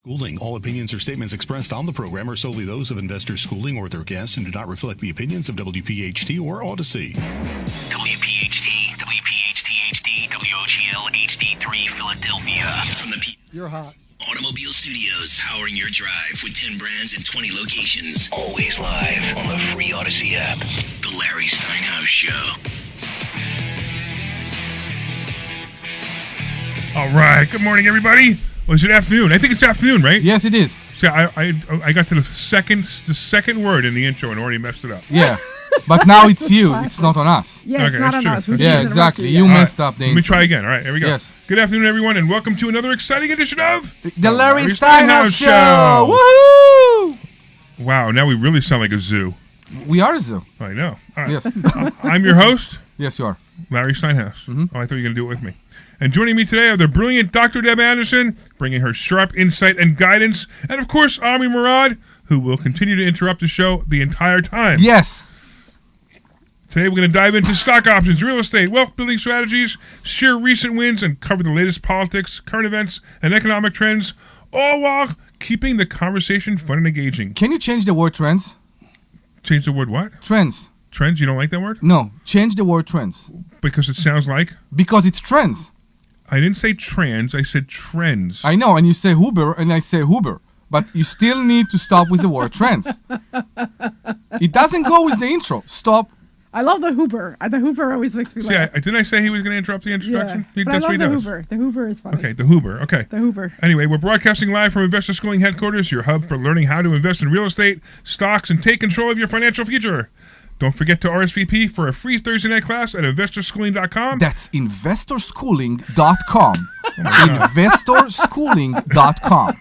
Schooling. All opinions or statements expressed on the program are solely those of Investors Schooling or their guests and do not reflect the opinions of WPHT or Odyssey. WPHT, WPHT-HD, WOGL HD3 Philadelphia. From the You're hot. Automobile Studios, powering your drive with 10 brands and 20 locations. Always live on the free Odyssey app. The Larry Steinhouse Show. All right. Good morning, everybody. Well, is it afternoon? I think it's afternoon, right? Yes, it is. See, I got to the second word in the intro and already messed it up. Yeah. But now it's you. It's not on us. Yeah, it's Okay, not that's on true. us. We Yeah, didn't exactly. interrupt You All messed up the Let me intro. try again. All right, here we go. Yes. Good afternoon, everyone, and welcome to another exciting edition of The Larry Steinhouse Show. Woohoo! Wow, now we really sound like a zoo. We are Zoo. I know. All right. Yes. I'm your host, Yes, you are. Larry Steinhouse. Oh, I thought you were going to do it with me. And joining me today are the brilliant Dr. Deb Anderson, bringing her sharp insight and guidance, and of course, Omri Morad, who will continue to interrupt the show the entire time. Yes. Today we're going to dive into stock options, real estate, wealth building strategies, share recent wins, and cover the latest politics, current events, and economic trends, all while keeping the conversation fun and engaging. Can you change the word trends? Change the word what? Trends. Trends? You don't like that word? No. Change the word trends. Because it sounds like... Because it's trends. I didn't say trans, I said trends. I know, and you say Huber, and I say Huber. But you still need to stop with the word trends. It doesn't go with the intro. Stop. I love the Hoover. The Hoover always makes me See, laugh. didn't I say he was going to interrupt the introduction? Yeah. But I love what he the does. Hoover. The Hoover is funny. Okay, the Hoover. Okay. The Hoover. Anyway, we're broadcasting live from Investor Schooling headquarters, your hub for learning how to invest in real estate, stocks, and take control of your financial future. Don't forget to RSVP for a free Thursday night class at investorschooling.com. That's investorschooling.com. Investorschooling.com.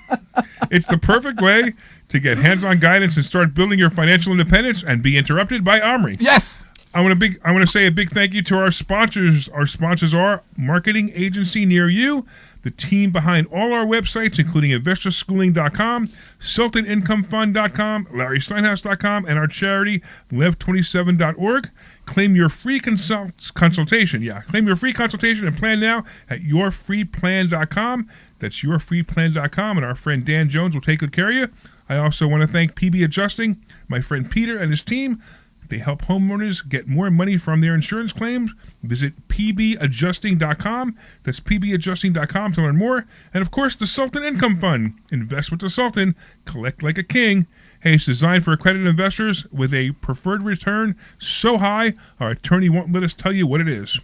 It's the perfect way to get hands-on guidance and start building your financial independence and be interrupted by Omri. Yes. I want to say a big thank you to our sponsors. Our sponsors are Marketing Agency Near You, the team behind all our websites, including investorschooling.com, SultanIncomeFund.com, LarrySteinhouse.com, and our charity, Lev27.org. Claim your free consultation. Yeah, claim your free consultation and plan now at yourfreeplan.com. That's yourfreeplan.com, and our friend Dan Jones will take good care of you. I also want to thank PB Adjusting, my friend Peter and his team. They help homeowners get more money from their insurance claims. Visit pbadjusting.com. That's pbadjusting.com to learn more. And, of course, the Sultan Income Fund. Invest with the Sultan. Collect like a king. Hey, it's designed for accredited investors with a preferred return so high our attorney won't let us tell you what it is.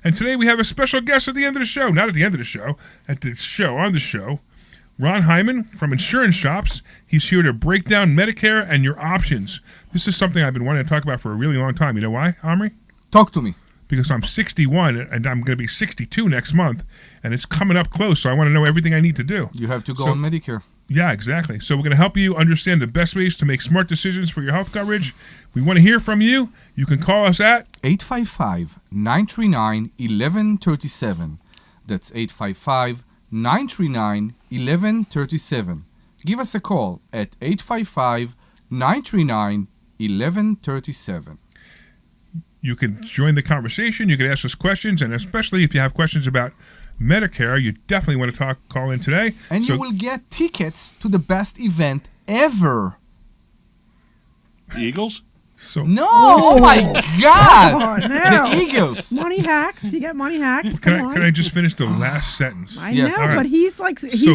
And today we have a special guest at the end of the show. Not at the end of the show. On the show. Ron Hyman from Insurance Shops. He's here to break down Medicare and your options. This is something I've been wanting to talk about for a really long time. You know why, Omri? Talk to me. Because I'm 61 and I'm going to be 62 next month, and it's coming up close, so I want to know everything I need to do. You have to go on Medicare. Yeah, exactly. So we're going to help you understand the best ways to make smart decisions for your health coverage. We want to hear from you. You can call us at 855-939-1137. That's 855-939-1137. Give us a call at 855-939-1137. You can join the conversation. You can ask us questions, and especially if you have questions about Medicare, you definitely want to call in today. And you will get tickets to the best event ever. The Eagles? No! Oh my God! Oh, no. The Eagles. Money hacks. You get money hacks. Can I just finish the last sentence? I Yes, know, all right. but he's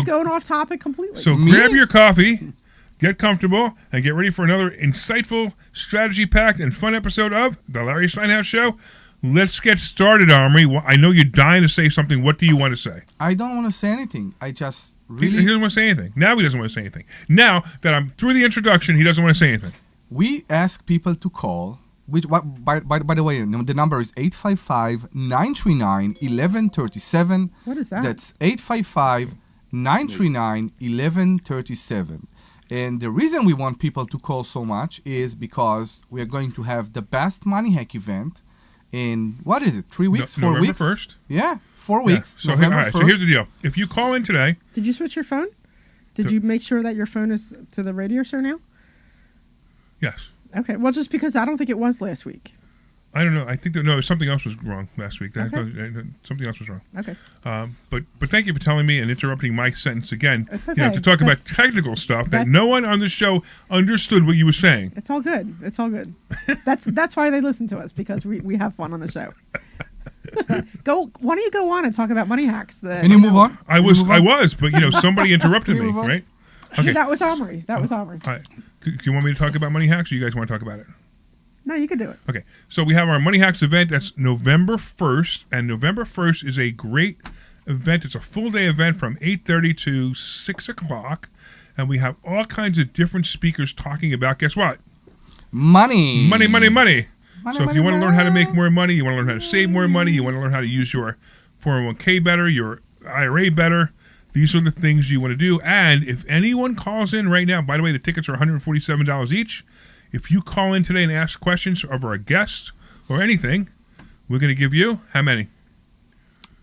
going off topic completely. So Me? grab your coffee, get comfortable, and get ready for another insightful, strategy-packed, and fun episode of The Larry Steinhouse Show. Let's get started, Omri. I know you're dying to say something. What do you want to say? I don't want to say anything. I just He really... doesn't want to say anything. Now he doesn't want to say anything. Now that I'm through the introduction, he doesn't want to say anything. We ask people to call, which by the way, the number is 855-939-1137. What is that? That's 855-939-1137. And the reason we want people to call so much is because we are going to have the best Money Hack event in, what is it, 3 weeks, 4 weeks? November 1st? Yeah, 4 weeks, So, November all right, 1st. so here's the deal. If you call in today, Did you switch your phone? Did you make sure that your phone is to the radio show now? yes. Okay. Well, just because I don't think it was last week. I don't know. I think that something else was wrong last week. Okay. Something else was wrong. Okay. But thank you for telling me and interrupting my sentence again. It's okay. To talk about technical stuff that no one on the show understood what you were saying. It's all good. It's all good. That's why they listen to us, because we have fun on the show. Why don't you go on and talk about money hacks? Can you move on? I was, but somebody interrupted me, right? Okay. That was Omri. All right. Do you want me to talk about money hacks, or you guys want to talk about it? No, you can do it. Okay. So we have our Money Hacks event. That's November 1st, and November 1st is a great event. It's a full-day event from 8:30 to 6 o'clock, and we have all kinds of different speakers talking about, guess what? Money. Money. So if you want to learn how to make money. more money, you want to learn how to save more money, you want to learn how to use your 401k better, your IRA better, these are the things you want to do. And if anyone calls in right now, by the way, the tickets are $147 each. If you call in today and ask questions of our guest or anything, we're going to give you how many?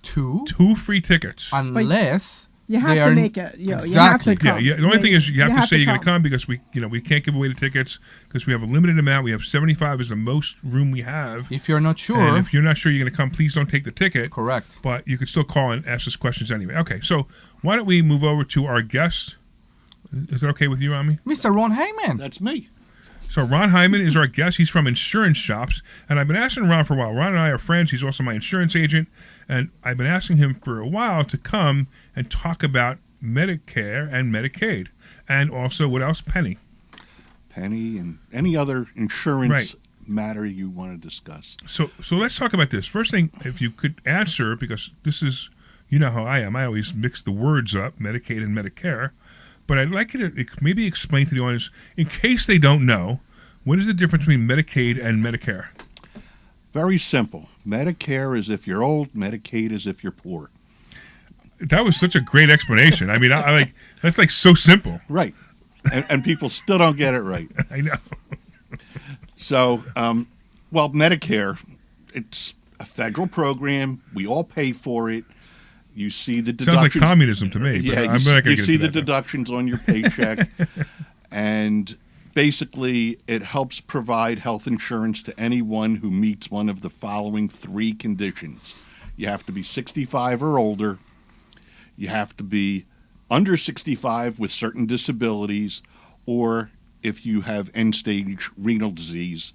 2 free tickets. Unless you have to make it. You have to Exactly. come. Yeah. The only thing is you have to say you're going to come. come, because we can't give away the tickets because we have a limited amount. We have 75 is the most room we have. if you're not sure, And if you're not sure you're going to come, please don't take the ticket. correct. But you could still call and ask us questions anyway. Okay, so why don't we move over to our guest? Is that okay with you, Rami? Mr. Ron Heyman. That's me. So Ron Hyman is our guest. He's from Insurance Shops, and I've been asking Ron for a while. Ron and I are friends. He's also my insurance agent, and I've been asking him for a while to come and talk about Medicare and Medicaid, and also what else? Penny and any other insurance Right. matter you want to discuss. So let's talk about this. First thing, if you could answer, because this is, you know how I am. I always mix the words up, Medicaid and Medicare. But I'd like you to maybe explain to the audience, in case they don't know, what is the difference between Medicaid and Medicare? Very simple. Medicare is if you're old. Medicaid is if you're poor. That was such a great explanation. I mean, I like that's like so simple. Right. And people still don't get it right. I know. So, Medicare, it's a federal program. We all pay for it. You see the deductions. Sounds like communism to me. Yeah, but I'm not gonna you get see into the that, though. deductions on your paycheck. And basically, it helps provide health insurance to anyone who meets one of the following 3 conditions. You have to be 65 or older. You have to be under 65 with certain disabilities, or if you have end-stage renal disease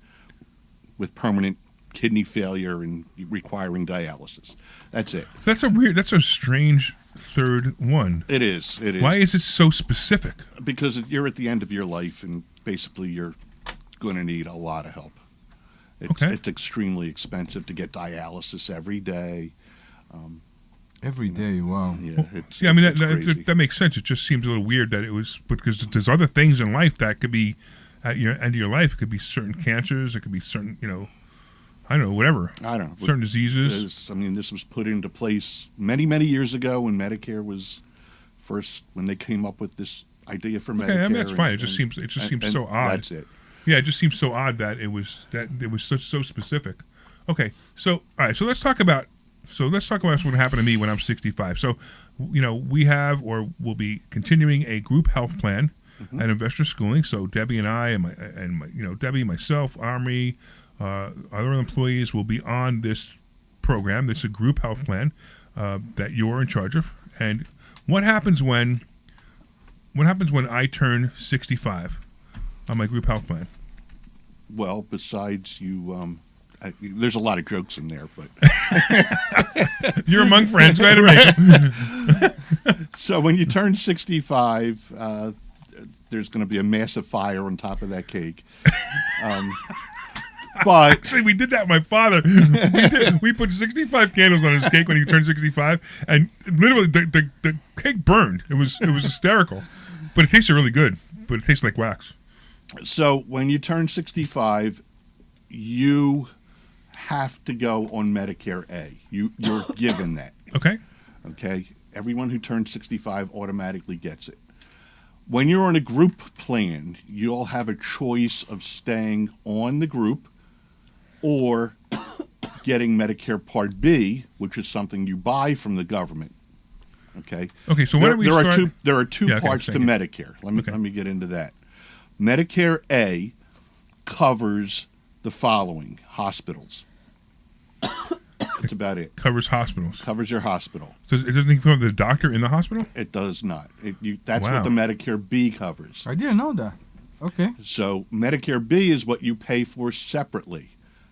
with permanent kidney failure and requiring dialysis. That's it. That's a strange third one. It is. Why is it so specific? Because you're at the end of your life, and basically you're going to need a lot of help. It's extremely expensive to get dialysis every day. Every day, wow. Yeah, I mean it's crazy. that makes sense. It just seems a little weird that it was, because there's other things in life that could be at your end of your life. It could be certain cancers. It could be certain, I don't know, whatever. I don't know. Certain diseases. This was put into place many, many years ago when Medicare was first, when they came up with this idea for Medicare. Okay, I mean, that's fine. It just seems so odd. That's it. Yeah, it just seems so odd that it was so specific. Okay, so all right, so let's talk about what's going to happen to me when I'm 65. So, we have or will be continuing a group health plan at Investor Schooling. So Debbie and I and Debbie, myself, Omri, other employees will be on this program. This is a group health plan that you're in charge of. And what happens when I turn 65 on my group health plan? Well, besides you, there's a lot of jokes in there, but You're among friends. Go ahead and make them. so when you turn 65, there's going to be a massive fire on top of that cake. But Actually, we did that with my father. We put 65 candles on his cake when he turned 65, and literally the cake burned. It was hysterical, but it tasted really good. But it tastes like wax. so when you turn 65, you have to go on Medicare A. You're given that. Okay. Okay? Everyone who turns 65 automatically gets it. When you're on a group plan, you'll have a choice of staying on the group or getting Medicare Part B, which is something you buy from the government. Okay? Okay. So why don't we start? There are two Yeah, okay, parts to thank you. Medicare. Let me get into that. Medicare A covers the following: hospitals, That's about it. Covers hospitals. Covers your hospital. So it doesn't include the doctor in the hospital? It does not. That's Wow. what the Medicare B covers. I didn't know that. Okay. So Medicare B is what you pay for separately.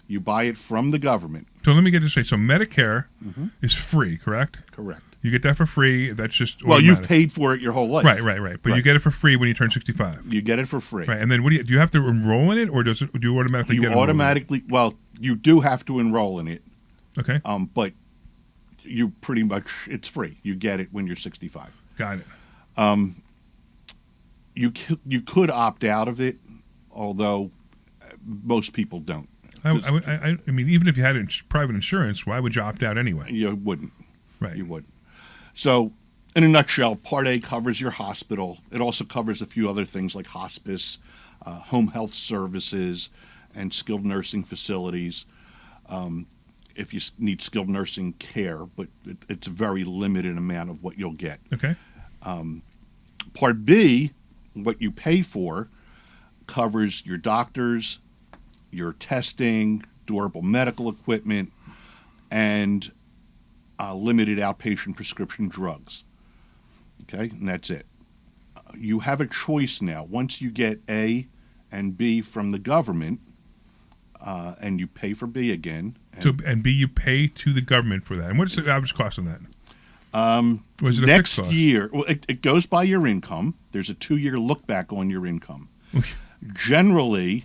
You buy it from the government. So let me get this straight. So Medicare is free, correct? Correct. You get that for free. That's just Well, you've automatic. paid for it your whole life. Right. But you Right. get it for free when you turn 65. You get it for free. Right. And then what do you have to enroll in it, or do you automatically You get enrolled in it? automatically, well, you do have to enroll in it, Okay. but you pretty much, it's free. You get it when you're 65. Got it. You could opt out of it, although most people don't. I mean, even if you had private insurance, why would you opt out anyway? You wouldn't. Right. You wouldn't. So, in a nutshell, Part A covers your hospital. It also covers a few other things like hospice, home health services, and skilled nursing facilities. If you need skilled nursing care, but it's a very limited amount of what you'll get. Okay. Part B, what you pay for, covers your doctors, your testing, durable medical equipment, and limited outpatient prescription drugs. Okay, and that's it. You have a choice now. Once you get A and B from the government, and you pay for B again. And B, you pay to the government for that. And what's the average cost on that? Was it a Next fixed cost? year, well, it goes by your income. There's a 2-year look back on your income. Generally,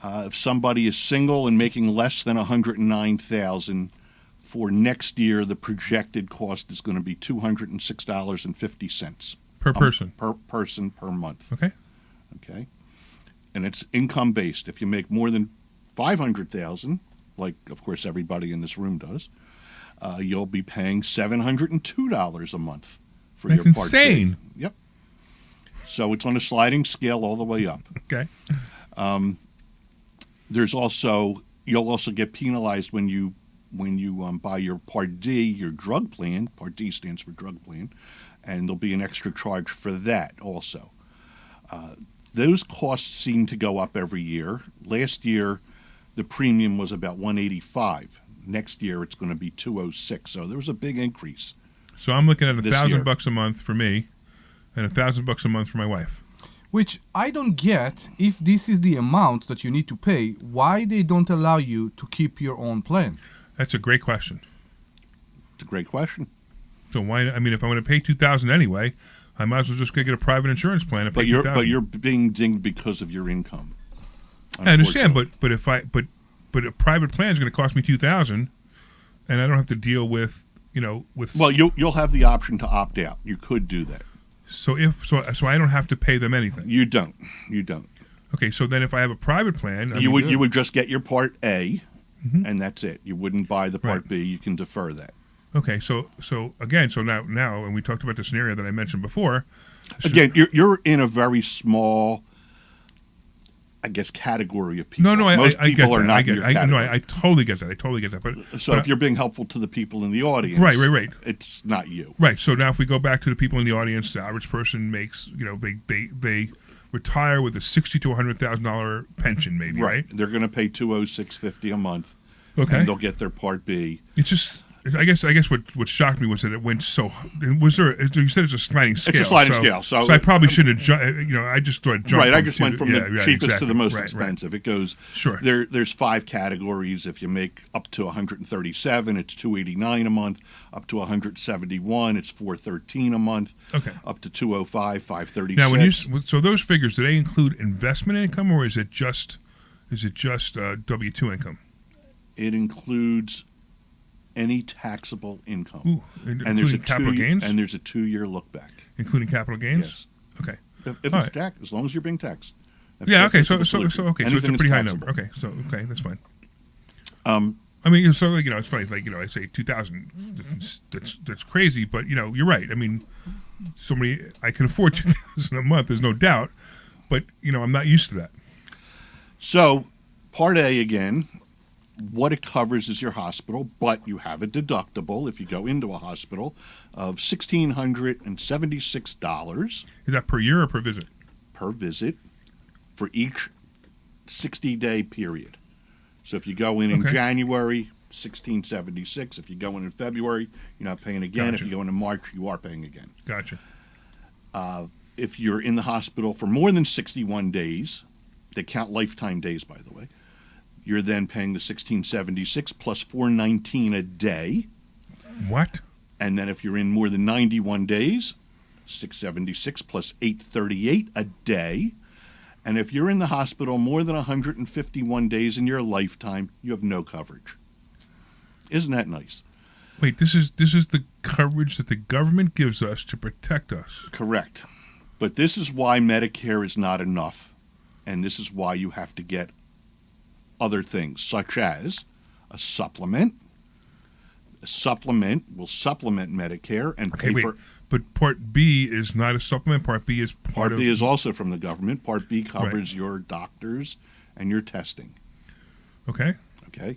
if somebody is single and making less than $109,000 for next year, the projected cost is going to be $206.50 Per person. per person per month. Okay. Okay, and it's income based. If you make more than $500,000, like of course everybody in this room does, you'll be paying $702 a month for That's your Part B. insane. Yep. So it's on a sliding scale all the way up. Okay. There's also you'll also get penalized when you buy your Part D, your drug plan. Part D stands for drug plan, and there'll be an extra charge for that also. Those costs seem to go up every year. Last year, the premium was about $185. Next year, it's going to be $206. So there was a big increase. So I'm looking at This year. $1,000 a month for me, and $1,000 a month for my wife. Which I don't get. If this is the amount that you need to pay, why they don't allow you to keep your own plan? That's a great question. It's a great question. So why? I mean, if I'm going to pay $2,000 anyway, I might as well just go get a private insurance plan and pay $2,000. But you're being dinged because of your income. I understand, unfortunately. but a private plan is going to cost me $2,000, and I don't have to deal with with. Well, you'll have the option to opt out. You could do that. So I don't have to pay them anything. You don't. Okay, so then if I have a private plan, You would just get your Part A, and that's it. You wouldn't buy the Part Right. B. You can defer that. Okay, so now, and we talked about the scenario that I mentioned before. Again, you're in a very small, I guess, category of people. No, Most I get people are that. not I in get. your I, no, category. I totally get that. But So but if you're being helpful to the people in the audience, Right. it's not you. right. So now, if we go back to the people in the audience, the average person makes they retire with a $60,000 to $100,000 pension, maybe, right? They're going to pay $206.50 a month, Okay. and they'll get their Part B. It's just. I guess what shocked me was that it went so. Was there? You said it's a sliding scale. It's a sliding scale, so I probably shouldn't have. I just thought. Right, I just went from the cheapest to exactly. the most Right. expensive. It goes. Sure. There's 5 categories. If you make up to 137, it's $289 a month. Up to 171, it's $413 a month. Okay. Up to 205, $536. Now, so those figures, do they include investment income, or is it just W-2 income? It includes any taxable income. Ooh, and there's including capital gains, and there's a 2-year look back. including capital gains. Yes. Okay. If All it's right. taxed, as long as you're being taxed. If Yeah. that's Okay. a So facility, it's a anything is pretty high taxable. number. Okay. That's fine. Um, I mean, so it's funny. I say 2,000. That's crazy, but you're right. I mean, I can afford 2,000 a month. There's no doubt, but I'm not used to that. So, Part A again, what it covers is your hospital, but you have a deductible if you go into a hospital of $1,676 Is that per year or per visit? per visit for each 60-day period. So if you go in Okay. January, $1,676. If you go in February, you're not paying again. Gotcha. If you go in March, you are paying again. Gotcha. If you're in the hospital for more than 61 days, they count lifetime days, by the way, you're then paying the $1,676 plus $419 a day. What? And then if you're in more than 91 days, $676 plus $838 a day. And if you're in the hospital more than 151 days in your lifetime, you have no coverage. Isn't that nice? Wait, this is the coverage that the government gives us to protect us. Correct. But this is why Medicare is not enough. And this is why you have to get other things, such as a supplement. A supplement will supplement Medicare and Okay, pay wait. for. But Part B is not a supplement. Part B is Part of. B is also from the government. Part B covers your doctors and your testing. Okay. Okay.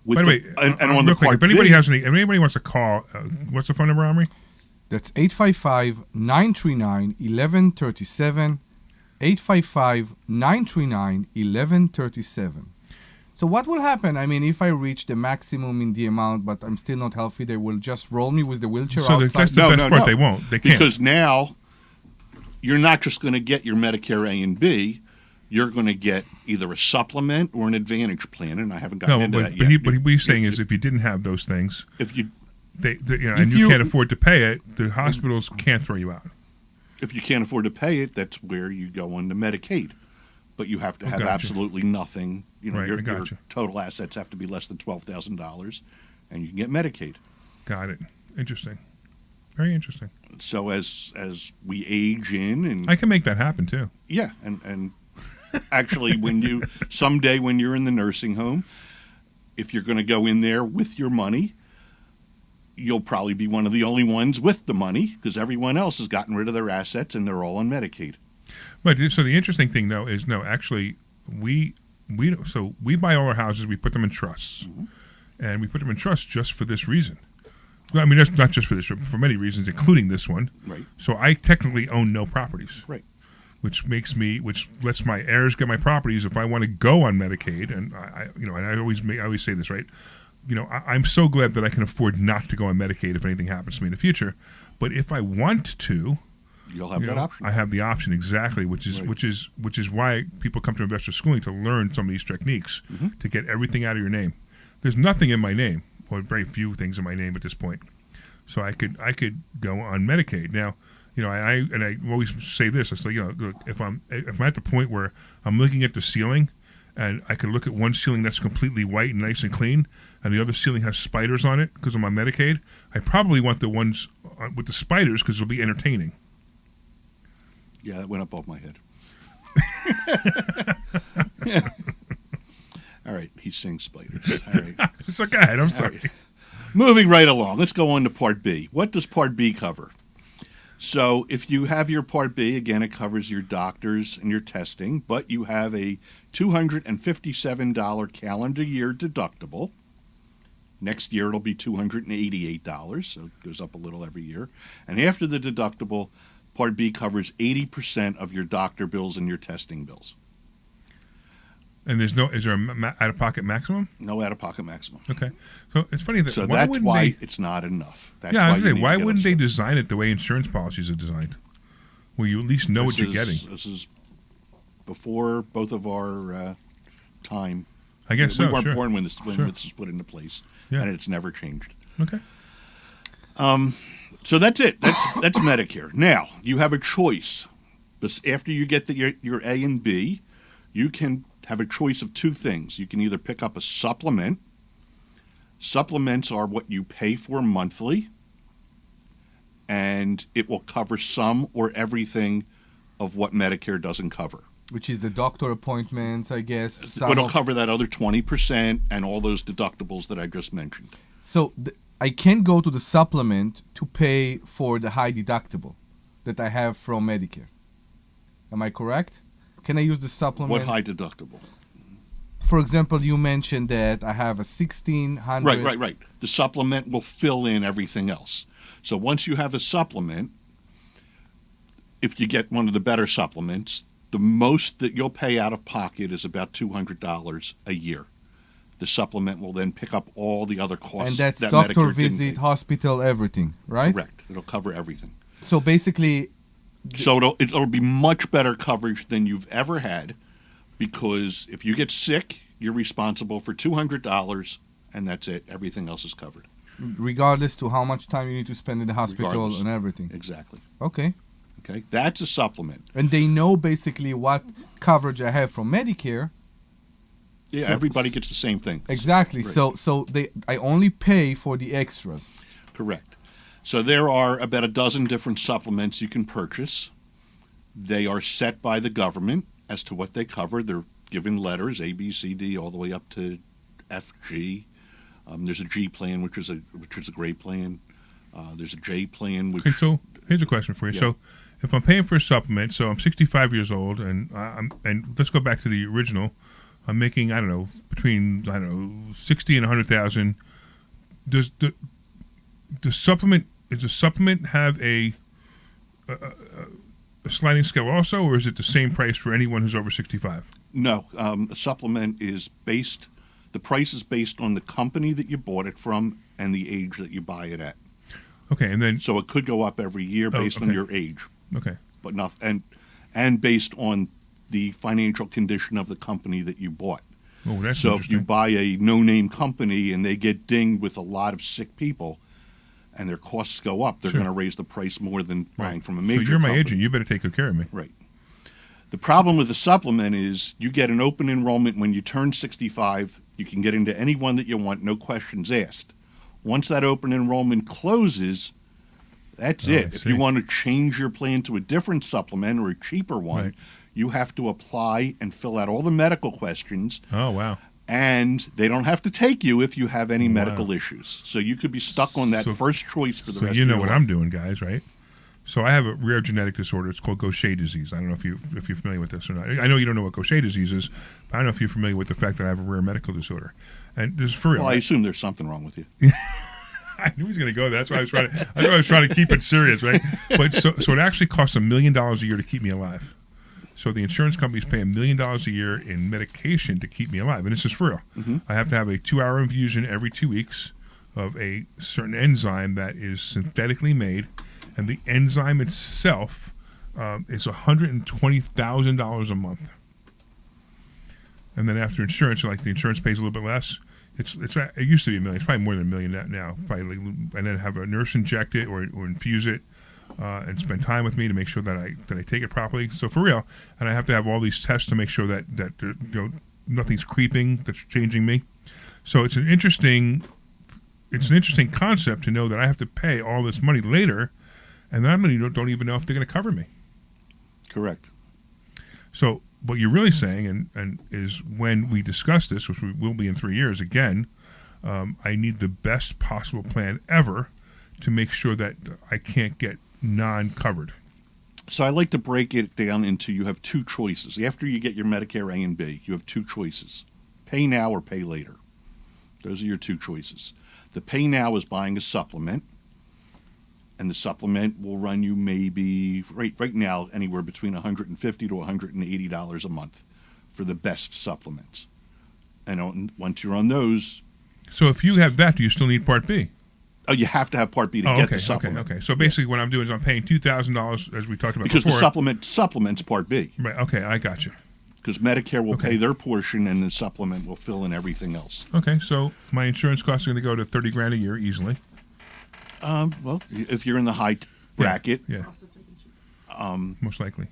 By the way, and on the real quick, Part if anybody B, has any, if anybody wants to call, what's the phone number, Omri? That's 855-939-1137. 855-939-1137. So what will happen? I mean, if I reach the maximum in the amount, but I'm still not healthy, they will just roll me with the wheelchair So outside? that's the best part. They won't. They can't. because now you're not just going to get your Medicare A and B. You're going to get either a supplement or an Advantage plan, and I haven't gotten into that yet. But what he's saying is, if you didn't have those things, If you and you can't afford to pay it, the hospitals can't throw you out. if you can't afford to pay it, that's where you go on to Medicaid. But you have to have gotcha. absolutely nothing. Right, I your gotcha. total assets have to be less than $12,000, and you can get Medicaid. Got it. Interesting. Very interesting. So as we age in, and I can make that happen too. yeah, and actually, someday when you're in the nursing home, if you're going to go in there with your money, you'll probably be one of the only ones with the money because everyone else has gotten rid of their assets and they're all on Medicaid. But so the interesting thing though is actually we buy all our houses, we put them in trusts, and we put them in trusts just for this reason. Well, I mean, that's not just for this, for many reasons, including this one. Right. So I technically own no properties. Right. Which lets my heirs get my properties if I want to go on Medicaid, and I always say this, right? I'm so glad that I can afford not to go on Medicaid if anything happens to me in the future. But if I want to, You'll have that option. I have the option exactly, which is why people come to investor schooling to learn some of these techniques to get everything out of your name. There's nothing in my name, or very few things in my name at this point, so I could go on Medicaid now. I always say this. It's like, look, if I'm at the point where I'm looking at the ceiling, and I can look at one ceiling that's completely white and nice and clean, and the other ceiling has spiders on it because I'm on Medicaid, I probably want the ones with the spiders because it'll be entertaining. Yeah, that went up off my head. All right, he's saying spiders. All right. So go ahead. I'm sorry. Right. Moving right along, let's go on to Part B. What does Part B cover? So if you have your Part B, again, it covers your doctors and your testing, but you have a $257 calendar year deductible. Next year, it'll be $288, so it goes up a little every year. And after the deductible, Part B covers 80% of your doctor bills and your testing bills. And is there a out-of-pocket maximum? No out-of-pocket maximum. Okay. So it's funny that So why that's why they, it's not enough. That's yeah, I was you saying, need why to get wouldn't they upset. design it the way insurance policies are designed, where you at least know what you're getting? This is before both of our time. I guess we so. weren't Sure. born when this Sure. was put into place, Yeah. and it's never changed. Okay. So that's it. That's Medicare. Now you have a choice. After you get your A and B, you can have a choice of two things. You can either pick up a supplement. Supplements are what you pay for monthly, and it will cover some or everything of what Medicare doesn't cover. Which is the doctor appointments, I guess. It'll cover that other 20% and all those deductibles that I just mentioned. So I can go to the supplement to pay for the high deductible that I have from Medicare. Am I correct? Can I use the supplement? What high deductible? For example, you mentioned that I have a $1,600. Right. The supplement will fill in everything else. So once you have a supplement, if you get one of the better supplements, the most that you'll pay out of pocket is about $200 a year. The supplement will then pick up all the other costs. And that's that doctor Medicare didn't visit, pay. hospital, everything, right? Correct. It'll cover everything. So basically, So it'll be much better coverage than you've ever had, because if you get sick, you're responsible for $200, and that's it. Everything else is covered. regardless to how much time you need to spend in the hospital Regardless. and everything. Exactly. Okay. Okay, that's a supplement. And they know basically what coverage I have from Medicare. Yeah, So- everybody gets the same thing. Exactly. Right. So I only pay for the extras. Correct. So there are about a dozen different supplements you can purchase. They are set by the government as to what they cover. They're given letters A, B, C, D, all the way up to F, G. There's a G plan, which is a great plan. There's a J plan, which Okay, so here's a question for you. Yeah. So, if I'm paying for a supplement, so I'm 65 years old, and let's go back to the original. I'm making between 60 and 100,000. Does the supplement have a sliding scale also, or is it the same price for anyone who's over 65? no, a supplement is based. The price is based on the company that you bought it from and the age that you buy it at. Okay, and then So it could go up every year based on okay. your age, okay, but not and based on the financial condition of the company that you bought. oh that's So if you interesting. buy a no-name company and they get dinged with a lot of sick people, and their costs go up, they're Sure. going to raise the price more than buying from a So major you're my company. agent. You better take good care of me. Right. The problem with the supplement is you get an open enrollment when you turn 65. You can get into any one that you want, no questions asked. Once that open enrollment closes, that's Oh, I it. If you see. want to change your plan to a different supplement or a cheaper one, Right. you have to apply and fill out all the medical questions, Oh wow. and they don't have to take you if you have any Wow. medical issues. So you could be stuck on that So- first choice for the So rest you of know your what life. I'm doing, guys, right? So I have a rare genetic disorder. It's called Gaucher disease. I don't know if you're familiar with this or not. I know you don't know what Gaucher disease is, but I don't know if you're familiar with the fact that I have a rare medical disorder. And this is for real. Well, I assume there's something wrong with you. I knew he was going to go there. That's why I was trying to keep it serious, right? But so it actually costs $1 million a year to keep me alive. So the insurance companies pay $1 million a year in medication to keep me alive, and this is for real. Mm-hmm. I have to have a 2-hour infusion every 2 weeks of a certain enzyme that is synthetically made, and the enzyme itself is $120,000 a month. And then after insurance, like the insurance pays a little bit less. It used to be $1 million. It's probably more than $1 million now. Probably, and then have a nurse inject it or infuse it, and spend time with me to make sure that I take it properly. So for real, and I have to have all these tests to make sure that nothing's creeping that's changing me. So it's an interesting concept to know that I have to pay all this money later, and that money don't even know if they're going to cover me. Correct. So what you're really saying, and is when we discuss this, which we will be in 3 years again, I need the best possible plan ever to make sure that I can't get non-covered. So I like to break it down into you have two choices. After you get your Medicare A and B, you have two choices. Pay now or pay later. Those are your two choices. The pay now is buying a supplement, and the supplement will run you maybe, right now, anywhere between $150 to $180 a month for the best supplements. And once you're on those, So if you have that, do you still need Part B? you have to have Part B to Oh, get okay, the supplement. okay. So basically, what I'm doing is I'm paying $2,000, as we talked about Because before. the supplement's Part B. Right. Okay, I got you. Because Medicare will Okay. pay their portion, and the supplement will fill in everything else. Okay, so my insurance costs are going to go to $30,000 a year easily. Well, if you're in the high bracket, Yeah, most likely.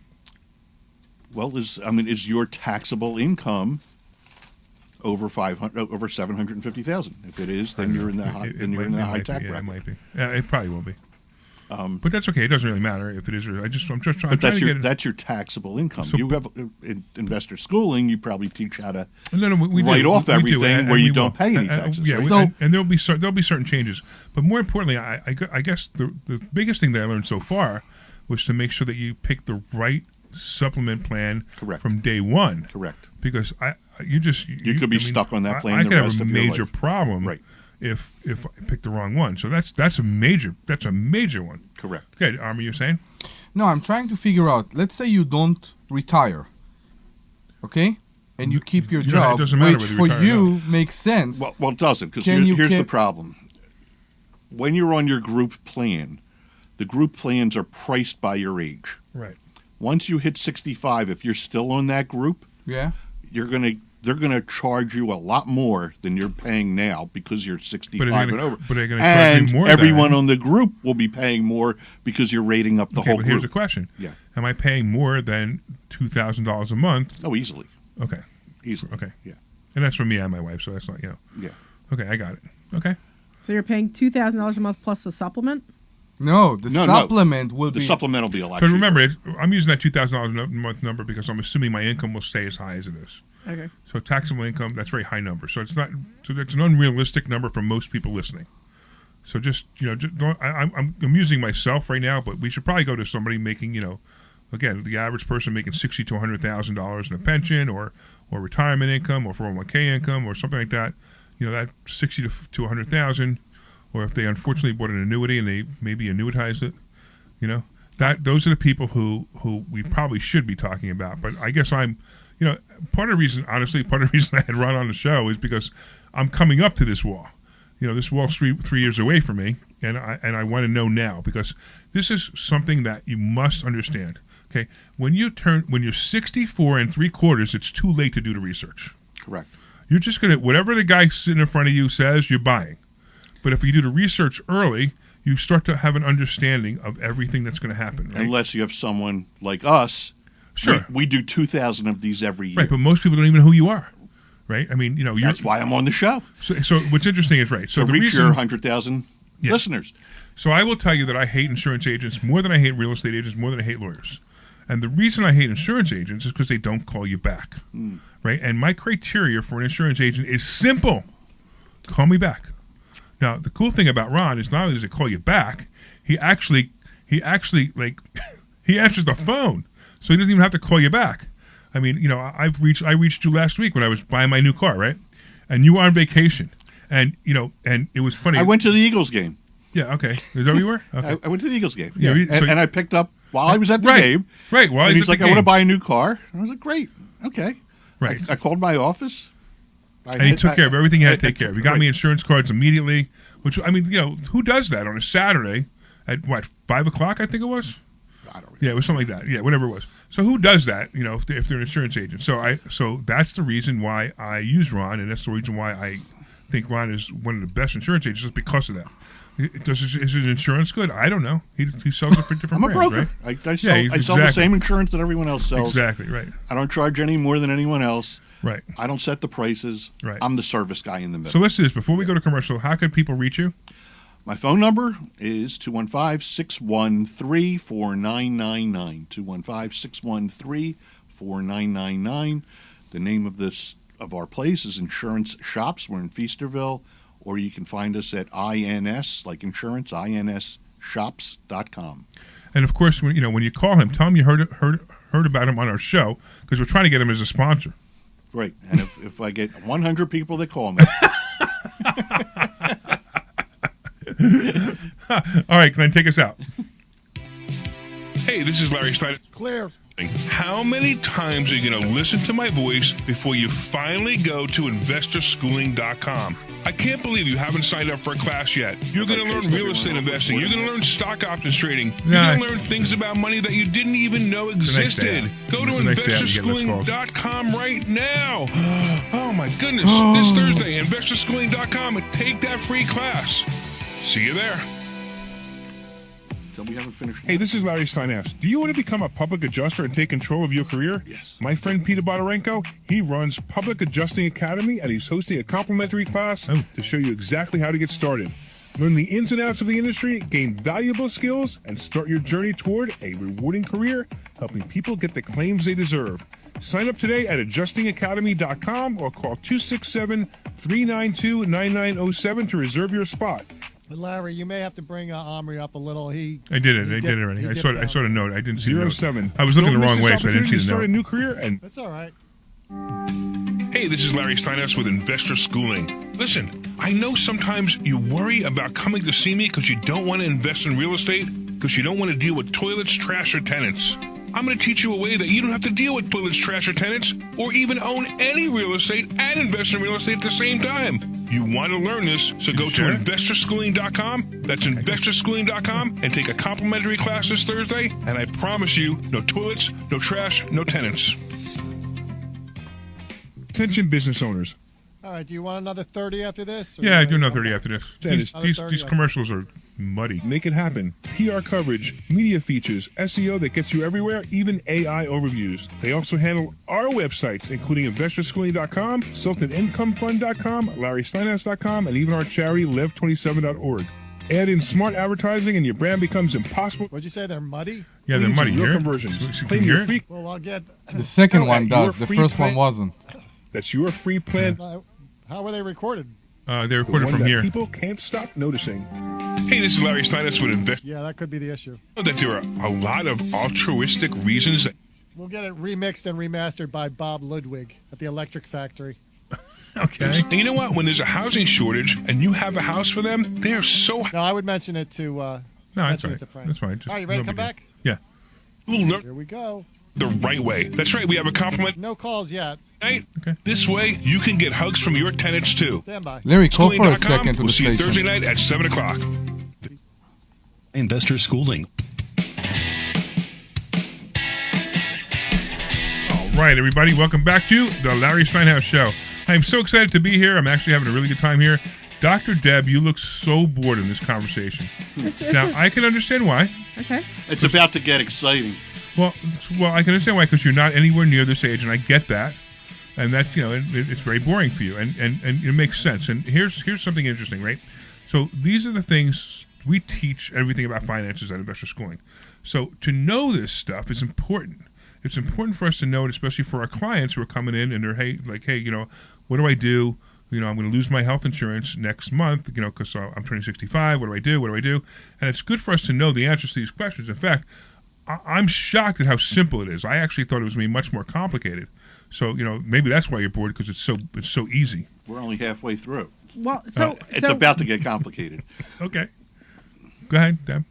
well, is your taxable income over 750,000? If it is, then you're in the high. Then you're in the high tax It bracket. might be. Yeah, it probably will be. But that's okay. It doesn't really matter if it is. Or I'm just trying. But I'm trying to get it. that's your taxable income. So- You have in investor schooling. You probably teach how to. No, we write do. off We do, everything and where you we don't will. pay any taxes, Yeah, right? So- and there'll be certain changes. But more importantly, I guess the biggest thing that I learned so far was to make sure that you pick the right supplement plan Correct. from day one. Correct. Because you could be stuck on that plan I the could rest have a of your major life. problem Right. if I pick the wrong one. So that's a major one. Correct. Okay, Omri, you're saying? No, I'm trying to figure out. Let's say you don't retire, okay? and you keep your Yeah, it job, doesn't matter which whether for you retire or you makes sense. Well, it doesn't, because Can you here's the keep- problem. When you're on your group plan, the group plans are priced by your age. Right. Once you hit 65, if you're still on that group, Yeah. they're gonna charge you a lot more than you're paying now because you're 65 and over. But they're going to charge And you more everyone than, on the group will be paying more because you're rating up the okay, whole but here's the group. question. Yeah. Am I paying more than $2,000 a month? Oh, easily. Okay. Easily. Okay. Yeah. And that's for me and my wife, so that's not, Yeah. Okay, I got it. Okay. So you're paying $2,000 a month plus the supplement? No, the No. supplement will The be. supplement will be a lot But cheaper. remember, I'm using that $2,000 a month number because I'm assuming my income will stay as high as it is. Okay. So taxable income, that's a very high number. So it's not. So that's an unrealistic number for most people listening. So just don't. I'm amusing myself right now, but we should probably go to somebody making again the average person making $60,000 to $100,000 in a pension or retirement income or 401k income or something like that. That 60 to 100,000, or if they unfortunately bought an annuity and they maybe annuitized it, those are the people who we probably should be talking about. But I guess I'm. Part of the reason I had Ron on the show is because I'm coming up to this wall. This wall's 3 years away from me, and I want to know now because this is something that you must understand. Okay, when you're 64 and 3/4, it's too late to do the research. Correct. You're just gonna whatever the guy sitting in front of you says, you're buying. But if you do the research early, you start to have an understanding of everything that's going to happen. Right? Unless you have someone like us. Sure. We do 2,000 of these every year. Right, but most people don't even know who you are. Right? I mean, you're, That's why I'm on the show. So what's interesting is right. So To the reach reason, your 100,000 Yeah. listeners. So I will tell you that I hate insurance agents more than I hate real estate agents, more than I hate lawyers. And the reason I hate insurance agents is because they don't call you back. Right? And my criteria for an insurance agent is simple. Call me back. Now, the cool thing about Ron is not only does he call you back, he actually like he answers the phone. So he doesn't even have to call you back. I mean, I reached you last week when I was buying my new car, right? And you were on vacation. And and it was funny. I went to the Eagles game. Yeah, okay. Is that where you were? Okay. I went to the Eagles game. Yeah, Yeah. so- and I picked up while I was at the Right. game. Right. Well, And he's like, I want to buy. buy a new car. And I was like, great. Okay. Right. I called my office. And he took care of everything he had to take care of. He got right. me insurance cards immediately, which, I mean, who does that on a Saturday at, 5 o'clock, I think it was? I don't know. Yeah, it was something like that. Yeah, whatever it was. So who does that, if they're an insurance agent? So that's the reason why I use Ron, and that's the reason why I think Ron is one of the best insurance agents, just because of that. Is his insurance good? I don't know. He sells it for different I'm a brands, broker. right? I sell the exactly. same insurance that everyone else sells. Exactly, right. I don't charge any more than anyone else. Right. I don't set the prices. Right. I'm the service guy in the middle. So let's do this. Before we go to commercial, how can people reach you? My phone number is 215-613-4999. 215-613-4999. The name of our place is Insurance Shops. We're in Feasterville. Or you can find us at INS, like insurance, insshops.com. And of course, when you call him, tell him you heard about him on our show, because we're trying to get him as a sponsor. Right. And if I get 100 people that call me. All right, Glenn, take us out. Hey, this is Larry Stein. Clear. How many times are you going to listen to my voice before you finally go to investorschooling.com? I can't believe you haven't signed up for a class yet. You're going to learn real estate investing. You're going to learn stock options trading. You're going to learn things about money that you didn't even know existed. Go to investorschooling.com right now. Oh, my goodness. This Thursday, investorschooling.com, and take that free class. See you there. So we haven't finished. Hey, this is Larry Steinhouse. Do you want to become a public adjuster and take control of your career? Yes. My friend Peter Bodorenko, he runs Public Adjusting Academy, and he's hosting a complimentary class to show you exactly how to get started. Learn the ins and outs of the industry, gain valuable skills, and start your journey toward a rewarding career, helping people get the claims they deserve. Sign up today at adjustingacademy.com or call 267-392-9907 to reserve your spot. But Larry, you may have to bring Omri up a little. I did it. I did it already. I saw the note. I didn't see the note. 07. I was looking the Don't wrong miss way, this so I didn't see opportunity to the start a note. new career and That's all right. Hey, this is Larry Steinhouse with Investor Schooling. Listen, I know sometimes you worry about coming to see me because you don't want to invest in real estate, because you don't want to deal with toilets, trash, or tenants. I'm going to teach you a way that you don't have to deal with toilets, trash, or tenants, or even own any real estate and invest in real estate at the same time. You want to learn this, so go to investorschooling.com. That's investorschooling.com and take a complimentary class this Thursday. And I promise you, no toilets, no trash, no tenants. Attention business owners. All right, do you want another 30 after this? Yeah, I do another 30 after this. These 30, commercials are muddy. Make it happen. PR coverage, media features, SEO that gets you everywhere, even AI overviews. They also handle our websites, including investorschooling.com, SiltonIncomeFund.com, LarrySteinhouse.com, and even our charity, Lev27.org. Add in smart advertising and your brand becomes impossible. What'd you say? They're muddy? Yeah, they're muddy. Your Here. conversions. Claim your free. Well, I'll get. The second one does. The first one wasn't. That's your free plan. How were they recorded? They're recorded from here. People can't stop noticing. Hey, this is Larry Steinhouse with Invest. Yeah, that could be the issue. That there are a lot of altruistic reasons that. We'll get it remixed and remastered by Bob Ludwig at the Electric Factory. Okay. And you know what? When there's a housing shortage and you have a house for them, they are so. No, I would mention it to. No, that's mention fine. it to Frank. That's fine. Just All right, you ready to come no big back? deal. Yeah. We'll learn Here we go. the right way. That's right. We have a compliment No calls yet. night. Okay. This way, you can get hugs from your tenants too. Stand by. Larry, call for a Schooling.com. second to We'll the see you Thursday station. night at 7 o'clock. Investor Schooling. All right, everybody. Welcome back to the Larry Steinhouse Show. I'm so excited to be here. I'm actually having a really good time here. Dr. Deb, you look so bored in this conversation. Now, I can understand why. Okay. It's about to get exciting. Well, I can understand why, because you're not anywhere near this age, and I get that. And that's, it's very boring for you, and it makes sense. And here's something interesting, right? So these are the things we teach everything about finances at Investor Schooling. So to know this stuff is important. It's important for us to know it, especially for our clients who are coming in and they're, hey, what do I do? I'm going to lose my health insurance next month, because I'm turning 65. What do I do? What do I do? And it's good for us to know the answers to these questions. In fact, I'm shocked at how simple it is. I actually thought it was going to be much more complicated. So, maybe that's why you're bored, because it's so easy. We're only halfway through. Well, so It's about to get complicated. Okay. Go ahead, Deb.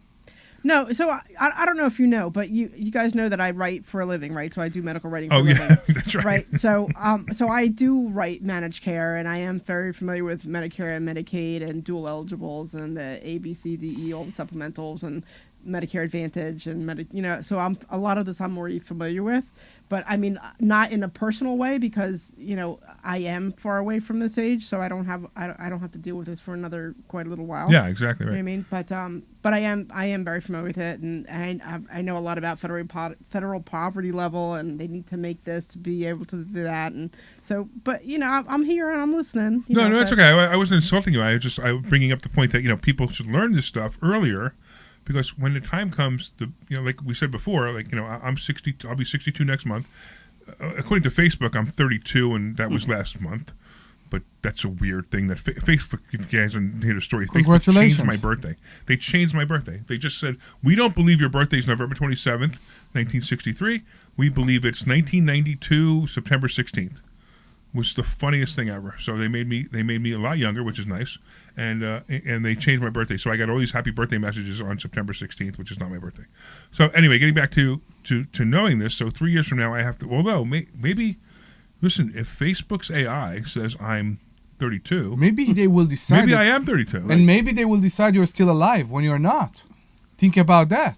No, so I don't know if you know, but you guys know that I write for a living, right? So I do medical writing for a living. That's right. Right. So I do write managed care, and I am very familiar with Medicare and Medicaid and dual eligibles and the A, B, C, D, E, all the supplementals and Medicare Advantage and so a lot of this I'm already familiar with, but I mean not in a personal way because I am far away from this age, so I don't have to deal with this for another quite a little while. Yeah, exactly right. You know what I mean? But I am very familiar with it, and I know a lot about federal poverty level, and they need to make this to be able to do that, and so. But I'm here and I'm listening. No, that's okay. I wasn't insulting you. I was bringing up the point that people should learn this stuff earlier. Because when the time comes, like we said before, I'm 60. I'll be 62 next month. According to Facebook, I'm 32, and that was last month. But that's a weird thing that Facebook. If you guys didn't hear the story, Facebook changed my birthday. They changed my birthday. They just said, we don't believe your birthday is November 27th, 1963. We believe it's 1992, September 16th. Was the funniest thing ever. So they made me a lot younger, which is nice, and they changed my birthday. So I got all these happy birthday messages on September 16th, which is not my birthday. So anyway, getting back to knowing this. So 3 years from now, I have to. Although maybe, listen, if Facebook's AI says I'm 32, maybe they will decide. Maybe I am 32, and maybe they will decide you're still alive when you're not. Think about that.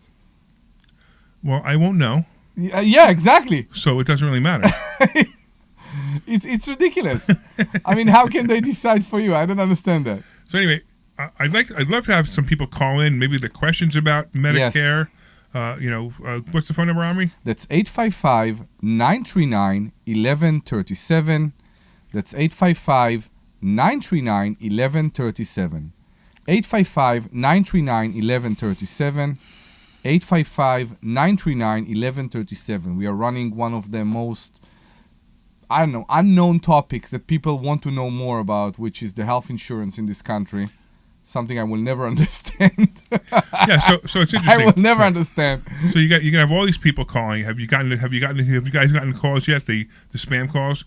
Well, I won't know. Yeah, exactly. So it doesn't really matter. It's ridiculous. I mean, how can they decide for you? I don't understand that. So anyway, I'd love to have some people call in. Maybe the questions about Medicare. Yes. What's the phone number, Omri? That's 855-939-1137. That's 855-939-1137. 855-939-1137. 855-939-1137. We are running one of the most unknown topics that people want to know more about, which is the health insurance in this country. Something I will never understand. Yeah, so it's interesting. I will never understand. So you're gonna have all these people calling. Have you guys gotten calls yet? The spam calls.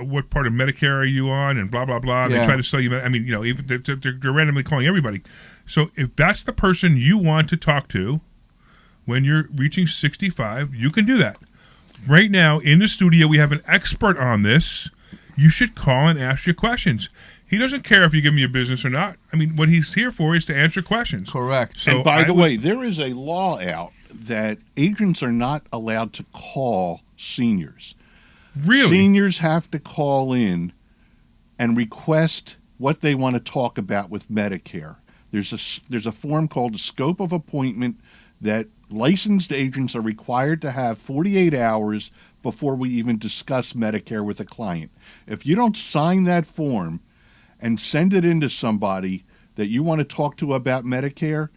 What part of Medicare are you on? And blah blah blah. Yeah. They try to sell you. I mean, even they're randomly calling everybody. So if that's the person you want to talk to, when you're reaching 65, you can do that. Right now, in the studio, we have an expert on this. You should call and ask your questions. He doesn't care if you give him your business or not. I mean, what he's here for is to answer questions. Correct. So And by the way, there is a law out that agents are not allowed to call seniors. Really? Seniors have to call in and request what they want to talk about with Medicare. There's a form called a scope of appointment that licensed agents are required to have 48 hours before we even discuss Medicare with a client. If you don't sign that form and send it into somebody that you want to talk to about Medicare,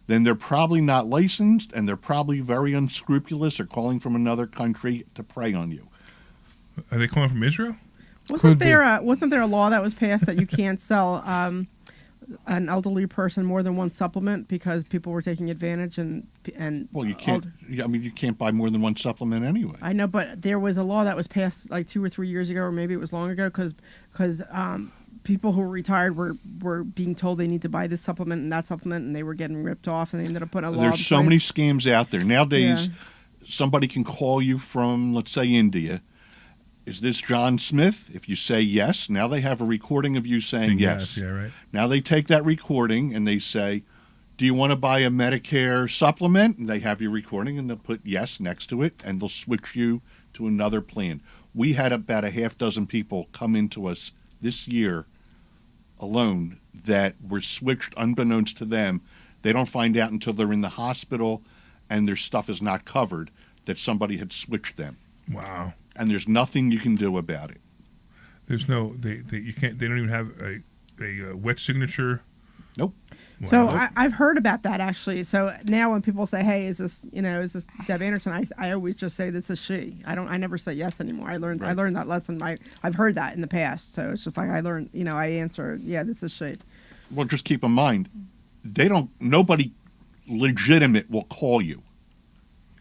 then they're probably not licensed and they're probably very unscrupulous or calling from another country to prey on you. Are they calling from Israel? Wasn't there a law that was passed that you can't sell an elderly person more than one supplement because people were taking advantage and Well, you can't. You can't buy more than one supplement anyway. I know, but there was a law that was passed like 2 or 3 years ago, or maybe it was long ago, because people who were retired were being told they need to buy this supplement and that supplement, and they were getting ripped off, and they ended up putting a law. There's so many scams out there nowadays. Yeah. Somebody can call you from, let's say, India. Is this John Smith? If you say yes, now they have a recording of you saying yes. Yeah, right. Now they take that recording and they say, do you want to buy a Medicare supplement? And they have your recording and they'll put yes next to it and they'll switch you to another plan. We had about a half dozen people come into us this year alone that were switched unbeknownst to them. They don't find out until they're in the hospital and their stuff is not covered that somebody had switched them. Wow. And there's nothing you can do about it. There's no, you can't, they don't even have a wet signature. Nope. Wow. So I've heard about that actually. So now when people say, "Hey, is this Deb Anderson?" I always just say this is she. I never say yes anymore. I learned that lesson. I've heard that in the past. So it's just like I learned. I answer, yeah, this is she. Well, just keep in mind, nobody legitimate will call you.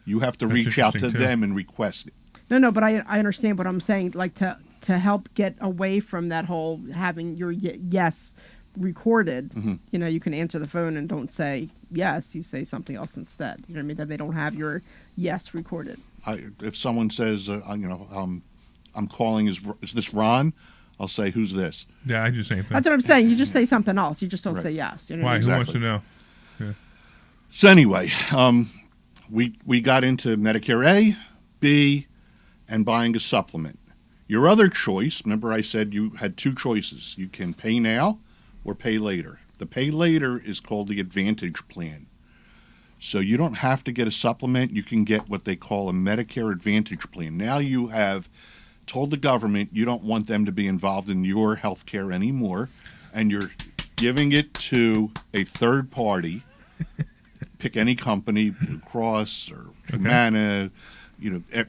You have to reach out to them and request it. No, but I understand what I'm saying. Like to help get away from that whole having your yes recorded. Mm-hmm. You can answer the phone and don't say yes. You say something else instead. You know what I mean? That they don't have your yes recorded. If someone says, I'm calling, is this Ron? I'll say, who's this? Yeah, I do the same thing. That's what I'm saying. You just say something else. You just don't Right. say yes. You know Why? what I mean? Who wants to know? Yeah. So anyway, we got into Medicare A, B, and buying a supplement. Your other choice, remember I said you had two choices. You can pay now or pay later. The pay later is called the Advantage Plan. So you don't have to get a supplement. You can get what they call a Medicare Advantage Plan. Now you have told the government you don't want them to be involved in your health care anymore, and you're giving it to a third party. Pick any company, Blue Cross or Humana,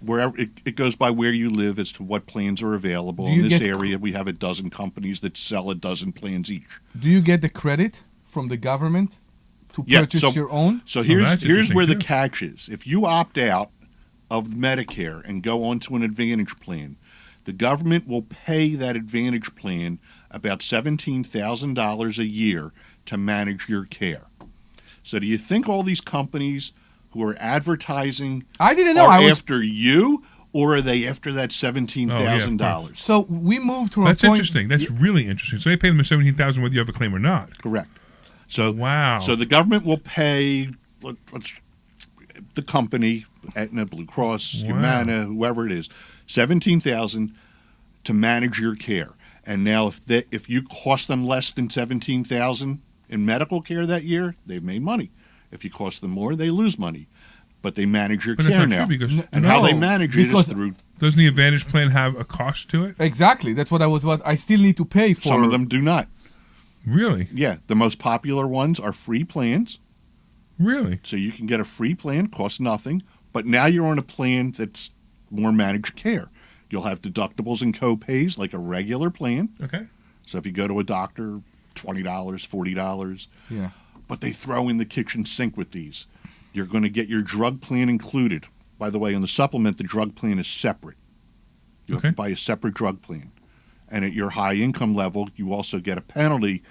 wherever it goes by where you live as to what plans are available. In this area, we have a dozen companies that sell a dozen plans each. Do you get the credit from the government to purchase your own? So here's where the catch is. If you opt out of Medicare and go onto an Advantage plan, the government will pay that Advantage plan about $17,000 a year to manage your care. So do you think all these companies who are advertising after you, or are they after that $17,000? So we moved to That's a point. interesting. That's really interesting. So they pay them $17,000 whether you have a claim or not. Correct. So wow. So the government will pay the company, Aetna, Blue Cross, Humana, whoever it is, $17,000 to manage your care. And now if you cost them less than $17,000 in medical care that year, they've made money. If you cost them more, they lose money. But they manage your care now. How they manage it is through... Doesn't the Advantage Plan have a cost to it? Exactly. That's what I still need to pay for. Some of them do not. Really? Yeah. The most popular ones are free plans. Really? So you can get a free plan, costs nothing. But now you're on a plan that's more managed care. You'll have deductibles and co-pays like a regular plan. Okay. So if you go to a doctor, $20, $40. Yeah. But they throw in the kitchen sink with these. You're going to get your drug plan included. By the way, on the supplement, the drug plan is separate. You have to buy a separate drug plan. And at your high income level, you also get a penalty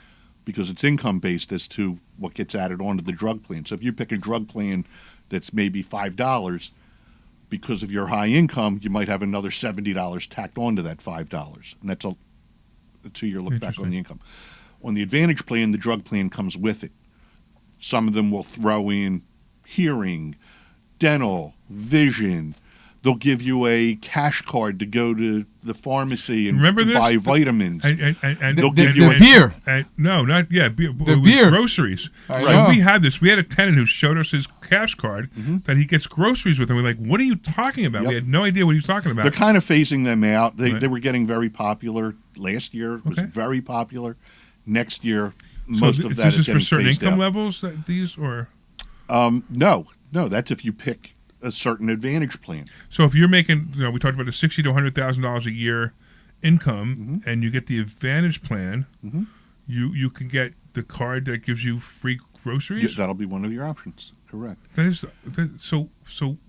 because it's income based as to what gets added onto the drug plan. So if you pick a drug plan that's maybe $5, because of your high income, you might have another $70 tacked onto that $5, and that's a 2-year look back on the income. On the Advantage plan, the drug plan comes with it. Some of them will throw in hearing, dental, vision. They'll give you a cash card to go to the pharmacy and buy vitamins. And they'll the give you beer. No, not beer. The beer. Groceries. know. We had this. We had a tenant who showed us his cash card that he gets groceries with, and we're like, "What are you talking about?" Yep. We had no idea what he was talking about. They're kind of phasing them out. They Right. were getting very popular last year. It was very popular. Next year, most of that is is for getting certain phased income out. levels. These or No, that's if you pick a certain Advantage plan. so if you're making, we talked about the $60,000 to $100,000 a year income, and you get the Advantage plan, you can get the card that gives you free groceries. Yeah, that'll be one of your options. Correct. So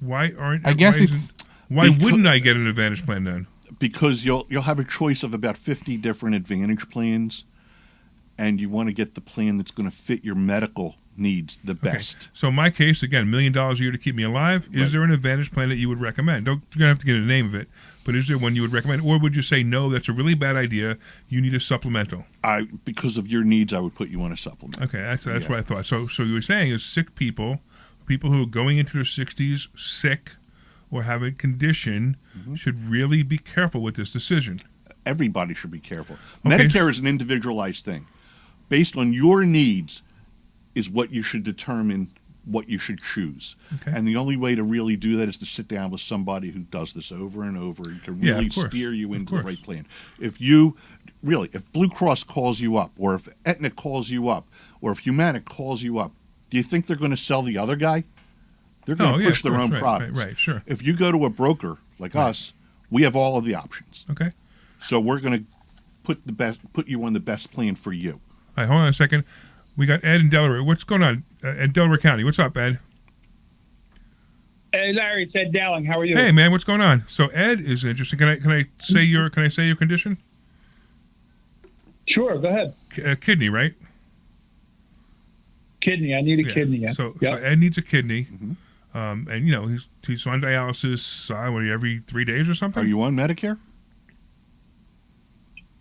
why aren't? I guess why it's why because- wouldn't I get an Advantage plan then? Because you'll have a choice of about 50 different Advantage plans, and you want to get the plan that's going to fit your medical needs the best. So in my case, again, $1 million a year to keep me alive. Is there an Advantage plan that you would recommend? You're gonna have to get a name of it, but is there one you would recommend, or would you say no? That's a really bad idea. You need a supplemental. Because of your needs, I would put you on a supplement. Okay, that's what I thought. So you were saying is sick people who are going into their 60s, sick or have a condition, should really be careful with this decision. Everybody should be careful. Okay. Medicare is an individualized thing. Based on your needs is what you should determine what you should choose. Okay. And the only way to really do that is to sit down with somebody who does this over and over and to Yeah, really of course. steer you Of into the course. right plan. If Blue Cross calls you up, or if Aetna calls you up, or if Humana calls you up, do you think they're going to sell the other guy? They're going to push their own products. Right, sure. If you go to a broker like us, we have all of the options. Okay. So we're going to put you on the best plan for you. All right, hold on a second. We got Ed in Delaware. What's going on in Delaware County? What's up, Ed? Hey, Larry, it's Ed Dowling. How are you? Hey, man, what's going on? So Ed is interesting. Can I say your condition? Sure, go ahead. Kidney, right? Kidney. I need a kidney. Yeah. So Yep. Ed needs a kidney, and he's on dialysis. Every 3 days or something. Are you on Medicare?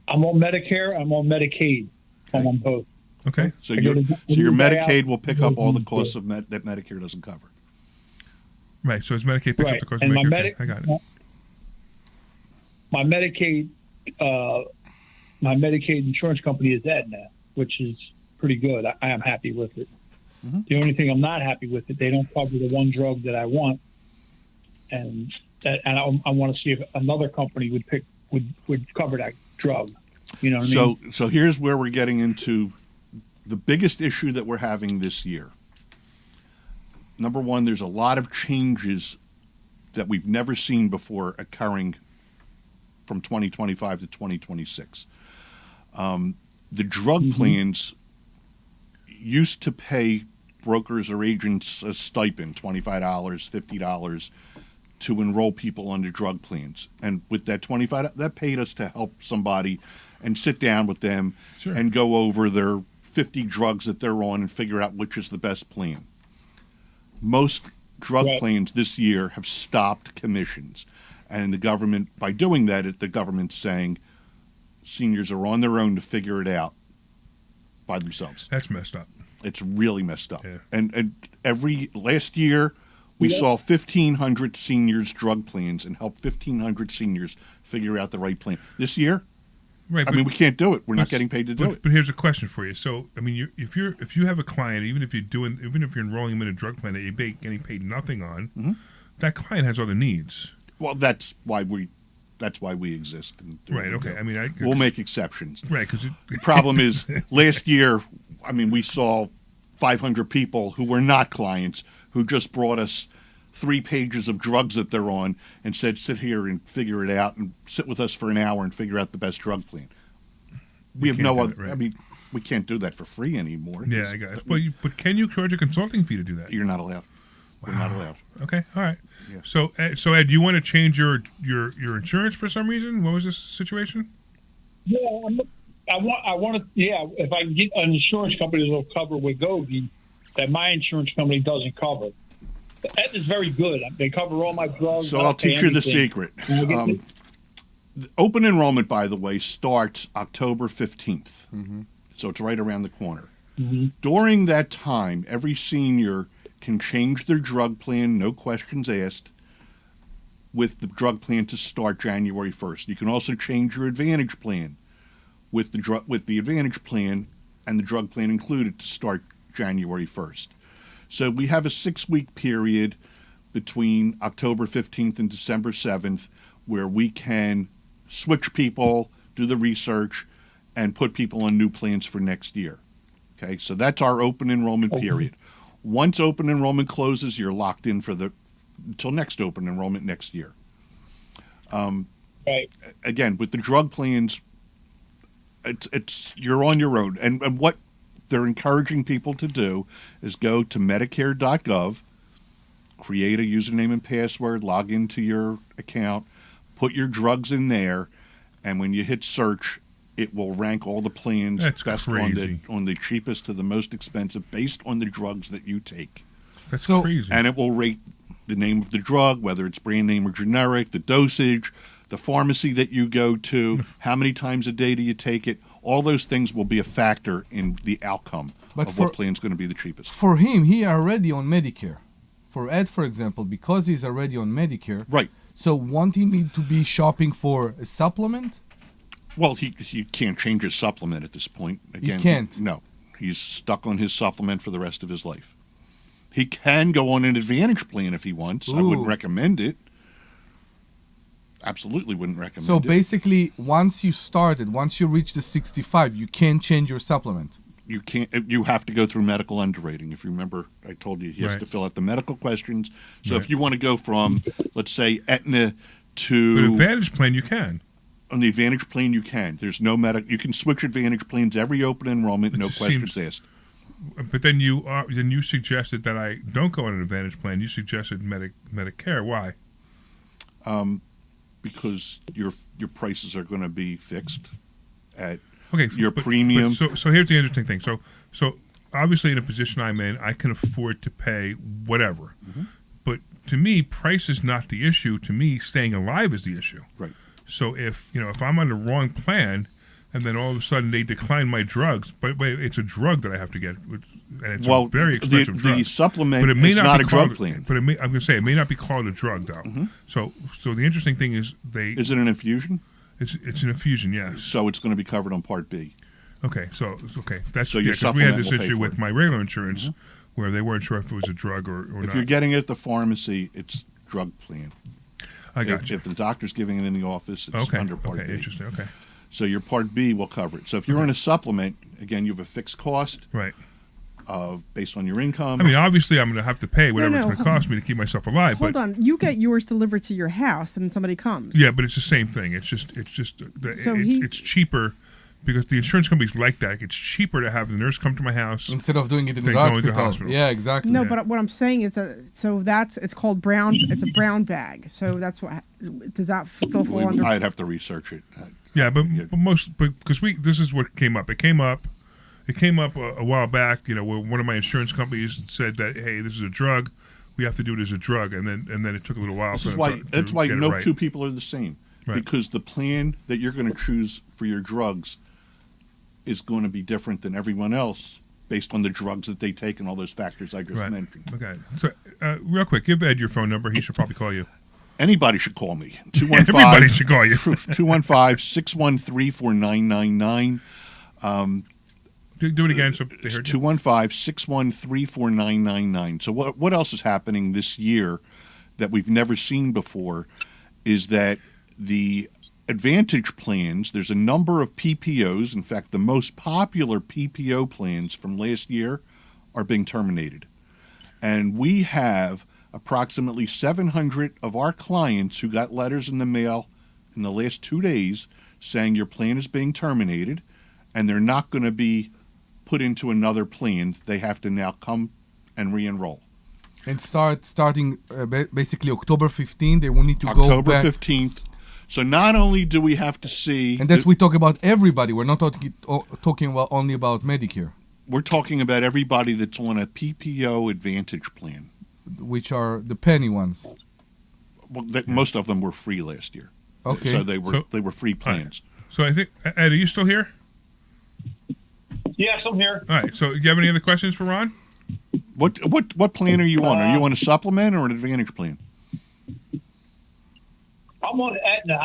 I'm on Medicare. I'm on Medicaid. I'm on both. Okay. So I your go to- your I go to Medicaid will pick up all the dialysis. costs of that Medicare doesn't cover. Right. So his Medicaid picks up Right. the cost And of my Medicare. Medi- Okay, I got it. My Medicaid insurance company is Aetna, which is pretty good. I am happy with it. The only thing I'm not happy with it, they don't cover the one drug that I want, and I want to see if another company would cover that drug. You know what I mean? So here's where we're getting into the biggest issue that we're having this year. Number one, there's a lot of changes that we've never seen before occurring from 2025 to 2026. The drug plans used to pay brokers or agents a stipend, $25, $50, to enroll people under drug plans. And with that $25, that paid us to help somebody and sit down with them and go over their 50 drugs that they're on and figure out which is the best plan. Most drug plans this year have stopped commissions. And the government, by doing that, the government's saying seniors are on their own to figure it out by themselves. That's messed up. It's really messed up. Yeah. And last year, we saw 1,500 seniors drug plans and helped 1,500 seniors figure out the right plan. This year, Right. we can't do it. We're not getting paid to do it. But here's a question for you. So, I mean, if you have a client, even if you're enrolling them in a drug plan that you're getting paid nothing on, that client has other needs. Well, that's why we exist. Right. Okay. I mean, we'll make exceptions. Right. Because the problem is, last year, we saw 500 people who were not clients who just brought us 3 pages of drugs that they're on and said, sit here and figure it out and sit with us for an hour and figure out the best drug plan. We have no other, right. we can't do that for free anymore. Yeah, I guess. But can you charge a consulting fee to do that? You're not allowed. We're not allowed. Okay, all right. Yeah. So Ed, do you want to change your insurance for some reason? What was this situation? Yeah, I want to. Yeah, if I can get an insurance company that'll cover Wegovy that my insurance company doesn't cover, Aetna's very good. They cover all my drugs. So I I'll don't pay teach you the anything. secret. The open enrollment, by the way, starts October 15th. So it's right around the corner. During that time, every senior can change their drug plan, no questions asked, with the drug plan to start January 1st. You can also change your Advantage plan with the Advantage plan and the drug plan included to start January 1st. So we have a 6-week period between October 15th and December 7th where we can switch people, do the research, and put people on new plans for next year. Okay, so that's our open enrollment period. Once open enrollment closes, you're locked in until next open enrollment next year. Right. Again, with the drug plans, it's you're on your own. And what they're encouraging people to do is go to Medicare.gov, create a username and password, log into your account, put your drugs in there, and when you hit search, it will rank all the plans That's best crazy. on the cheapest to the most expensive based on the drugs that you take. That's So- crazy. And it will rate the name of the drug, whether it's brand name or generic, the dosage, the pharmacy that you go to, how many times a day do you take it. All those things will be a factor in the outcome But of for- what plan's going to be the cheapest. For him, he already on Medicare. For Ed, for example, because he's already on Medicare, Right. so won't he need to be shopping for a supplement? Well, he can't change his supplement at this point. Again, can't? No. He's stuck on his supplement for the rest of his life. He can go on an Advantage plan if he wants. I wouldn't Ooh. recommend it. Absolutely wouldn't recommend So it. basically, once you reach the 65, you can't change your supplement. You can't. You have to go through medical underwriting. If you remember, I told you he has Right. to fill out the medical questions. So Right. if you want to go from, let's say, Aetna But to Advantage plan, you can. on the Advantage plan, you can. There's no You can switch Advantage plans every open enrollment, It no just questions asked. But then you suggested that I don't go on an Advantage plan. You suggested Medicare. Why? Because your prices are going to be fixed at Okay, your premium. so here's the interesting thing. So obviously, in a position I'm in, I can afford to pay whatever. Mm-hmm. But to me, price is not the issue. To me, staying alive is the issue. Right. So if I'm on the wrong plan, and then all of a sudden they decline my drugs, but wait, it's a drug that I have to get, and it's a very expensive drug. the supplement But it may is not not be a drug called, plan. But I'm going to say it may not be called a drug though. Mm-hmm. So the interesting thing is Is it an infusion? it's an infusion, yes. So it's going to be covered on Part B. Okay, that's So your 'cause we had supplement this will pay issue for with it. my regular insurance where they weren't sure if it was a drug or If not. you're getting it at the pharmacy, it's drug plan. I got if, you. if the doctor's giving it in the office, it's Okay, under Part okay, B. interesting. Okay, So your Part B will cover it. So if you're on a supplement, again, you have a fixed cost right. based on your income. I mean, obviously, I'm going to have to pay whatever No, it's going to cost me to keep myself alive. Hold but on, you get yours delivered to your house, and then somebody comes. yeah, but it's the same thing. It's just So he's- it's cheaper because the insurance companies like that. It's cheaper to have the nurse come to my house. Instead of doing it in Then the going to the hospital. hospital. Yeah, exactly. No, Yeah. but what I'm saying is that it's called brown. It's a brown bag. So that's what does that still fall under? I'd have to research it. Yeah, but Yeah. because this is what came up. It came up a while back. Where one of my insurance companies said that hey, this is a drug. We have to do it as a drug, and then it took a little while. This is for why. them to That's why get it no right. two people are the same. Right. Because the plan that you're going to choose for your drugs is going to be different than everyone else based on the drugs that they take and all those factors I just Right. mentioned. Okay. So, real quick, give Ed your phone number. He should probably call you. Anybody should call me. Everybody should call you. 215-613-4999. Do it again so they heard you. 215-613-4999. So what else is happening this year that we've never seen before is that the Advantage plans, there's a number of PPOs. In fact, the most popular PPO plans from last year are being terminated. And we have approximately 700 of our clients who got letters in the mail in the last 2 days saying your plan is being terminated and they're not going to be put into another plan. They have to now come and re-enroll. And starting basically October 15, they will need to go October back. 15th. So not only do we have to see... And that's we talk about everybody. We're not talking about only about Medicare. We're talking about everybody that's on a PPO Advantage plan. which are the penny ones? Well, most of them were free last year. Okay. So they were free plans. So I think Ed, are you still here? Yes, I'm here. All right. So do you have any other questions for Ron? What plan are you on? Are you on a supplement or an advantage plan? I'm on Aetna.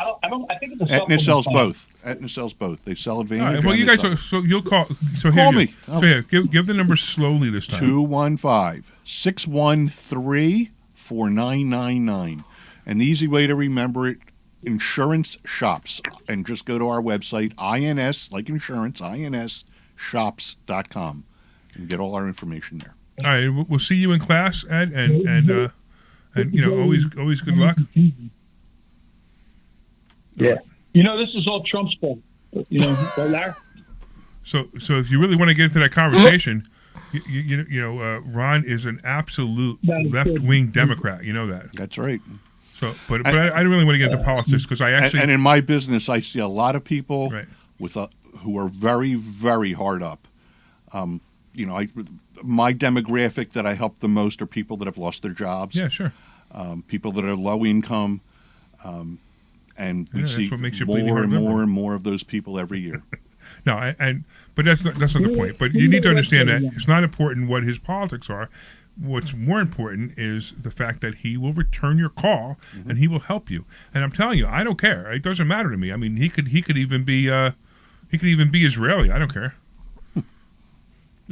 I think it's a Aetna supplement sells plan. both. Aetna sells both. They sell advantage. All right. Well, and you they guys. sell- So you'll call. So Call here, me. So here, give the number slowly this time. 215-613-4999. And the easy way to remember it, insurance shops. And just go to our website, INS, like insurance, INSshops.com, and get all our information there. All right. We'll see you in class, Ed, and always good luck. Yeah. This is all Trump's fault. Larry? So if you really want to get into that conversation, Ron is an absolute left-wing Democrat. You know that. That's right. So, but I don't really want to get into politics because I actually And in my business, I see a lot of people Right. who are very, very hard up. My demographic that I help the most are people that have lost their jobs. yeah, sure. People that are low income, and we that's see what makes you bleeding more heart and more liberal. and more of those people every year. No, but that's not the point. But you need to understand that it's not important what his politics are. What's more important is the fact that he will return your call and he will help you. And I'm telling you, I don't care. It doesn't matter to me. I mean, he could even be Israeli. I don't care.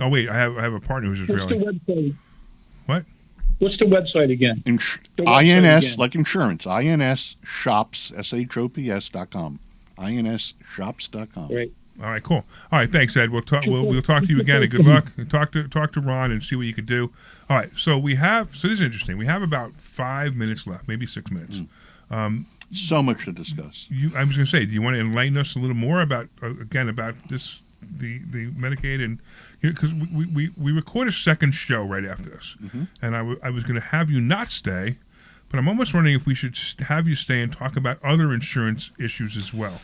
Oh wait, I have a partner who's Israeli. What's the website? What? What's the website again? The website INS, again. like insurance, INSshops, SHOPS.com. INSshops.com. Great. All right, cool. All right, thanks, Ed. We'll talk to you again, and good luck. And talk to Ron and see what you can do. All right, so this is interesting. We have about 5 minutes left, maybe 6 minutes. So much to discuss. I was going to say, do you want to enlighten us a little more about this, the Medicaid, and because we record a second show right after this, and I was going to have you not stay, but I'm almost wondering if we should have you stay and talk about other insurance issues as well.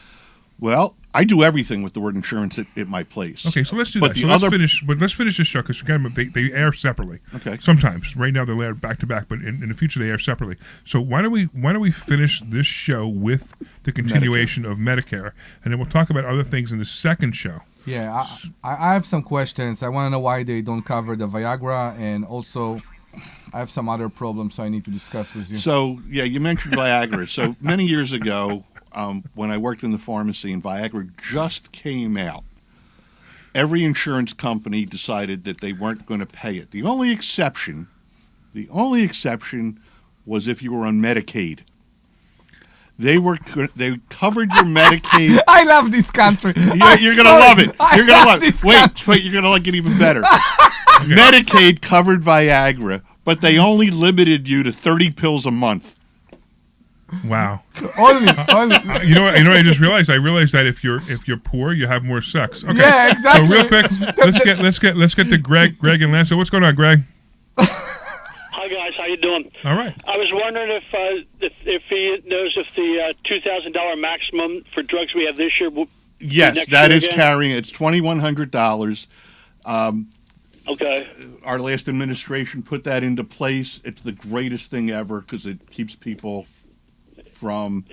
Well, I do everything with the word insurance at my place. Okay, so let's do But that. the So other- let's finish this show because they air separately. Okay. Sometimes, right now they're aired back to back, but in the future they air separately. So why don't we finish this show with the continuation of Medicare, and then we'll talk about other things in the second show. Yeah, I have some questions. I want to know why they don't cover the Viagra, and also I have some other problems I need to discuss with you. So, yeah, you mentioned Viagra. So many years ago, when I worked in the pharmacy and Viagra just came out, every insurance company decided that they weren't going to pay it. The only exception was if you were on Medicaid. They covered your Medicaid. I love this country. You're going to love it. You're going to love it. Wait, you're going to like it even better. Medicaid covered Viagra, but they only limited you to 30 pills a month. Wow. Only. You know what I just realized? I realized that if you're poor, you have more sex. Okay. Yeah, exactly. So real quick, let's get to Greg and Lance. So what's going on, Greg? Hi guys, how you doing? All right. I was wondering if he knows if the $2,000 maximum for drugs we have this year will Yes, next that year is again? carrying. It's $2,100. Okay. Our last administration put that into place. It's the greatest thing ever because it keeps people from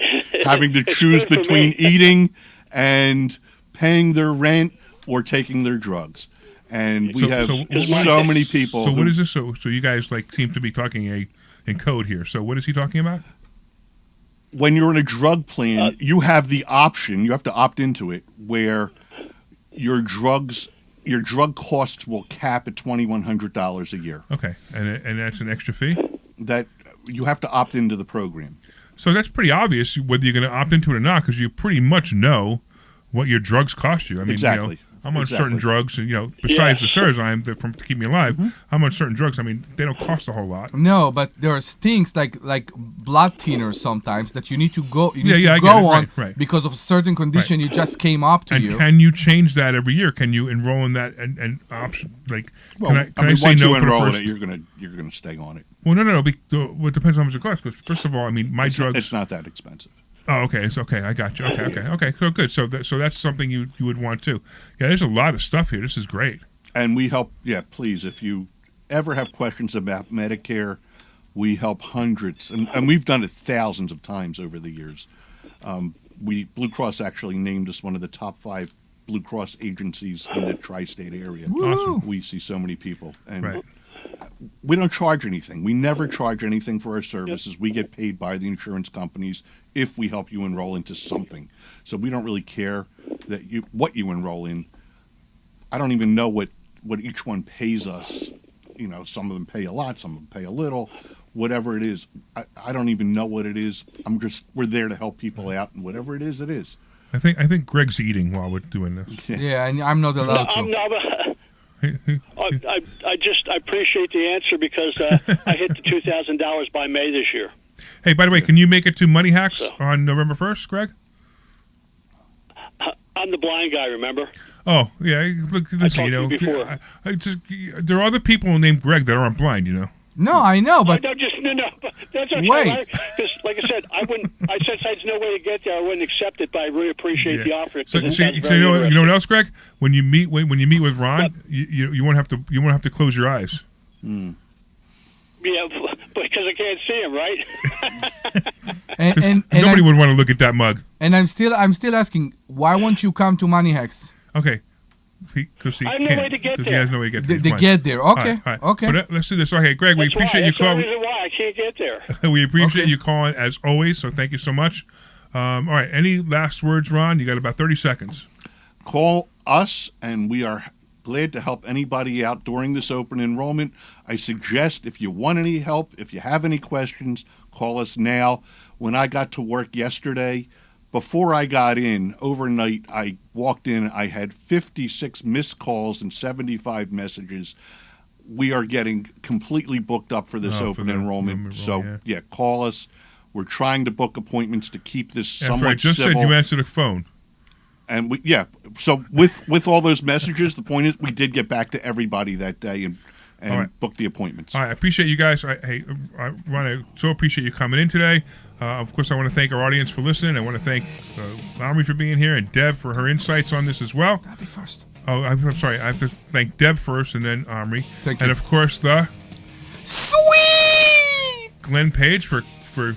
having to It's choose good for between me. eating and paying their rent or taking their drugs. And we have so many people. So what is this? So you guys seem to be talking in code here. So what is he talking about? When you're in a drug plan, you have the option. You have to opt into it where your drug costs will cap at $2,100 a year. Okay, and that's an extra fee? That you have to opt into the program. So that's pretty obvious whether you're going to opt into it or not, because you pretty much know what your drugs cost you. I mean, Exactly. I'm on certain drugs, and besides the Cerazime to keep me alive, I'm on certain drugs. I mean, they don't cost a whole lot. No, but there's things like blood thinners sometimes that you need to go. You need I to get go it. on Right. because of a certain condition you just came up to And you. can you change that every year? Can you enroll in that and option? Well, can I say once no you for the enroll in first? it, you're gonna stay on it. Well, no. Well, it depends on how much it costs. Because first of all, I mean, my drugs. It's not that expensive. Oh, okay. It's okay. I got you. Okay. So good. So that's something you would want too. Yeah, there's a lot of stuff here. This is great. And we help. Yeah, please, if you ever have questions about Medicare, We help hundreds, and we've done it thousands of times over the years. Blue Cross actually named us one of the top 5 Blue Cross agencies in the tri-state area. Awesome. We see so many people, and Right. we don't charge anything. We never charge anything for our services. We get paid by the insurance companies if we help you enroll into something. So we don't really care what you enroll in. I don't even know what each one pays us. You know, some of them pay a lot, some of them pay a little. Whatever it is, I don't even know what it is. We're there to help people out, and whatever it is, it is. I think Greg's eating while we're doing this. Yeah, and I'm not allowed to. I appreciate the answer because I hit the $2,000 by May this year. Hey, by the way, can you make it to Money Hacks on November 1st, Greg? I'm the blind guy, remember? Oh, yeah. Look, listen, you know, before. there are other people named Greg that aren't blind, you know. No, I know, but No. That's okay. Wait. Because, like I said, since there's no way to get there, I wouldn't accept it. But I really appreciate the offer. So, It so sounds you very know interesting. what else, Greg? When you meet with Ron, you won't have to close your eyes. Yeah, because I can't see him, right? and Nobody would want to look at that mug. And I'm still asking, why won't you come to Money Hacks? Okay. Because he I have no can't. way to get Because he there. has no way to get there. They get there. Okay. All right. Okay. But let's do this. Okay, Greg, we appreciate you That's the calling. reason why I can't get there. We appreciate you calling as always. So thank you so much. All right. Any last words, Ron? You got about 30 seconds. Call us, and we are glad to help anybody out during this open enrollment. I suggest if you want any help, if you have any questions, call us now. When I got to work yesterday, before I got in, overnight, I walked in, I had 56 missed calls and 75 messages. We are getting completely booked up for this open enrollment. So, call us. We're trying to book appointments to keep this somewhat I just civil. said you answered the phone. And so with all those messages, the point is we did get back to everybody that day and book the appointments. All right, I appreciate you guys. Ron, I so appreciate you coming in today. Of course, I want to thank our audience for listening. I want to thank Omri for being here and Deb for her insights on this as well. I'll be first. Oh, I'm sorry. I have to thank Deb first and then Omri. Thank you. And, of course, the Sweet Glenn Page for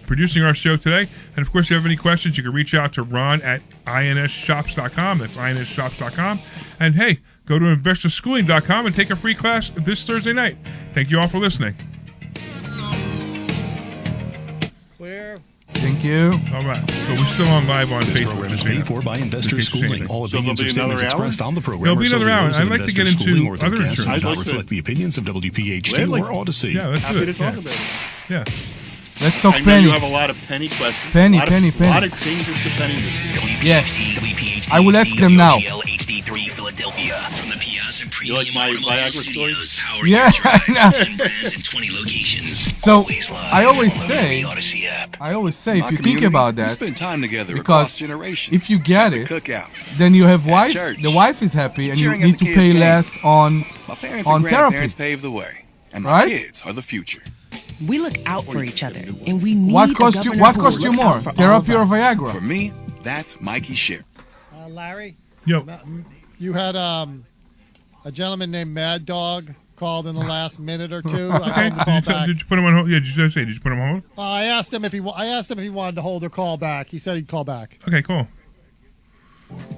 producing our show today. And, of course, if you have any questions, you can reach out to Ron at insshops.com. That's insshops.com. And, hey, go to investorschooling.com and take a free class this Thursday night. Thank you all for listening. Clear. Thank you. All right. So we're still on live on This Facebook. program is paid for by Investor Schooling. All So opinions or there'll be statements another expressed hour? on the program There'll be are solely another hour. those of I'd like to Investor get into Schooling or their other guests and insurance. do I'd not like to- reflect the opinions of WPHT I'd like or to- Odyssey. Yeah, let's Happy do to it. talk Yeah. about it. Yeah. Let's talk I know penny. you have a lot of penny questions. Penny, a lot of, penny. A lot of changes to penny this year. Yeah. WPHT, I will ask them now. HD3 Philadelphia. From the Piazza Premium like my Automobile Viagra Studios, Howard Yeah, Drive, I know. 10 brands and 20 locations. So, Always live I always on the say- free Odyssey app. if you think about we that, spend time together because across generations. if you get it, Cookout. then you have wife. church. The wife is happy, and you Cheering at need the to kids' pay game. less on My parents on and grandparents therapy. paved the way, and my Right? kids are the future. We look out for each other, and we need What a costs you? governor What who costs will you look more, out for all therapy of or us. Viagra? For me, that's Mikey Ship. Larry, Yo. you had a gentleman named Mad Dog called in the last minute or two. I told him to call back. Did you put him on hold? Yeah, did you put him on hold? I asked him if he wanted to hold or call back. He said he'd call back. Okay, cool.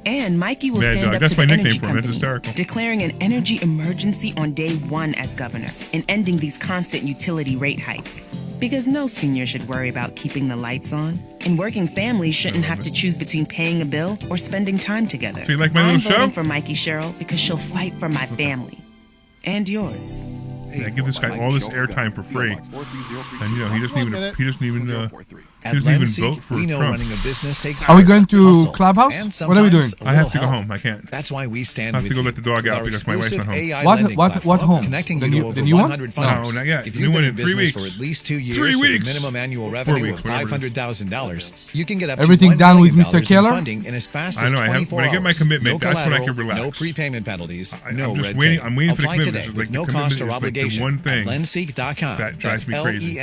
And Mikey will Mad stand Dog. up That's to my the nickname energy for him. That's companies, hysterical. declaring an energy emergency on day one as governor and ending these constant utility rate hikes. Because no senior should worry about keeping the lights on, and working families shouldn't have to choose between paying a bill or spending time together. So you like my I'm little show? voting for Mikey Cheryl because she'll fight for my family and yours. Yeah, give this guy all this airtime for free, and he doesn't even vote for we know Trump. running a business takes Are we work, going to hustle, Clubhouse? and What are we doing? sometimes a I have little to go help. home. I can't. That's why we stand I have with to go you. let the dog With out our because my wife's not exclusive home. AI What- lending what platform, home? Connecting The you new- to over the new one? 100 No, funders. not yet. If The you've new been one in in 3 business weeks. for at least 2 3 years with a weeks. minimum annual 4 revenue weeks, of whatever it is. $500,000, you can get up Everything to $1 done with million Mr. in Keller? funding in as fast I as know, I have- 24 when I get my hours. commitment, no that's when I collateral, can relax. no prepayment penalties, I'm no just red waiting- tape. I'm waiting for the Apply commitment. today Like with the no commitment cost is or like the obligation one at thing lendseek.com. that drives That's me crazy.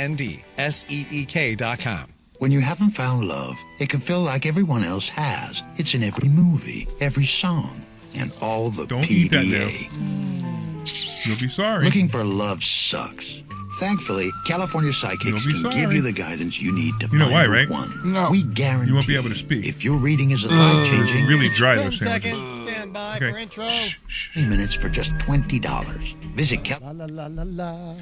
LENDSEEK.com. When you haven't found love, it can feel like everyone else has. It's in every movie, every song, and all the Don't eat that PDA. You'll be sorry. Looking for love sucks. Thankfully, California Psychics You'll be can sorry. give you the guidance you need to You know find why, the right? one. No. We guarantee You won't be able to speak. if your reading is life-changing, Really dry 10 those sandwiches. seconds. Stand by Okay. for intro. 20 minutes for just $20. Visit La la la la la.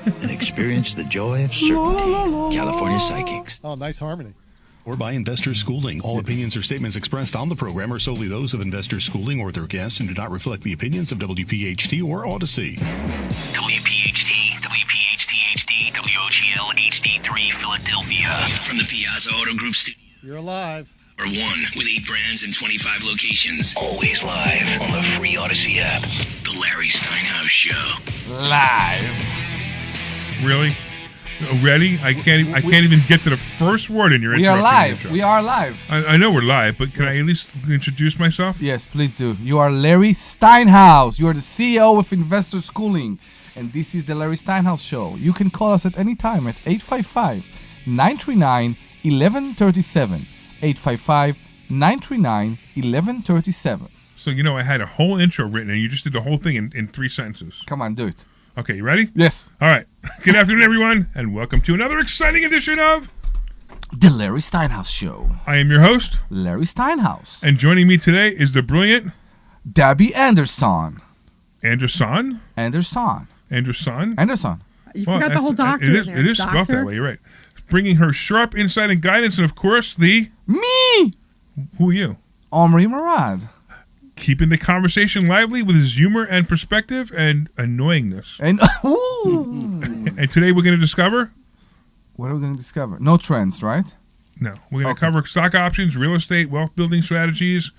and experience the joy of certainty. California Psychics. Oh, nice harmony. Or by Investor Schooling. All opinions or statements expressed on the program are solely those of Investor Schooling or their guests and do not reflect the opinions of WPHT or Odyssey. WPHT, WPHT-HD, WOGL HD3 Philadelphia. From the Piazza Auto Group Studio. You're alive. Or one with 8 brands and 25 locations. Always live on the free Odyssey app. The Larry Steinhouse Show. Live. Really? Ready? I can't even get to the first word in your We are interrupting live. intro. We are live. I know we're live, but can I at least introduce myself? Yes, please do. You are Larry Steinhouse. You are the CEO of Investor Schooling. And this is the Larry Steinhouse Show. You can call us at any time at 855-939-1137. 855-939-1137. So, I had a whole intro written, and you just did the whole thing in 3 sentences. Come on, do it. Okay, you ready? Yes. All right. Good afternoon, everyone, and welcome to another exciting edition of The Larry Steinhouse Show. I am your host, Larry Steinhouse. and joining me today is the brilliant Debbie Anderson. Anderson. Anderson. Anderson. Anderson. You forgot the whole doctor. It is, in there. it is spelled Doctor? that way. You're right. Bringing her sharp insight and guidance, and of course, Me! who are you? Omri Morad. Keeping the conversation lively with his humor and perspective and annoyingness. And ooh. And today we're going to discover. What are we going to discover? No trends, right? No, we're going to Okay. cover stock options, real estate, wealth building strategies,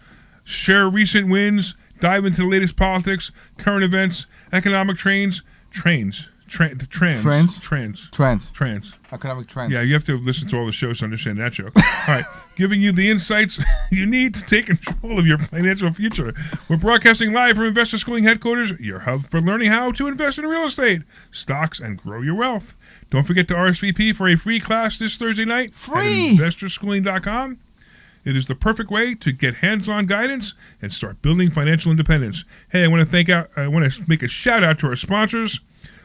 share recent wins, dive into the latest politics, current events, economic trends. Economic trends. Yeah, you have to listen to all the shows to understand that joke. All right, giving you the insights you need to take control of your financial future. We're broadcasting live from Investor Schooling headquarters, your hub for learning how to invest in real estate, stocks, and grow your wealth. Don't forget to RSVP for a free class this Thursday night Free! at investorschooling.com. It is the perfect way to get hands-on guidance and start building financial independence. Hey, I want to make a shout out to our sponsors,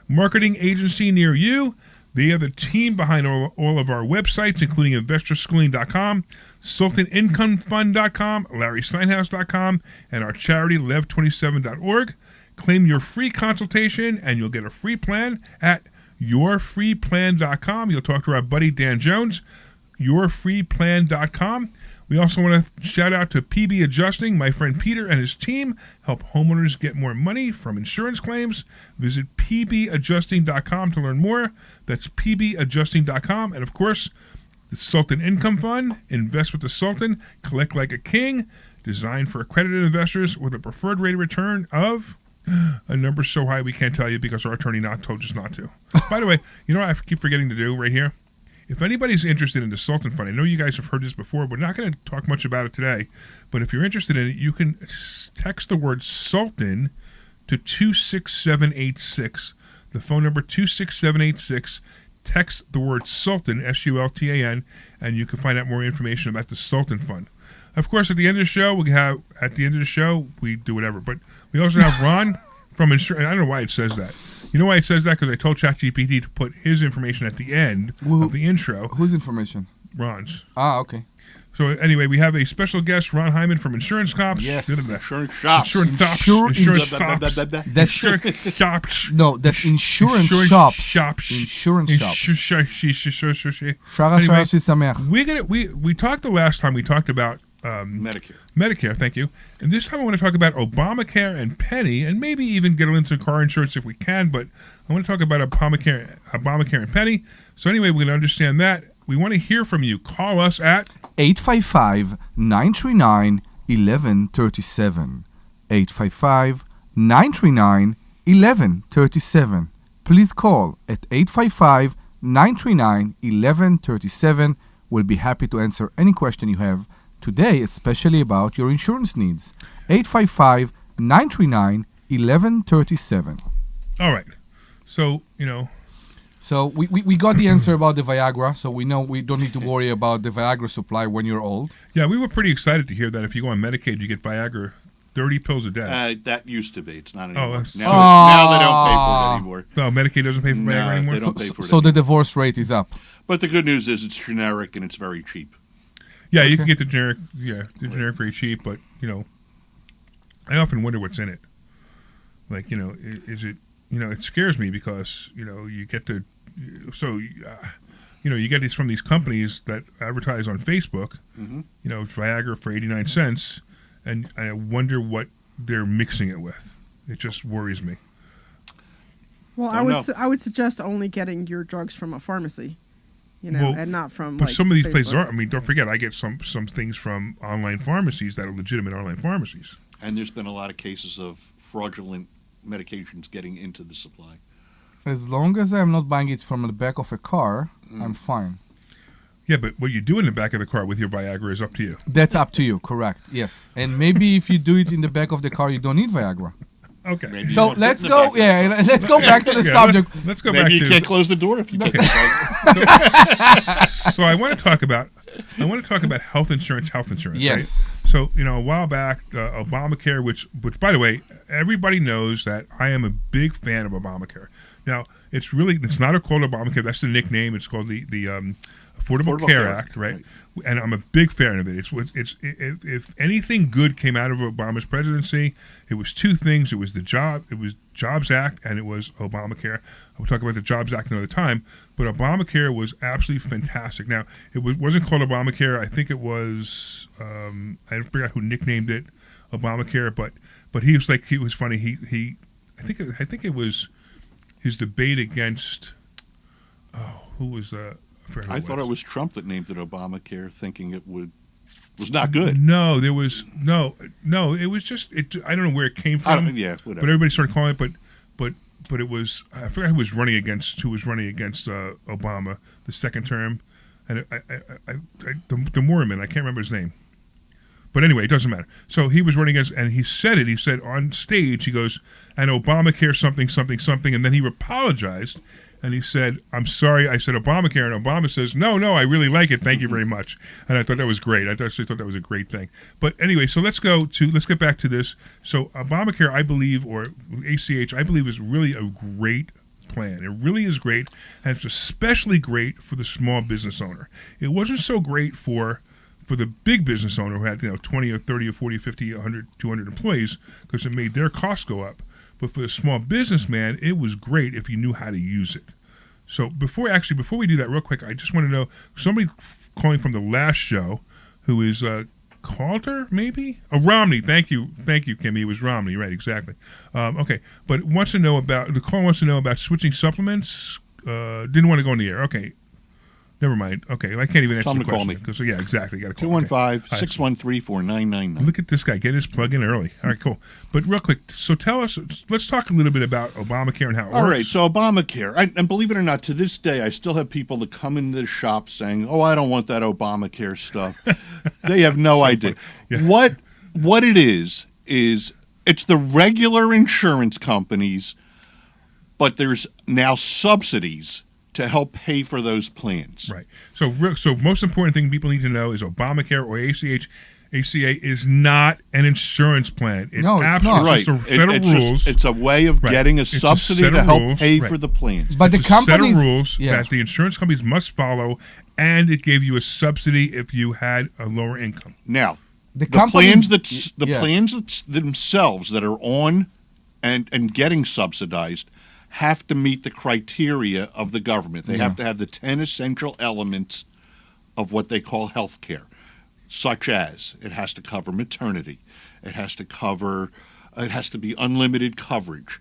marketing agency near you. They are the team behind all of our websites, including investorschooling.com, sultanincomefund.com, larrysteinhouse.com, and our charity lev27.org. Claim your free consultation, and you'll get a free plan at yourfreeplan.com. You'll talk to our buddy Dan Jones, yourfreeplan.com. We also want to shout out to PB Adjusting. My friend Peter and his team help homeowners get more money from insurance claims. Visit pbadjusting.com to learn more. That's pbadjusting.com. And, of course, the Sultan Income Fund. Invest with the Sultan. Collect like a king. Designed for accredited investors with a preferred rate of return of a number so high we can't tell you because our attorney told us not to. By the way, you know what I keep forgetting to do right here? If anybody's interested in the Sultan Fund, I know you guys have heard this before. We're not going to talk much about it today. But if you're interested in it, you can text the word Sultan to 26786. The phone number 26786. Text the word Sultan, S-U-L-T-A-N, and you can find out more information about the Sultan Fund. Of course, at the end of the show, we do whatever. But we also have Ron from insurance. I don't know why it says that. You know why it says that? Because I told ChatGPT to put his information at the end of the intro. Whose information? Ron's. Ah, okay. So anyway, we have a special guest, Ron Hyman from Insurance Cops. Yes. Insurance shops. Insurance Cops. Insurance Cops. That's Shops. No, that's insurance shops. Shops. Insurance shops. Anyway, we talked the last time we talked about Medicare, thank you. And this time I want to talk about Obamacare and Penny, and maybe even get into car insurance if we can, but I want to talk about Obamacare and Penny. So anyway, we're going to understand that. We want to hear from you. Call us at 855-939-1137. 855-939-1137. Please call at 855-939-1137. We'll be happy to answer any question you have today, especially about your insurance needs. 855-939-1137. All right. So, So we got the answer about the Viagra, so we know we don't need to worry about the Viagra supply when you're old. Yeah, we were pretty excited to hear that if you go on Medicaid, you get Viagra 30 pills a day. That used to be. It's not anymore. that's- Now they don't pay for it anymore. No, Medicaid doesn't pay for Viagra No, anymore? they don't pay for it So the anymore. divorce rate is up. But the good news is it's generic and it's very cheap. Yeah, you can get the generic very cheap, but, I often wonder what's in it. Like, is it, it scares me because, you get to, you get these from these companies that advertise on Facebook, Viagra for 89 cents, and I wonder what they're mixing it with. It just worries me. Well, I would suggest only getting your drugs from a pharmacy, and not from. But some of these places Facebook. are. I mean, don't forget, I get some things from online pharmacies that are legitimate online pharmacies. And there's been a lot of cases of fraudulent medications getting into the supply. As long as I'm not buying it from the back of a car, I'm fine. Yeah, but what you do in the back of the car with your Viagra is up to you. That's up to you, correct? Yes. And maybe if you do it in the back of the car, you don't need Viagra. Okay. Maybe So you let's don't go. put it in the back of the Let's go back to the subject. Let's go Maybe back you to. can't close the door if you take it. So I want to talk about health insurance. Yes. Right? So a while back, Obamacare, which by the way, everybody knows that I am a big fan of Obamacare. Now it's not called Obamacare. That's the nickname. It's called the Affordable Care Act, right? And I'm a big fan of it. If anything good came out of Obama's presidency, it was two things. It was Jobs Act, and it was Obamacare. We'll talk about the Jobs Act another time, but Obamacare was absolutely fantastic. Now, it wasn't called Obamacare. I think it was, I forgot who nicknamed it Obamacare, but he was funny. I think it was his debate against, who was I thought it was Trump that named it Obamacare, thinking it was not good. No, there was no. It was just it. I don't know where it came from. Whatever. But everybody started calling it. But it was. I forgot who was running against Obama the second term, and the Mormon. I can't remember his name. But anyway, it doesn't matter. So he was running against, and he said it. He said on stage, he goes, "And Obamacare something something something," and then he apologized. And he said, "I'm sorry, I said Obamacare." And Obama says, No, I really like it. Thank you very much. And I thought that was great. I actually thought that was a great thing. But anyway, so let's get back to this. So Obamacare, I believe, or ACH, I believe is really a great plan. It really is great. And it's especially great for the small business owner. It wasn't so great for the big business owner who had 20 or 30 or 40 or 50, 100, 200 employees because it made their costs go up. But for the small businessman, it was great if you knew how to use it. So before we do that real quick, I just want to know, somebody calling from the last show who is Calder, maybe? Romney. Thank you, Kimmy. It was Romney, right, exactly. Okay, but the caller wants to know about switching supplements. Didn't want to go in the air. Okay. Never mind. Okay, I can't even answer the question. Call me. Because, yeah, exactly. Got to call 215-613-4999. Look at this guy. Get his plug in early. All right, cool. But real quick, so let's talk a little bit about Obamacare and how it works. All right, so Obamacare. And believe it or not, to this day, I still have people that come into the shop saying, I don't want that Obamacare stuff. They have no idea. Yeah. What it is it's the regular insurance companies, but there's now subsidies to help pay for those plans. Right. So most important thing people need to know is Obamacare or ACA is not an insurance plan. It's not. Right. It's a way of getting a subsidy to help pay for the plans. But the companies, set of rules that the insurance companies must follow, and it gave you a subsidy if you had a lower income. Now, the plans themselves that are on and getting subsidized have to meet the criteria of the government. They have to have the 10 essential elements of what they call health care, such as it has to cover maternity, it has to be unlimited coverage.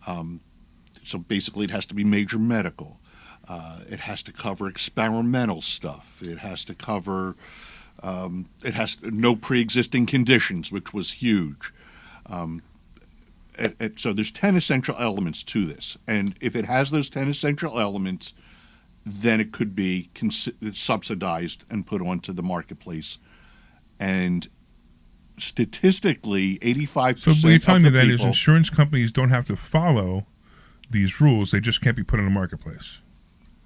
So basically it has to be major medical. It has to cover experimental stuff. It has to cover no pre-existing conditions, which was huge. So there's 10 essential elements to this. And if it has those 10 essential elements, then it could be subsidized and put onto the marketplace. And statistically, 85% So what you're telling me then is people, insurance companies don't have to follow these rules. They just can't be put on the marketplace.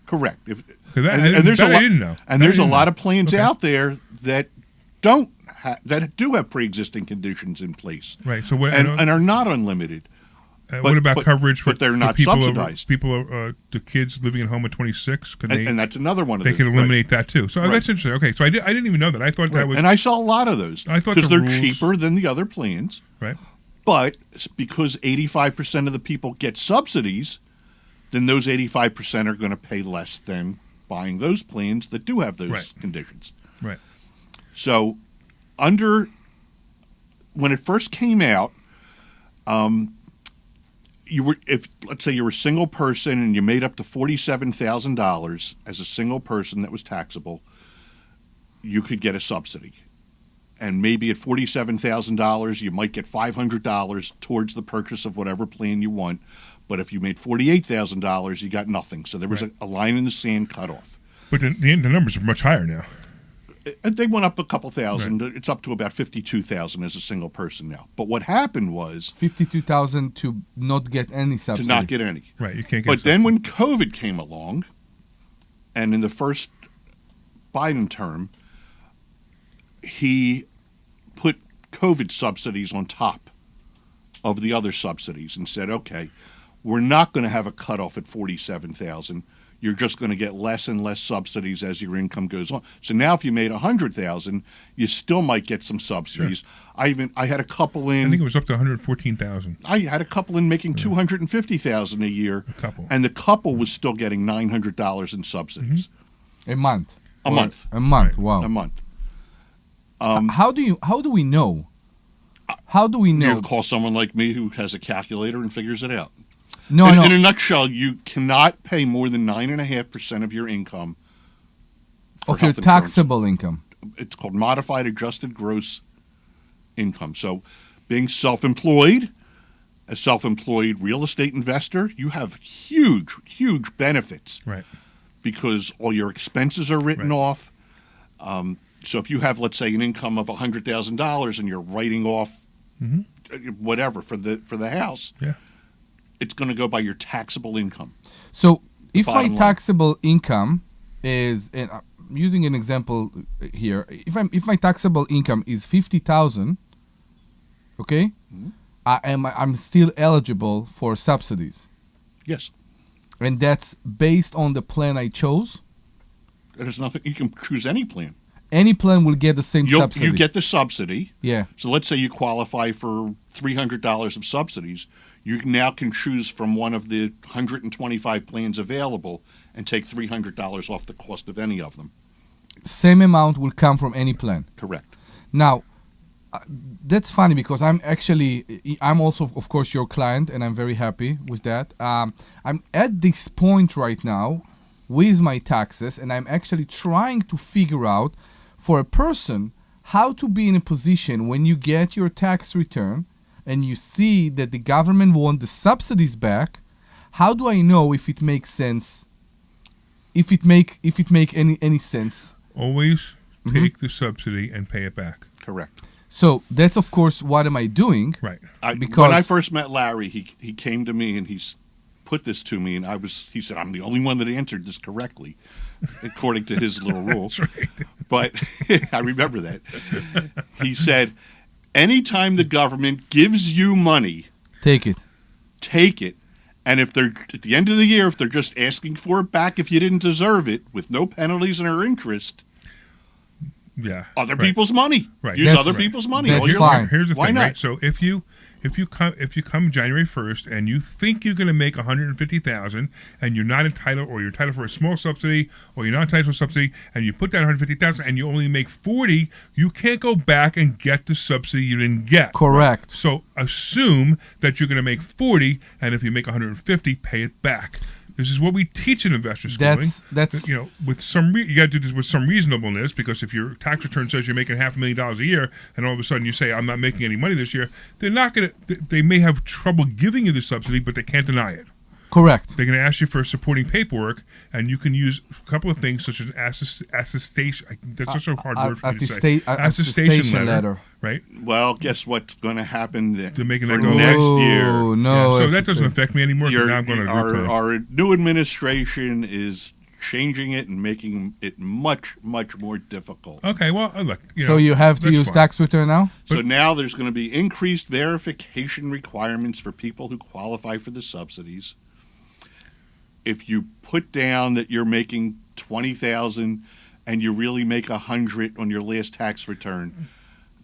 Correct. I didn't know. And there's a lot of plans out there that don't that do have pre-existing conditions in place, Right. So what? and are not unlimited. What about coverage for but they're not people subsidized? The kids living at home at 26? And that's another one of they those. could eliminate that too. So Right. that's interesting. Okay, so I didn't even know that. I thought that was. And I saw a lot of those. I thought because the they're rules- cheaper than the other plans. Right. But because 85% of the people get subsidies, then those 85% are going to pay less than buying those plans that do have those Right. conditions. Right. So, when it first came out, let's say you were a single person and you made up to $47,000 as a single person that was taxable, you could get a subsidy. And maybe at $47,000, you might get $500 towards the purchase of whatever plan you want. But if you made $48,000, you got nothing. So there was a line in the sand cut off. But the numbers are much higher now. They went up a couple thousand. Right. It's up to about 52,000 as a single person now. But what happened was 52,000 to not get any subsidy. To not get any. Right, you can't get. But then when COVID came along, and in the first Biden term, he put COVID subsidies on top of the other subsidies and said, okay, we're not going to have a cutoff at 47,000. You're just going to get less and less subsidies as your income goes on. So now if you made 100,000, you still might get some subsidies. Sure. I had a couple in. I think it was up to 114,000. I had a couple in making 250,000 a year. A couple. And the couple was still getting $900 in subsidies. Mm-hmm. A month. A month. A month. Right. Wow. A month. How do we know? How do we know? You call someone like me who has a calculator and figures it out. No, in a nutshell, you cannot pay more than 9.5% of your income of your taxable income. It's called modified adjusted gross income. So, being self-employed, a self-employed real estate investor, you have huge benefits. Right. Because all your expenses are written off. So if you have, let's say, an income of $100,000 and you're writing off whatever for the house, it's going to go by your taxable income. So if my taxable income is, and I'm using an example here, if my taxable income is 50,000, okay, I'm still eligible for subsidies. Yes. And that's based on the plan I chose. There's nothing. You can choose any plan. Any plan will get the same subsidy. You get the subsidy. Yeah. So let's say you qualify for $300 of subsidies. You now can choose from one of the 125 plans available and take $300 off the cost of any of them. Same amount will come from any plan. Correct. Now, that's funny because I'm also, of course, your client, and I'm very happy with that. I'm at this point right now with my taxes, and I'm actually trying to figure out for a person how to be in a position when you get your tax return and you see that the government wants the subsidies back. How do I know if it makes sense? If it make any sense? Always take the subsidy and pay it back. Correct. So that's, of course, what am I doing? Right. When I first met Larry, he came to me and he's put this to me, and he said, I'm the only one that answered this correctly, according to his little rules. That's right. But I remember that. He said, anytime the government gives you money, take it. And if they're at the end of the year, if they're just asking for it back if you didn't deserve it, with no penalties or interest, other people's money. Right. Use other people's money. That's fine. Here's the Why thing, not? right? So if you come January 1st and you think you're going to make $150,000 and you're not entitled, or you're entitled for a small subsidy, or you're not entitled for a subsidy, and you put that $150,000 and you only make $40,000, you can't go back and get the subsidy you didn't get. Correct. So assume that you're going to make $40,000, and if you make $150,000, pay it back. This is what we teach in investor schooling. That's with some you got to do this with some reasonableness, because if your tax return says you're making $500,000 a year, and all of a sudden you say I'm not making any money this year, they're not going to. They may have trouble giving you the subsidy, but they can't deny it. Correct. They're going to ask you for supporting paperwork, and you can use a couple of things such as attestation. That's such a hard word for me to say. Attestation letter. Right. Well, guess what's going to happen to make it for go next year? No, so that doesn't affect me anymore. Now I'm going to our new administration is changing it and making it much, much more difficult. Okay, well, look. So you have to use tax return now? So now there's going to be increased verification requirements for people who qualify for the subsidies. If you put down that you're making $20,000 and you really make $100 on your last tax return,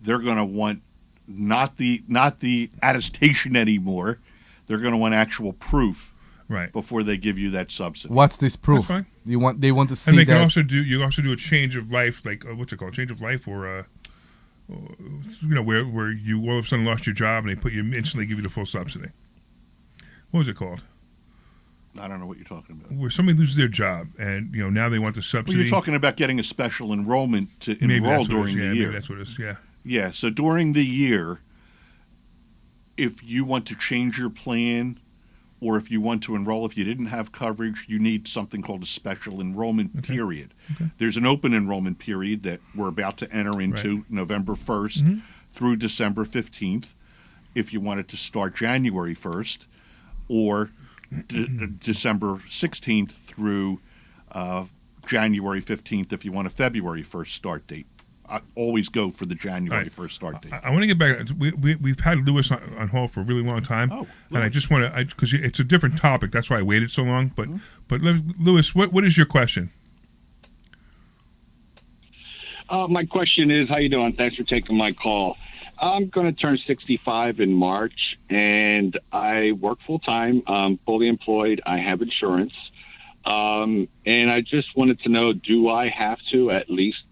they're going to want not the attestation anymore. They're going to want actual proof, right, before they give you that subsidy. What's this proof? That's fine. They want to see and they that. can also do. You also do a change of life, like what's it called? Change of life, or where you all of a sudden lost your job and they instantly give you the full subsidy. What was it called? I don't know what you're talking about. Where somebody loses their job and now they want the subsidy. Well, you're talking about getting a special enrollment to enroll during the year. Maybe that's what it is. Yeah. Yeah. So during the year, if you want to change your plan, or if you want to enroll, if you didn't have coverage, you need something called a special enrollment period. Okay. There's an open enrollment period that we're about to enter into November 1st through December 15th, if you wanted to start January 1st, or December 16th through January 15th if you want a February 1st start date. I always go for the January 1st start date. I want to get back. We've had Lewis on hold for a really long time, and I just want to, because it's a different topic. That's why I waited so long. But Lewis, what is your question? My question is, how you doing? Thanks for taking my call. I'm going to turn 65 in March, and I work full-time. I'm fully employed. I have insurance. And I just wanted to know, do I have to at least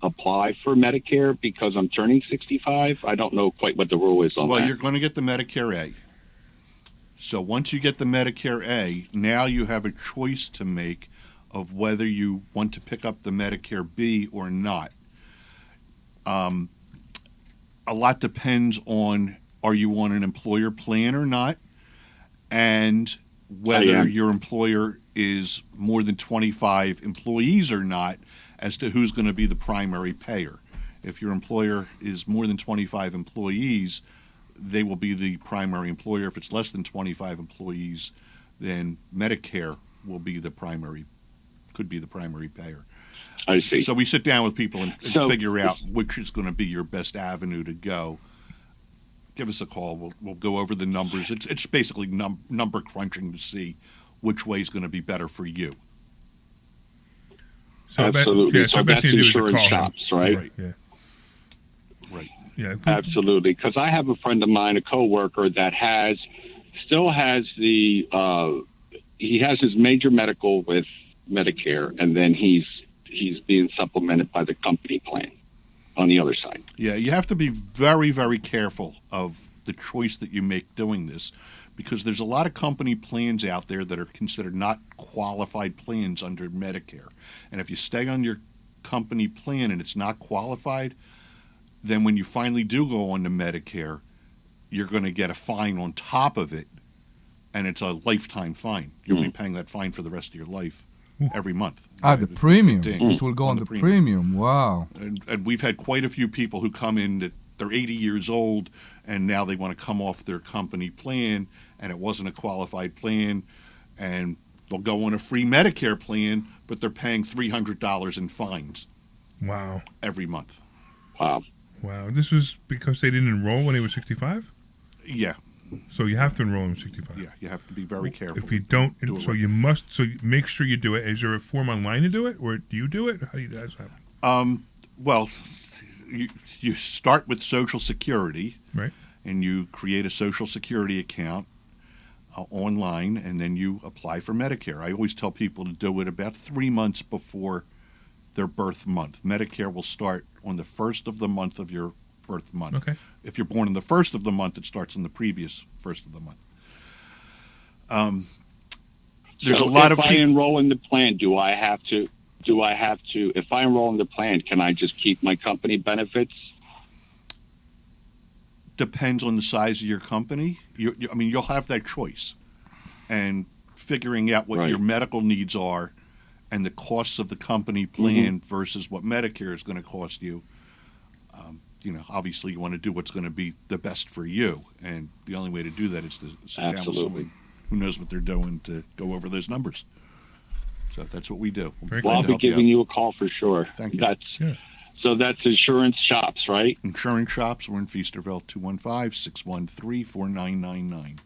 apply for Medicare because I'm turning 65? I don't know quite what the rule is on that. Well, you're going to get the Medicare A. So once you get the Medicare A, now you have a choice to make of whether you want to pick up the Medicare B or not. A lot depends on, are you on an employer plan or not, and whether your employer is more than 25 employees or not, as to who's going to be the primary payer. If your employer is more than 25 employees, they will be the primary employer. If it's less than 25 employees, then Medicare will be could be the primary payer. I see. So we sit down with people and figure out which is going to be your best avenue to go. Give us a call. We'll go over the numbers. It's basically number crunching to see which way is going to be better for you. So absolutely. So that's insurance shops, right? Right. Yeah. Right. Yeah. Absolutely. Because I have a friend of mine, a coworker, that still has he has his major medical with Medicare, and then he's being supplemented by the company plan on the other side. Yeah, you have to be very, very careful of the choice that you make doing this, because there's a lot of company plans out there that are considered not qualified plans under Medicare. And if you stay on your company plan and it's not qualified, then when you finally do go on to Medicare, you're going to get a fine on top of it, and it's a lifetime fine. You'll be paying that fine for the rest of your life every month. The premium. It will go on the premium. Wow. And we've had quite a few people who come in that they're 80 years old, and now they want to come off their company plan, and it wasn't a qualified plan, and they'll go on a free Medicare plan, but they're paying $300 in fines. Wow. Every month. Wow. This was because they didn't enroll when they were 65? Yeah. So you have to enroll in 65. Yeah, you have to be very careful. If you don't, you must. So you make sure you do it. Is there a form online to do it, or do you do it? How do you guys happen? Well, you start with Social Security, right? And you create a Social Security account online, and then you apply for Medicare. I always tell people to do it about 3 months before their birth month. Medicare will start on the first of the month of your birth month. Okay. If you're born on the first of the month, it starts on the previous first of the month. There's a lot of people. If I enroll in the plan, do I have to? If I enroll in the plan, can I just keep my company benefits? Depends on the size of your company. You'll have that choice, and figuring out what your medical needs are, and the costs of the company plan versus what Medicare is going to cost you. Obviously you want to do what's going to be the best for you, and the only way to do that is to sit down with someone who knows what they're doing to go over those numbers. So that's what we do. Well, I'll be giving you a call for sure. Thank you. So that's insurance shops, right? Insurance shops. We're in Feasterville, 215-613-4999.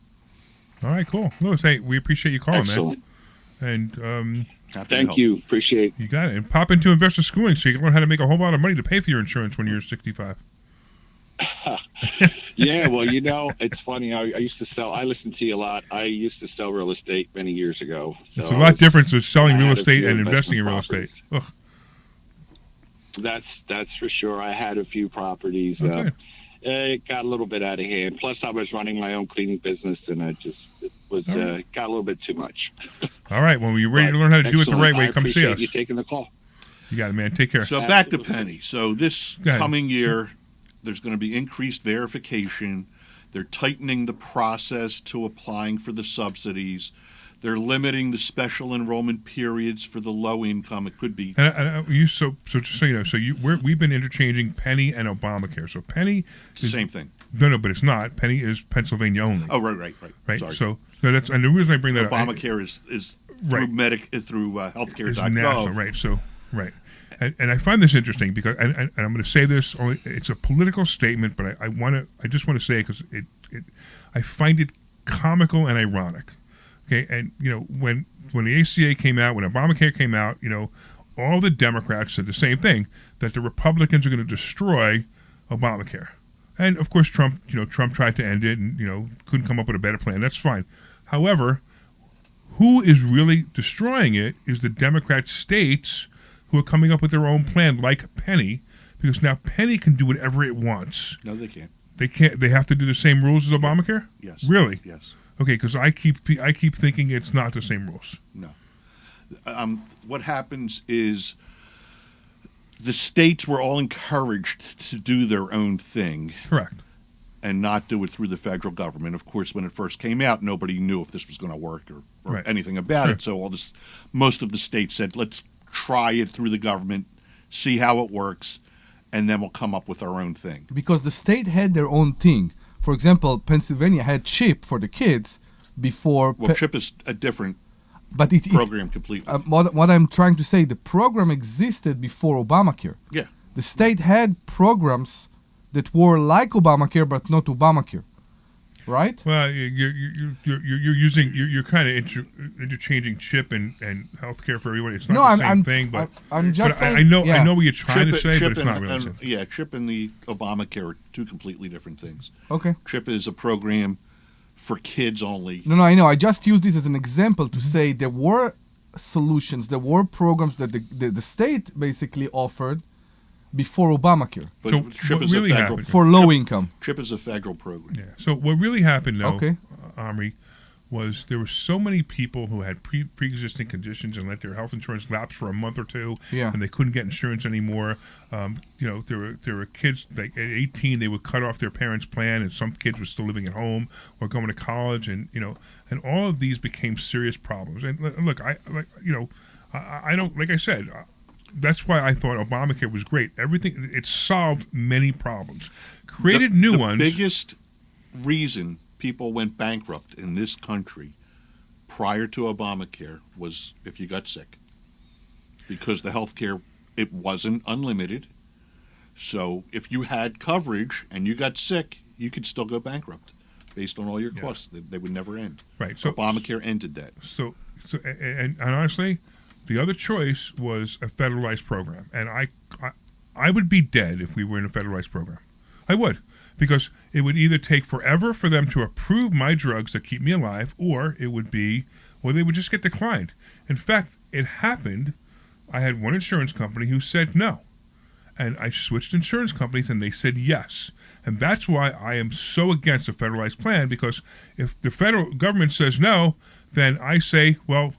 All right, cool. Louis, hey, we appreciate you calling, Excellent. man. And thank you. Appreciate you. Got it. And pop into investor schooling so you can learn how to make a whole lot of money to pay for your insurance when you're 65. Yeah, well, it's funny. I used to sell. I listen to you a lot. I used to sell real estate many years ago. So it's a lot different with selling real estate and investing in real estate. Ugh. That's for sure. I had a few properties. Okay. It got a little bit out of hand. Plus, I was running my own cleaning business, and it got a little bit too much. All right. When you're ready to learn how to do it the right way, come see us. You taking the call. You got it, man. Take care. So back to Penny. So this coming year, there's going to be increased verification. They're tightening the process to applying for the subsidies. They're limiting the special enrollment periods for the low income. It could be. So just so you know, we've been interchanging Penny and Obamacare. So Penny is the same thing. No, but it's not. Penny is Pennsylvania only. Oh, right. Sorry. So that's and the reason I bring that Obamacare up. is through through healthcare.gov. National, right. So right. And I find this interesting because, and I'm going to say this. It's a political statement, but I just want to say it because I find it comical and ironic. Okay, and when the ACA came out, when Obamacare came out, all the Democrats said the same thing, that the Republicans are going to destroy Obamacare, and of course Trump tried to end it and couldn't come up with a better plan. That's fine. However, who is really destroying it is the Democrat states who are coming up with their own plan, like Penny, because now Penny can do whatever it wants. No, they can't. They can't. They have to do the same rules as Obamacare? Yes. Really? Yes. Okay, because I keep thinking it's not the same rules. No. What happens is the states were all encouraged to do their own thing. Correct. And not do it through the federal government. Of course, when it first came out, nobody knew if this was going to work or anything about it. So most of the states said, let's try it through the government, see how it works, and then we'll come up with our own thing. Because the state had their own thing. For example, Pennsylvania had CHIP for the kids before. Well, CHIP is a different program completely. What I'm trying to say, the program existed before Obamacare. Yeah. The state had programs that were like Obamacare, but not Obamacare. Right? Well, you're kind of interchanging CHIP and healthcare for everybody. It's not the same thing, but I'm just saying. I know what you're trying to say, but it's not really. Yeah, CHIP and the Obamacare are two completely different things. Okay. CHIP is a program for kids only. No, I know. I just used this as an example to say there were solutions, there were programs that the state basically offered before Obamacare. But CHIP is really a federal for low income. CHIP is a federal program. Yeah. So what really happened, though, Omri, was there were so many people who had pre-existing conditions and let their health insurance lapse for a month or two, and they couldn't get insurance anymore. There were kids like at 18 they would cut off their parents' plan, and some kids were still living at home or going to college, and all of these became serious problems. And look, I don't like I said. That's why I thought Obamacare was great. It solved many problems, created new ones. The biggest reason people went bankrupt in this country prior to Obamacare was if you got sick, because the health care, it wasn't unlimited. So if you had coverage and you got sick, you could still go bankrupt based on all your costs. They would never end. Right. So Obamacare ended that. So and honestly, the other choice was a federalized program, and I would be dead if we were in a federalized program. I would, because it would either take forever for them to approve my drugs that keep me alive, or they would just get declined. In fact, it happened. I had one insurance company who said no, and I switched insurance companies, and they said yes. And that's why I am so against a federalized plan, because if the federal government says no, then I say, well,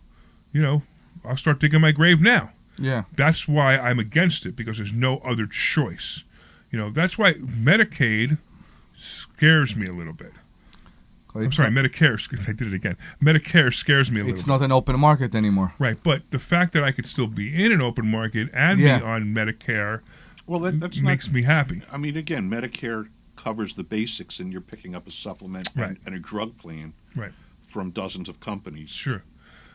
I'll start digging my grave now. Yeah. That's why I'm against it, because there's no other choice. That's why Medicaid scares me a little bit. I'm sorry, Medicare. I did it again. Medicare scares me a little bit. It's not an open market anymore. Right, but the fact that I could still be in an open market and be on Medicare makes me happy. I mean, again, Medicare covers the basics, and you're picking up a supplement and a drug plan from dozens of companies. Sure.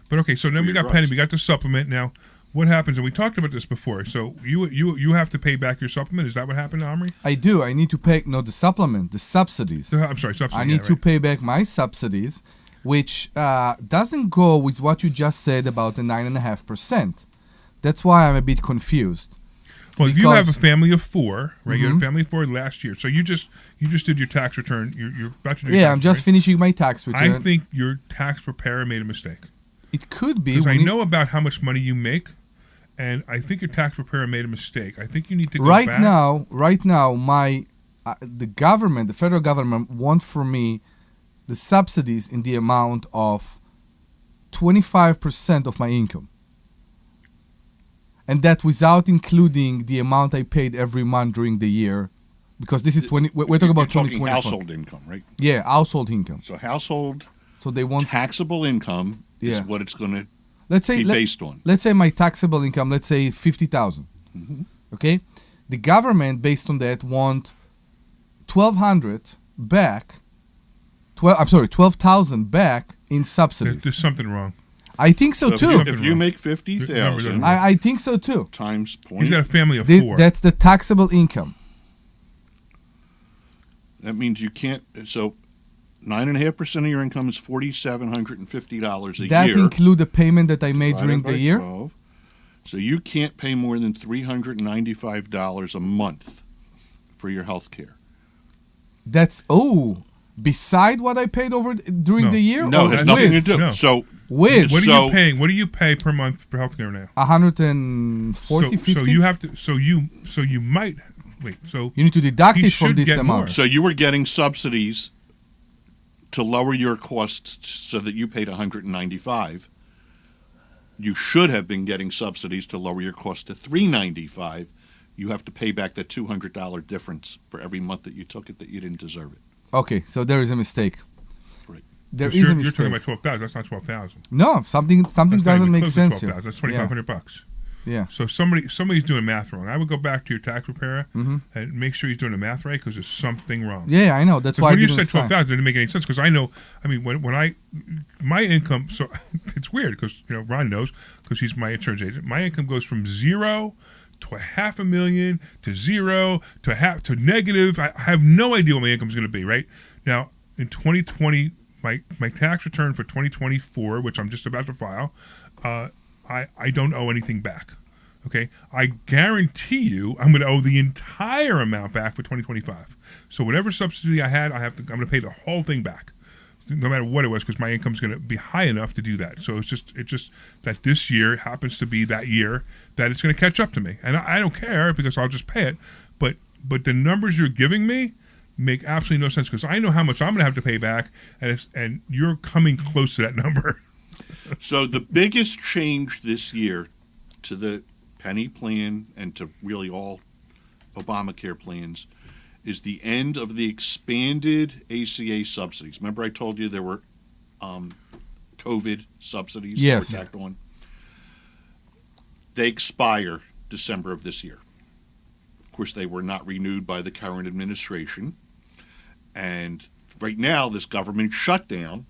But okay, so then we got drugs. Penny, we got the supplement. Now, what happens? And we talked about this before. So you have to pay back your supplement. Is that what happened, Omri? I do. I need to pay the supplement, the subsidies. I'm sorry, subsidies. I need to pay back my subsidies, which doesn't go with what you just said about the 9.5%. That's why I'm a bit confused. Well, if you have a family of 4, right? You had a Mhm. family of 4 last year, so you just did your tax return. You're about to do. Yeah, I'm just finishing my tax return. I think your tax preparer made a mistake. It could be. Because I know about how much money you make, and I think your tax preparer made a mistake. I think you need to go right back. now, my the government, the federal government, want from me the subsidies in the amount of 25% of my income. And that without including the amount I paid every month during the year, because this is 20. We're talking about You're 2020. household income, right? Yeah, household income. So household. So they want taxable income is Yeah. what it's going to let's say be based on. Let's say my taxable income, let's say 50,000. Okay, the government based on that want 1,200 back. 12,000 back in subsidies. There's something wrong. I think so too. If you make 50,000, I think so too. Times point. He's got a family of Thi- 4. That's the taxable income. That means you can't. So, 9.5% of your income is $4,750 a That year. include the payment that I made divided during by the year. 12. So you can't pay more than $395 a month for your health care. That's beside what I paid over during the year. No, or it has nothing to with? do. No. So With What are you paying? What do you pay per month for healthcare now? 140, 50. So you have to. So you might wait. So You need to deduct he it from should this get amount. more. So you were getting subsidies to lower your costs so that you paid $195. You should have been getting subsidies to lower your cost to $395. You have to pay back that $200 difference for every month that you took it that you didn't deserve it. Okay, so there is a mistake. Right. There You're is a talking mistake. about 12,000. That's not 12,000. No, something doesn't make sense here. That's $2,500. Yeah. So somebody's doing math wrong. I would go back to your tax preparer Mhm. and make sure he's doing the math right because there's something wrong. Yeah, I know. That's 'Cause why I when you didn't said sign. 12,000, it didn't make any sense because I know. I mean, when my income, so it's weird because Ron knows because he's my insurance agent. My income goes from 0 to $500,000 to 0 to negative. I have no idea what my income is going to be. Right now in 2020, my tax return for 2024, which I'm just about to file, I don't owe anything back. Okay, I guarantee you I'm going to owe the entire amount back for 2025. So whatever subsidy I had, I'm going to pay the whole thing back, no matter what it was, because my income is going to be high enough to do that. So it's just that this year happens to be that year that it's going to catch up to me, and I don't care because I'll just pay it. But the numbers you're giving me make absolutely no sense because I know how much I'm going to have to pay back, and you're coming close to that number. So the biggest change this year to the Penny plan and to really all Obamacare plans is the end of the expanded ACA subsidies. Remember I told you there were COVID subsidies Yes. that were tacked on? They expire December of this year. Of course, they were not renewed by the current administration. And right now, this government shutdown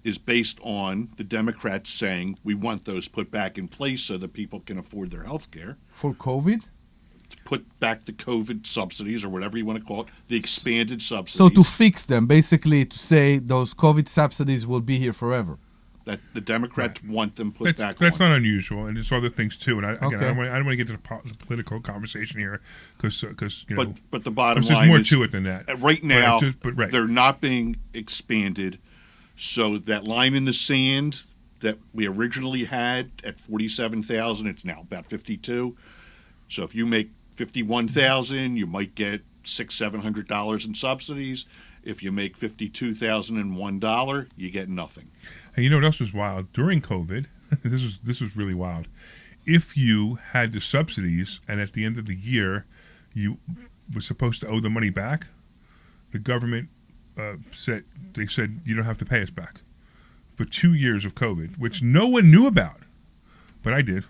is based on the Democrats saying we want those put back in place so that people can afford their health care. For COVID? To put back the COVID subsidies or whatever you want to call it, the expanded subsidies. So to fix them, basically to say those COVID subsidies will be here forever. That the Democrats want them put back That's on. not unusual, and there's other things too. And I Okay. don't want to get to the political conversation here because But the bottom there's line more is to it than that. Right now, right. they're not being expanded. So that line in the sand that we originally had at 47,000, it's now about 52. So if you make 51,000, you might get $600-700 in subsidies. If you make $52,001, you get nothing. And you know what else was wild during COVID? This was really wild. If you had the subsidies and at the end of the year you were supposed to owe the money back, the government said you don't have to pay us back for 2 years of COVID, which no one knew about, but I did.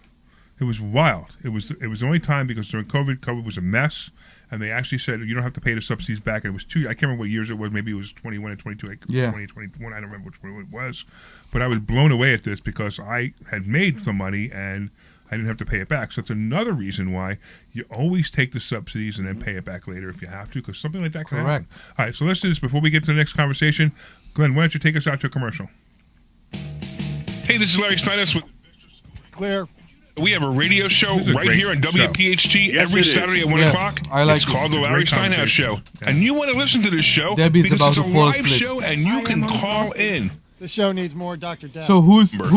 It was wild. It was the only time, because during COVID was a mess, and they actually said you don't have to pay the subsidies back. And it was I can't remember what years it was. Maybe it was 21 and 22. 2021. I don't remember which one it was. But I was blown away at this because I had made some money and I didn't have to pay it back. So it's another reason why you always take the subsidies and then pay it back later if you have to, because something like that can happen. All right, so let's do this before we get to the next conversation. Glenn, why don't you take us out to a commercial? Hey, this is Larry Steinhouse with Clear. We have a radio show right here on WPHT every Saturday at 1 o'clock. It's called The Larry Steinhouse Show. And you want to listen to this show because it's a live show and you can call in. The show needs more Dr. Deb. So who's tenant?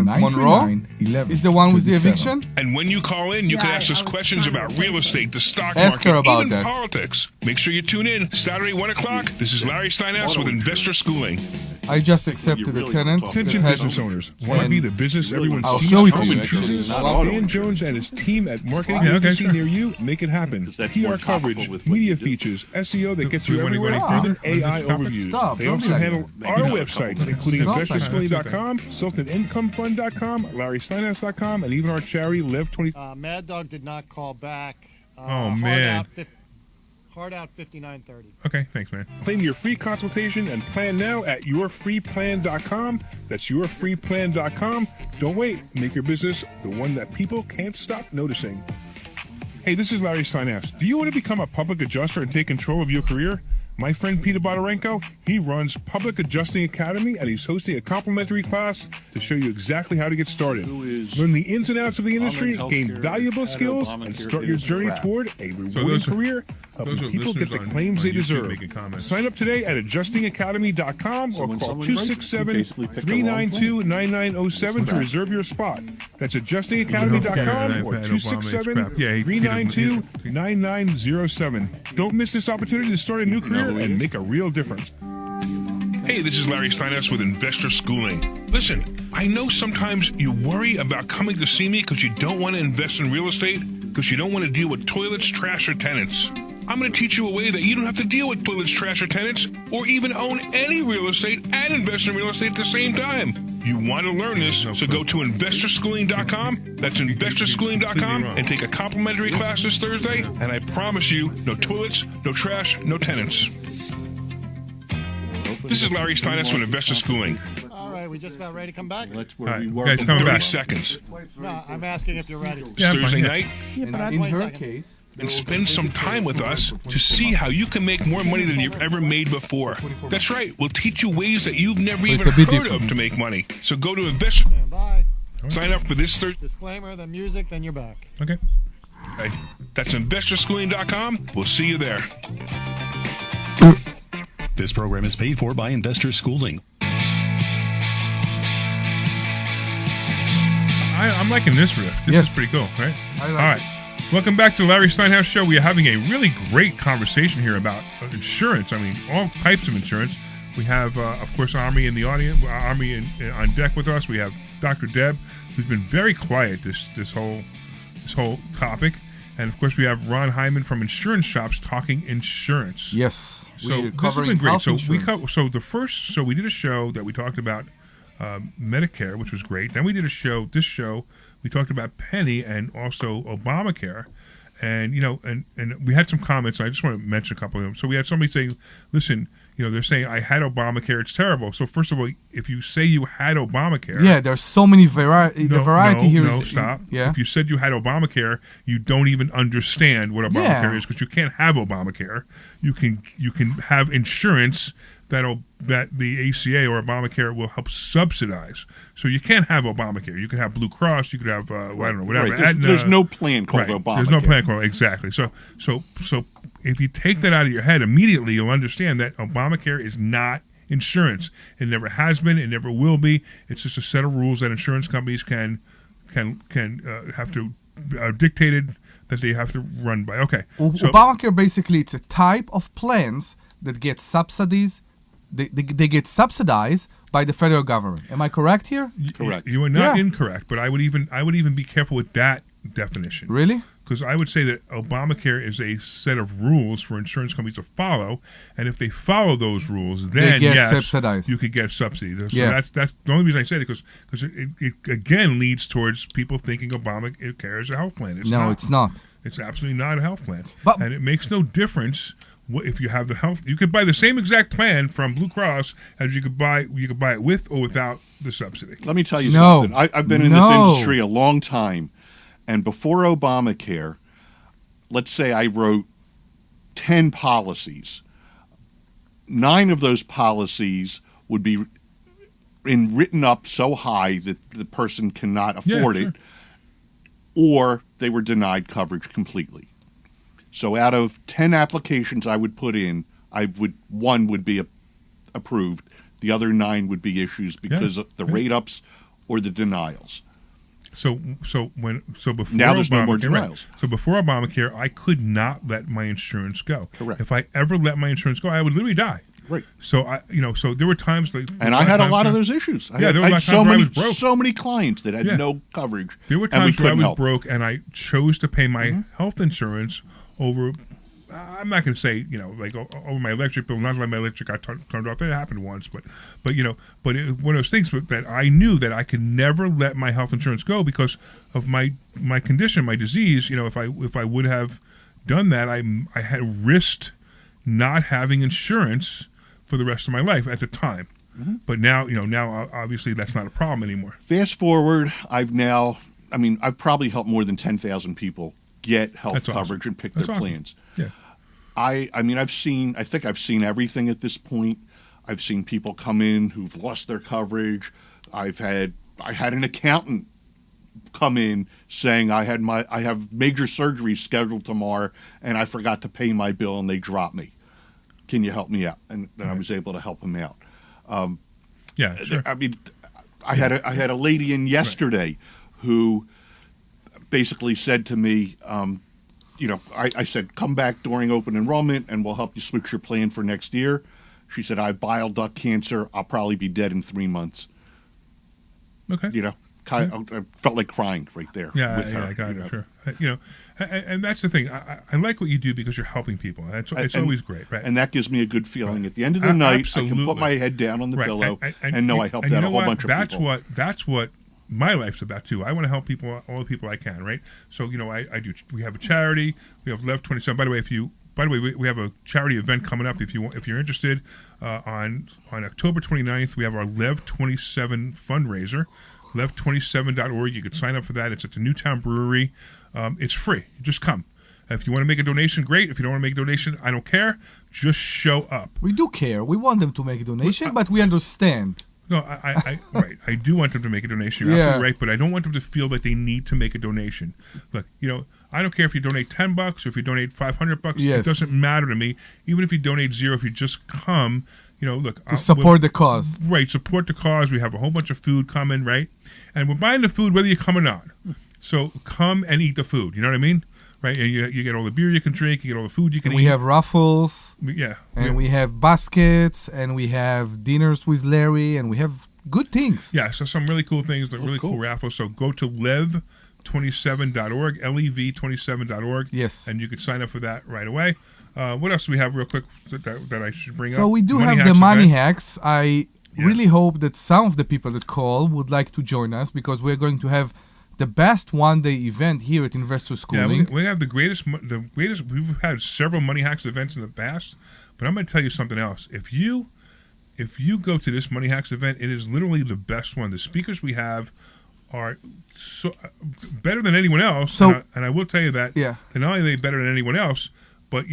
Monroe is the one with the eviction? And when you call in, you can ask us questions about real estate, the stock Ask her market, about even that. politics. Make sure you tune in Saturday 1 o'clock. This is Larry Steinhouse with Investor Schooling. I just accepted a tenant. Attention business owners. Want to be the business everyone I'll sees show it home to you, insurance? actually. Dan Jones and his team at Marketing Agency near you make it happen. PR coverage, media features, SEO that gets you everywhere, and AI overviews. They also handle our websites, including InvestorSchooling.com, SultanIncomeFund.com, LarrySteinhouse.com, and even our charity, Live20. Mad Dog did not call back. Oh, man. Hard out 5930. Okay, thanks, man. Claim your free consultation and plan now at yourfreeplan.com. That's yourfreeplan.com. Don't wait. Make your business the one that people can't stop noticing. Hey, this is Larry Steinhouse. Do you want to become a public adjuster and take control of your career? My friend Peter Bodarenko, he runs Public Adjusting Academy, and he's hosting a complimentary class to show you exactly how to get started. Learn the ins and outs of the industry, gain valuable skills, and start your journey toward a rewarding career, helping people get the claims they deserve. Sign up today at adjustingacademy.com or call 267-392-9907 to reserve your spot. That's adjustingacademy.com or 267-392-9907. Don't miss this opportunity to start a new career and make a real difference. Hey, this is Larry Steinhouse with Investor Schooling. Listen, I know sometimes you worry about coming to see me because you don't want to invest in real estate, because you don't want to deal with toilets, trash, or tenants. I'm going to teach you a way that you don't have to deal with toilets, trash, or tenants, or even own any real estate and invest in real estate at the same time. You want to learn this, so go to InvestorSchooling.com. That's InvestorSchooling.com and take a complimentary class this Thursday. And I promise you, no toilets, no trash, no tenants. This is Larry Steinhouse with Investor Schooling. All right, we just about ready to come back? That's All where right, we you work. guys in coming 30 back seconds. No, I'm asking if you're ready. It's Thursday night. In her case, And spend some time with us to see how you can make more money than you've ever made before. That's right. We'll teach you ways that you've never even heard of to make money. So go to Investor. Bye. Sign up for this Thursday. Disclaimer, the music, then you're back. Okay. That's InvestorSchooling.com. We'll see you there. This program is paid for by Investor Schooling. I'm liking this riff. This is pretty cool, right? I like All right. Welcome back to Larry Steinhouse Show. We are having a really great conversation here about insurance. I mean, all types of insurance. We have, of course, Omri in the audience, Omri on deck with us. We have Dr. Deb, who's been very quiet this whole topic, and of course we have Ron Hyman from Insurance Shops talking insurance. Yes, so we're this covering has been great. health So insurance. we did a show that we talked about Medicare, which was great. Then we did this show we talked about Penny and also Obamacare, and and we had some comments. I just want to mention a couple of them. So we had somebody saying, "Listen, they're saying I had Obamacare. It's terrible." So first of all, if you say you had Obamacare, there's so many variety. The variety here is stop. Yeah. If you said you had Obamacare, you don't even understand what Obamacare is, because you can't have Obamacare. You can have insurance that the ACA or Obamacare will help subsidize. So you can't have Obamacare. You can have Blue Cross. You could have I don't know, whatever. Right. There's no plan called Obamacare. There's no plan called exactly. So if you take that out of your head immediately, you'll understand that Obamacare is not insurance. It never has been. It never will be. It's just a set of rules that insurance companies can have to are dictated that they have to run by. Okay. Obamacare basically it's a type of plans that get subsidies. They get subsidized by the federal government. Am I correct here? Correct. You are not incorrect, but I would even be careful with that definition. Really? because I would say that Obamacare is a set of rules for insurance companies to follow, and if they follow those rules, then get yes, subsidized. you could get subsidy. So Yeah. that's the only reason I say it, because it again leads towards people thinking Obamacare is a health plan. It's not. It's absolutely not a health plan, But- and it makes no difference. If you have the health, you could buy the same exact plan from Blue Cross as you could buy it with or without the subsidy. Let me tell you No. something. I've been in this industry a long time, and before Obamacare, let's say I wrote 10 policies. 9 of those policies would be written up so high that the person cannot afford it, or they were denied coverage completely. So out of 10 applications I would put in, one would be approved. The other 9 would be issues because of the rate ups or the denials. So before Now there's no more Obamacare, denials. So before Obamacare, I could not let my insurance go. Correct. If I ever let my insurance go, I would literally die. Right. So so there were times like, And I had a lot of those issues. I there were had times where I was broke. so many clients that had no coverage. There were and we times where I couldn't was help. broke, and I chose to pay my health insurance over. I'm not going to say like over my electric bill. Not like my electric got turned off. It happened once, but it was one of those things that I knew that I could never let my health insurance go because of my condition, my disease. If I would have done that, I had risked not having insurance for the rest of my life at the time. But now obviously that's not a problem anymore. Fast forward, I've probably helped more than 10,000 people get health That's coverage awesome. and pick That's their awesome. plans. Yeah. I think I've seen everything at this point. I've seen people come in who've lost their coverage. I had an accountant come in saying I have major surgery scheduled tomorrow and I forgot to pay my bill and they dropped me. Can you help me out? And then I was able to help him out. Sure. I had a lady in yesterday who basically said to me, I said, come back during open enrollment and we'll help you switch your plan for next year. She said, I have bile duct cancer. I'll probably be dead in 3 months. Okay. I felt like crying right there. with her, I got it. Sure. And that's the thing. I like what you do because you're helping people. It's always great, right? And that gives me a good feeling. At the end of the night, I can put my head down on the pillow and know I helped out a whole bunch of people. That's what my life's about too. I want to help people, all the people I can, right? So I do. We have a charity. We have Lev 27. By the way, we have a charity event coming up. If you're interested, on October 29th, we have our Lev 27 fundraiser. Lev27.org. You could sign up for that. It's at the Newtown Brewery. It's free. Just come. If you want to make a donation, great. If you don't want to make a donation, I don't care. Just show up. We do care. We want them to make a donation, but we understand. No, right. I do want them to make a donation. You're absolutely right, but I don't want them to feel that they need to make a donation. Look, I don't care if you donate $10 or if you donate $500. Yes. It doesn't matter to me. Even if you donate $0, if you just come, look. To support the cause. Right, support the cause. We have a whole bunch of food coming, right? And we're buying the food whether you come or not. So come and eat the food. You know what I mean? Right? And you get all the beer you can drink. You get all the food you can eat. We have raffles. Yeah. And we have baskets. And we have dinners with Larry. And we have good things. Yeah, so some really cool things, really cool raffles. So go to lev27.org, lev27.org. Yes. And you can sign up for that right away. What else do we have real quick that I should bring up? So we do have the money hacks. I really hope that some of the people that call would like to join us because we're going to have the best one-day event here at Investor Schooling. Yeah, we have the greatest. We've had several money hacks events in the past, but I'm going to tell you something else. If you go to this money hacks event, it is literally the best one. The speakers we have are so better than anyone else. So, and I will tell you that. Yeah. And not only are they better than anyone else, but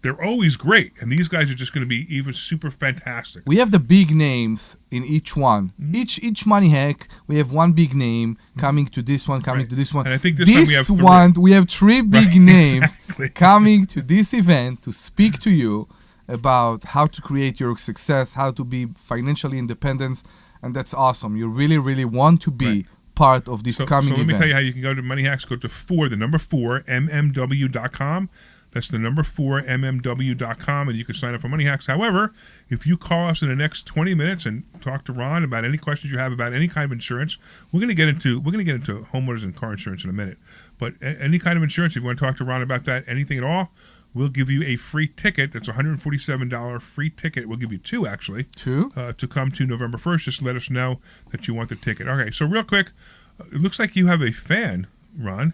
they're always great, and these guys are just going to be even super fantastic. We have the big names in each one. Mm-hmm. Each money hack, we have one big name coming to this one, coming to this one. And I think this time we have 3 big names coming to this event to speak to you about how to create your success, how to be financially independent, and that's awesome. You really, really want to be part of this coming event. So let me tell you how you can go to Money Hacks. Go to the number 4, mmw.com. That's the number 4, mmw.com, and you can sign up for Money Hacks. However, if you call us in the next 20 minutes and talk to Ron about any questions you have about any kind of insurance, we're going to get into homeowners and car insurance in a minute. But any kind of insurance, if you want to talk to Ron about that, anything at all, we'll give you a free ticket. That's a $147 free ticket. We'll give you two, actually. Two? To come to November 1st. Just let us know that you want the ticket. Okay, so real quick, it looks like you have a fan, Ron.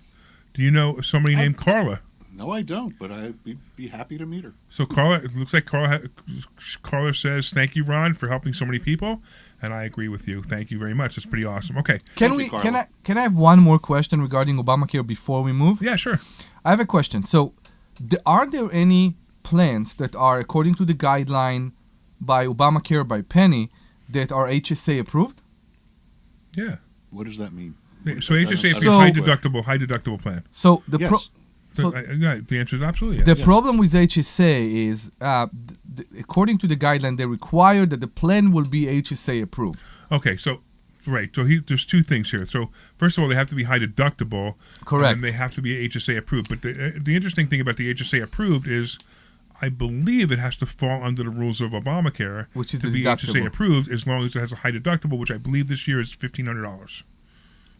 Do you know somebody named Carla? No, I don't, but I'd be happy to meet her. So Carla, it looks like Carla says, thank you, Ron, for helping so many people. And I agree with you. Thank you very much. That's pretty awesome. Okay. Can I have one more question regarding Obamacare before we move? Yeah, sure. I have a question. So, are there any plans that are, according to the guideline by Obamacare, by Penny, that are HSA approved? Yeah. What does that mean? So HSA is a high deductible plan. So the the answer is absolutely yes. The problem with HSA is, according to the guideline, they require that the plan will be HSA approved. Okay, so right. So there's two things here. So first of all, they have to be high deductible. Correct. And they have to be HSA approved. But the interesting thing about the HSA approved is, I believe it has to fall under the rules of Obamacare, which is to be HSA approved, as long as it has a high deductible, which I believe this year is $1,500.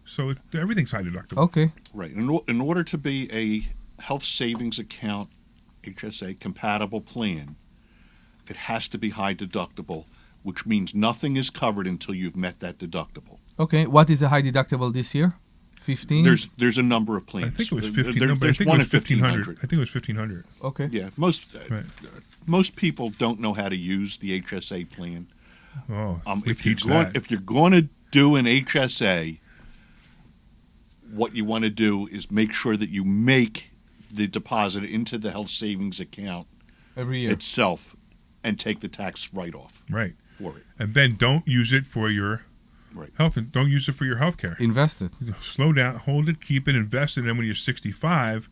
So everything's high deductible. Okay. Right. In order to be a health savings account HSA compatible plan, it has to be high deductible, which means nothing is covered until you've met that deductible. Okay. What is a high deductible this year? 15? There's a number of plans. I think it was 15. There's one at 1,500. I think it was 1,500. Okay. Yeah. Most people don't know how to use the HSA plan. Oh, if you're going to do an HSA, what you want to do is make sure that you make the deposit into the health savings account every year itself and take the tax write-off for it. And then don't use it for your health, and don't use it for your health care. Invest it. Slow down, hold it, keep it, invest it, and then when you're 65,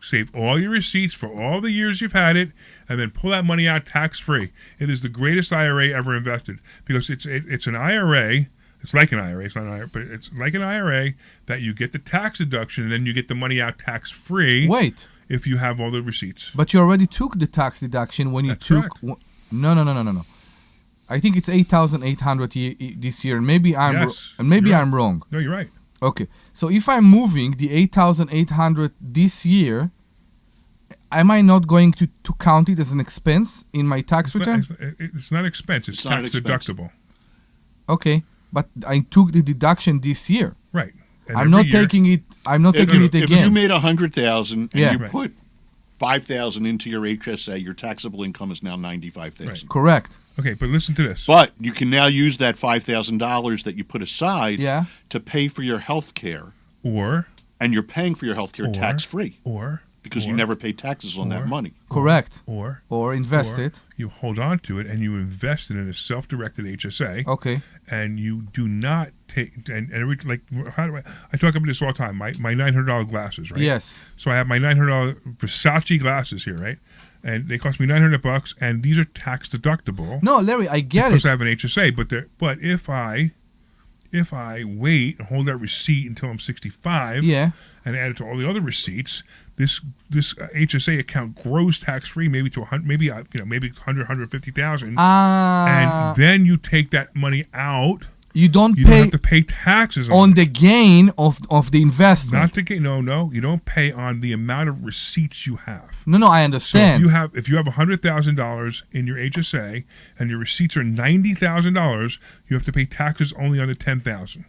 save all your receipts for all the years you've had it, and then pull that money out tax-free. It is the greatest IRA ever invested, because it's an IRA. It's like an IRA. It's not an IRA, but it's like an IRA that you get the tax deduction, and then you get the money out tax-free. Wait. If you have all the receipts. But you already took the tax deduction when you took... No. I think it's 8,800 this year, and maybe I'm wrong. No, you're right. Okay, so if I'm moving the 8,800 this year, am I not going to count it as an expense in my tax return? It's not expense. It's tax deductible. Okay, but I took the deduction this year. Right. And I'm not taking it again. If you made $100,000 and you Right. put $5,000 into your HSA, your taxable income is now $95,000. Right. Correct. Okay, but listen to this. But you can now use that $5,000 that you put aside to pay for your health care. And you're paying for your health care tax-free. Because you never pay taxes on that money. Correct. Or invest it. You hold on to it and you invest it in a self-directed HSA. Okay. And you do not take I talk about this all the time. My $900 glasses, right? Yes. So I have my $900 Versace glasses here, right? And they cost me $900, and these are tax deductible. No, Larry, I get because it. I have an HSA, but if I wait and hold that receipt until I'm 65, and add it to all the other receipts, this HSA account grows tax free, maybe to maybe 150,000, and then you take that money out. You don't have to pay taxes on the gain of the investment. Not the gain. No, you don't pay on the amount of receipts you have. No, I understand. So if you have $100,000 in your HSA and your receipts are $90,000, you have to pay taxes only on the $10,000.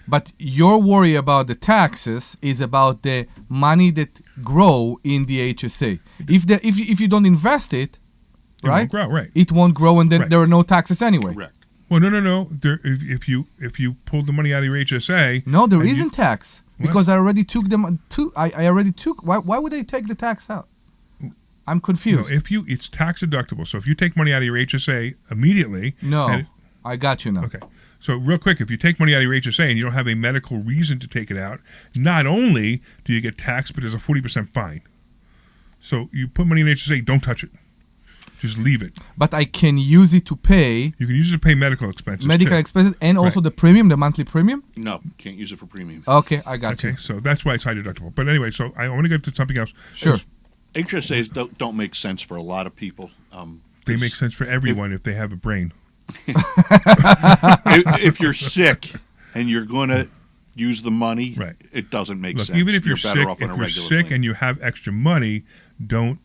But your worry about the taxes is about the money that grow in the HSA. If you don't invest it, right? Won't grow, right? It won't grow, and then there are no taxes anyway. Correct. Well, no. If you pulled the money out of your HSA, no, there isn't tax because I already took them. I already took. Why would they take the tax out? I'm confused. No, it's tax deductible. So if you take money out of your HSA immediately, I got you now. Okay. So real quick, if you take money out of your HSA and you don't have a medical reason to take it out, not only do you get taxed, but there's a 40% fine. So you put money in HSA, don't touch it. Just leave it. But I can use it to pay. You can use it to pay medical expenses. And also the premium, the monthly premium? No, you can't use it for premium. Okay, I got you. Okay, so that's why it's high deductible. But anyway, so I want to get to something else. Sure. HSAs don't make sense for a lot of people. They make sense for everyone if they have a brain. If you're sick and you're going to use the money, Right. it doesn't make Look, sense. even if you're better sick, off on a if you're regular sick plan. and you have extra money, don't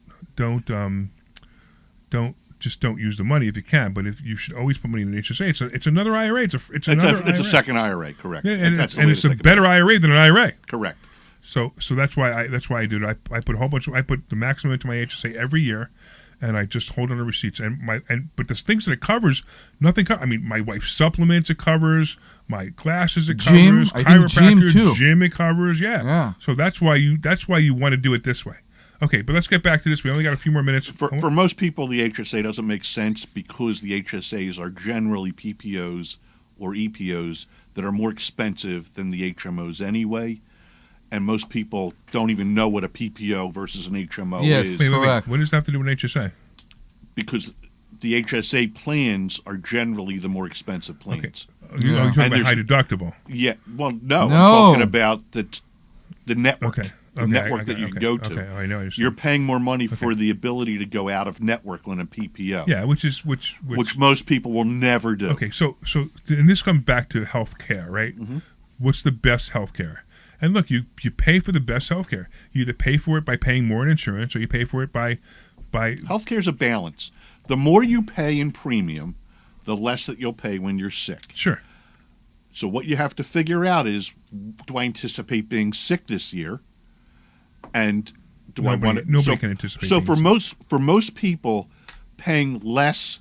use the money if you can. But if you should always put money in an HSA. It's another IRA. It's a second IRA, correct? Yeah, and That's it's a better IRA than an IRA. Correct. So that's why I do it. I put a whole bunch I put the maximum into my HSA every year, and I just hold on to receipts. But the things that it covers, nothing. I mean, my wife's supplements it covers, my glasses it Gym, covers, I think gym too. Gym it covers. Yeah. So that's why you want to do it this way. Okay, but let's get back to this. We only got a few more minutes. For most people, the HSA doesn't make sense because the HSAs are generally PPOs or EPOs that are more expensive than the HMOs anyway. And most people don't even know what a PPO versus an HMO is. Wait. What does that have to do with HSA? Because the HSA plans are generally the more expensive plans. Okay. You're talking about high deductible. Yeah. Well, no. I'm talking about the network. Okay. The network that you go to. Okay, I know. You're paying more money for the ability to go out of network on a PPO. Yeah, which most people will never do. Okay, so and this comes back to health care, right? Mm-hmm. What's the best health care? And look, you pay for the best health care. You either pay for it by paying more in insurance, or you pay for it by health care is a balance. The more you pay in premium, the less that you'll pay when you're sick. Sure. So what you have to figure out is, do I anticipate being sick this year? And do I want to? Nobody can anticipate. So for most people, paying less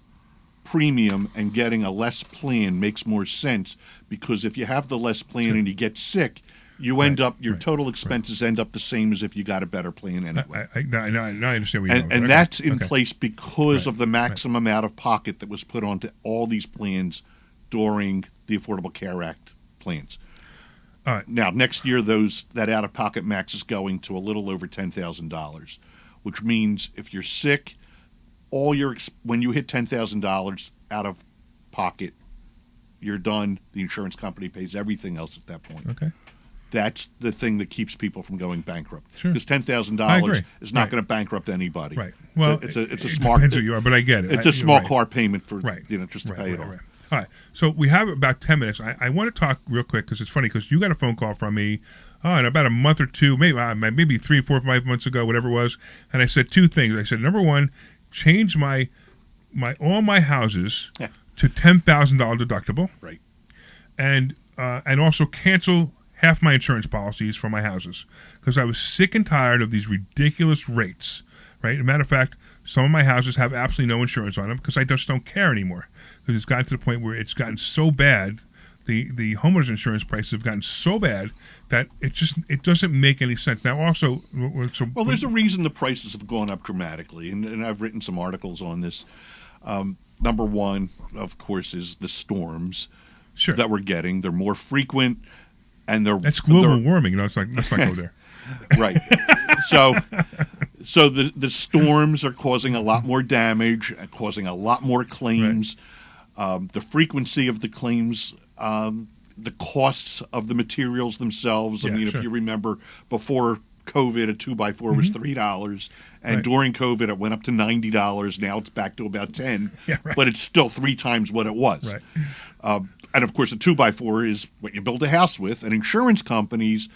premium and getting a less plan makes more sense, because if you have the less plan and you get sick, you end up your total expenses end up the same as if you got a better plan anyway. I understand what you're and that's in place because of the maximum out of pocket that was put onto all these plans during the Affordable Care Act plans. Now, next year, that out-of-pocket max is going to a little over $10,000, which means if you're sick, when you hit $10,000 out of pocket, you're done. The insurance company pays everything else at that point. Okay. That's the thing that keeps people from going bankrupt. Sure. Because $10,000 is not going to bankrupt anybody. Right. Well, it's a it smart. depends who you are, but I get it. It's a small car payment for just to pay it off. Right. All right, so we have about 10 minutes. I want to talk real quick because it's funny, because you got a phone call from me in about a month or two, maybe 3, 4, 5 months ago, whatever it was, and I said two things. I said, number one, change all my houses to $10,000 deductible, right, and also cancel half my insurance policies for my houses, because I was sick and tired of these ridiculous rates. Right. As a matter of fact, some of my houses have absolutely no insurance on them because I just don't care anymore. Because it's gotten to the point where it's gotten so bad, the homeowners insurance prices have gotten so bad that it doesn't make any sense. Now, also, there's a reason the prices have gone up dramatically, and I've written some articles on this. Number one, of course, is the storms that we're getting. They're more frequent, and that's global warming. Let's not go there. Right. So the storms are causing a lot more damage, causing a lot more claims. Right. The frequency of the claims, the costs of the materials themselves. I mean, if you remember, before COVID, a 2x4 was $3, and during COVID, it went up to $90. Now it's back to about $10, but it's still 3 times what it was. Right. And of course, a 2x4 is what you build a house with, and insurance companies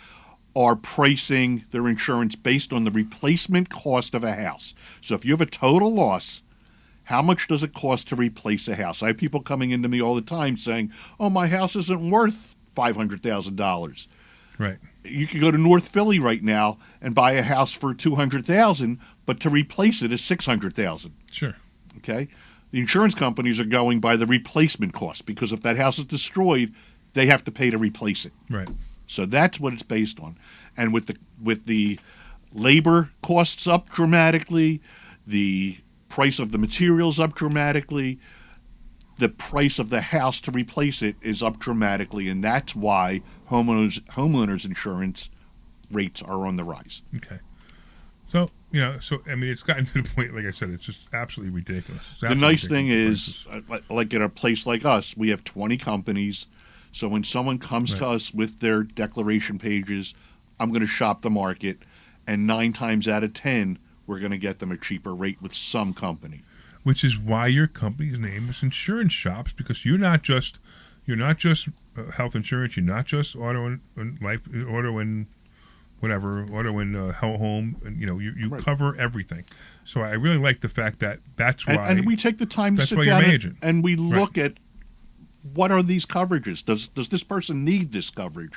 are pricing their insurance based on the replacement cost of a house. So if you have a total loss, how much does it cost to replace a house? I have people coming into me all the time saying, "Oh, my house isn't worth $500,000." Right. You could go to North Philly right now and buy a house for $200,000, but to replace it is $600,000. Sure. Okay. The insurance companies are going by the replacement cost, because if that house is destroyed, they have to pay to replace it. Right. So that's what it's based on. And with the labor costs up dramatically, the price of the materials up dramatically, the price of the house to replace it is up dramatically, and that's why homeowners insurance rates are on the rise. Okay. So, I mean, it's gotten to the point, like I said, it's just absolutely ridiculous. The nice thing is, like in a place like us, we have 20 companies. So when someone comes to us with their declaration pages, I'm going to shop the market, and 9 times out of 10, we're going to get them a cheaper rate with some company. Which is why your company's name is Insurance Shops, because you're not just You're not just health insurance. You're not just auto and life, auto and whatever, auto and home. And, you Right. cover everything. So I really like the fact that that's why. And we take the time to that's sit why you're down my agent. and we look at what are these coverages. Does this person need this coverage?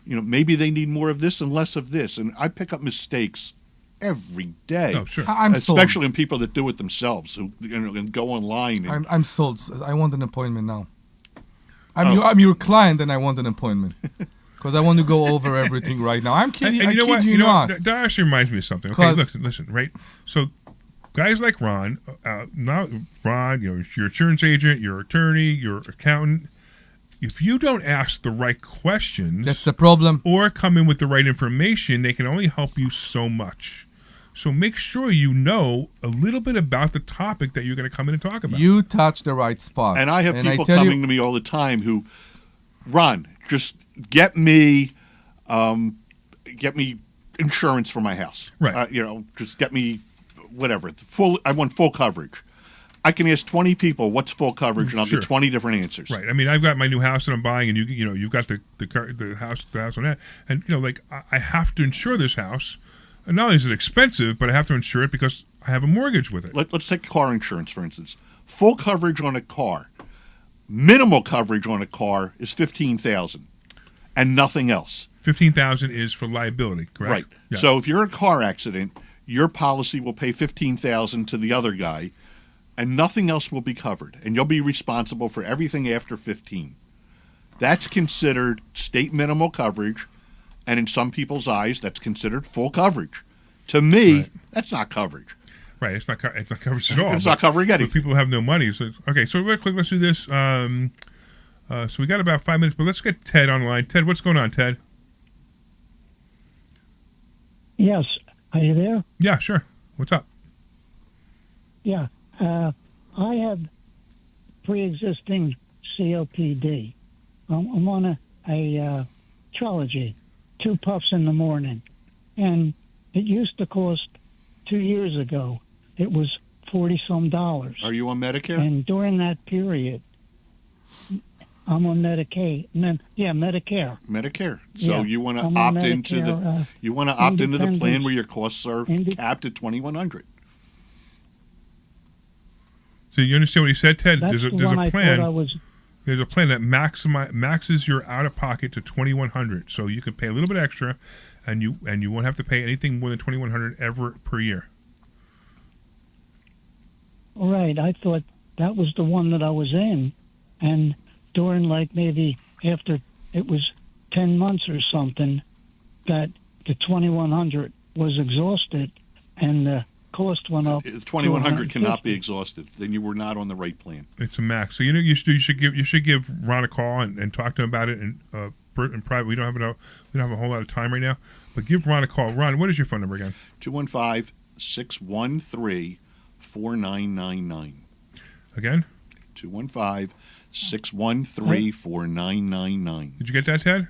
Maybe they need more of this and less of this. And I pick up mistakes every day. Oh, sure. I'm sold. Especially in people that do it themselves, who and go online. And, I'm sold. I want an appointment now. I'm your client, and I want an appointment because I want to go over everything right now. I'm kidding. And I you know kid what? you not. That actually reminds me of something. Okay, listen, right? So, guys like Ron, now Ron, your insurance agent, your attorney, your accountant. If you don't ask the right questions, That's the problem. Or come in with the right information, they can only help you so much. So make sure you know a little bit about the topic that you're going to come in and talk about. You touch the right spot. and I have people coming to me all the time who, Ron, just get me insurance for my house. Right. Just get me whatever. I want full coverage. I can ask 20 people what's full coverage, and I'll get 20 different answers. Right. I mean, I've got my new house that I'm buying, and you've got the house on that, and I have to insure this house. And not only is it expensive, but I have to insure it because I have a mortgage with it. Let's take car insurance, for instance. Full coverage on a car. Minimal coverage on a car is $15,000 and nothing else. $15,000 is for liability, correct? Right. Yeah. So if you're in a car accident, your policy will pay $15,000 to the other guy, and nothing else will be covered, and you'll be responsible for everything after 15. That's considered state minimal coverage, and in some people's eyes, that's considered full coverage. To me, that's not coverage. Right, it's not coverage at all. It's not covering anything. But people who have no money. So okay, so real quick, let's do this. So we got about 5 minutes, but let's get Ted on the line. Ted, what's going on, Ted? Yes, are you there? Yeah, sure. What's up? Yeah, I have pre-existing COPD. I'm on a Trelegy, 2 puffs in the morning, and it used to cost 2 years ago. It was $40-some. Are you on Medicare? And during that period, I'm on Medicaid. Medicare. Medicare. So Yeah, you want to I'm on opt into Medicare, the plan independent- where your costs are capped at $2,100. So you understand what he said, Ted? That's There's the one a I plan. thought I was. There's a plan that maxes your out of pocket to $2,100. So you can pay a little bit extra, and you won't have to pay anything more than $2,100 ever per year. All right, I thought that was the one that I was in, and during maybe after it was 10 months or something, that the $2,100 was exhausted, and the cost went up. $2,100 cannot be exhausted. Then you were not on the right plan. It's a max. So you should give Ron a call and talk to him about it in private. We don't have a whole lot of time right now, but give Ron a call. Ron, what is your phone number again? 215-613-4999. Again? 215-613-4999. Did you get that, Ted?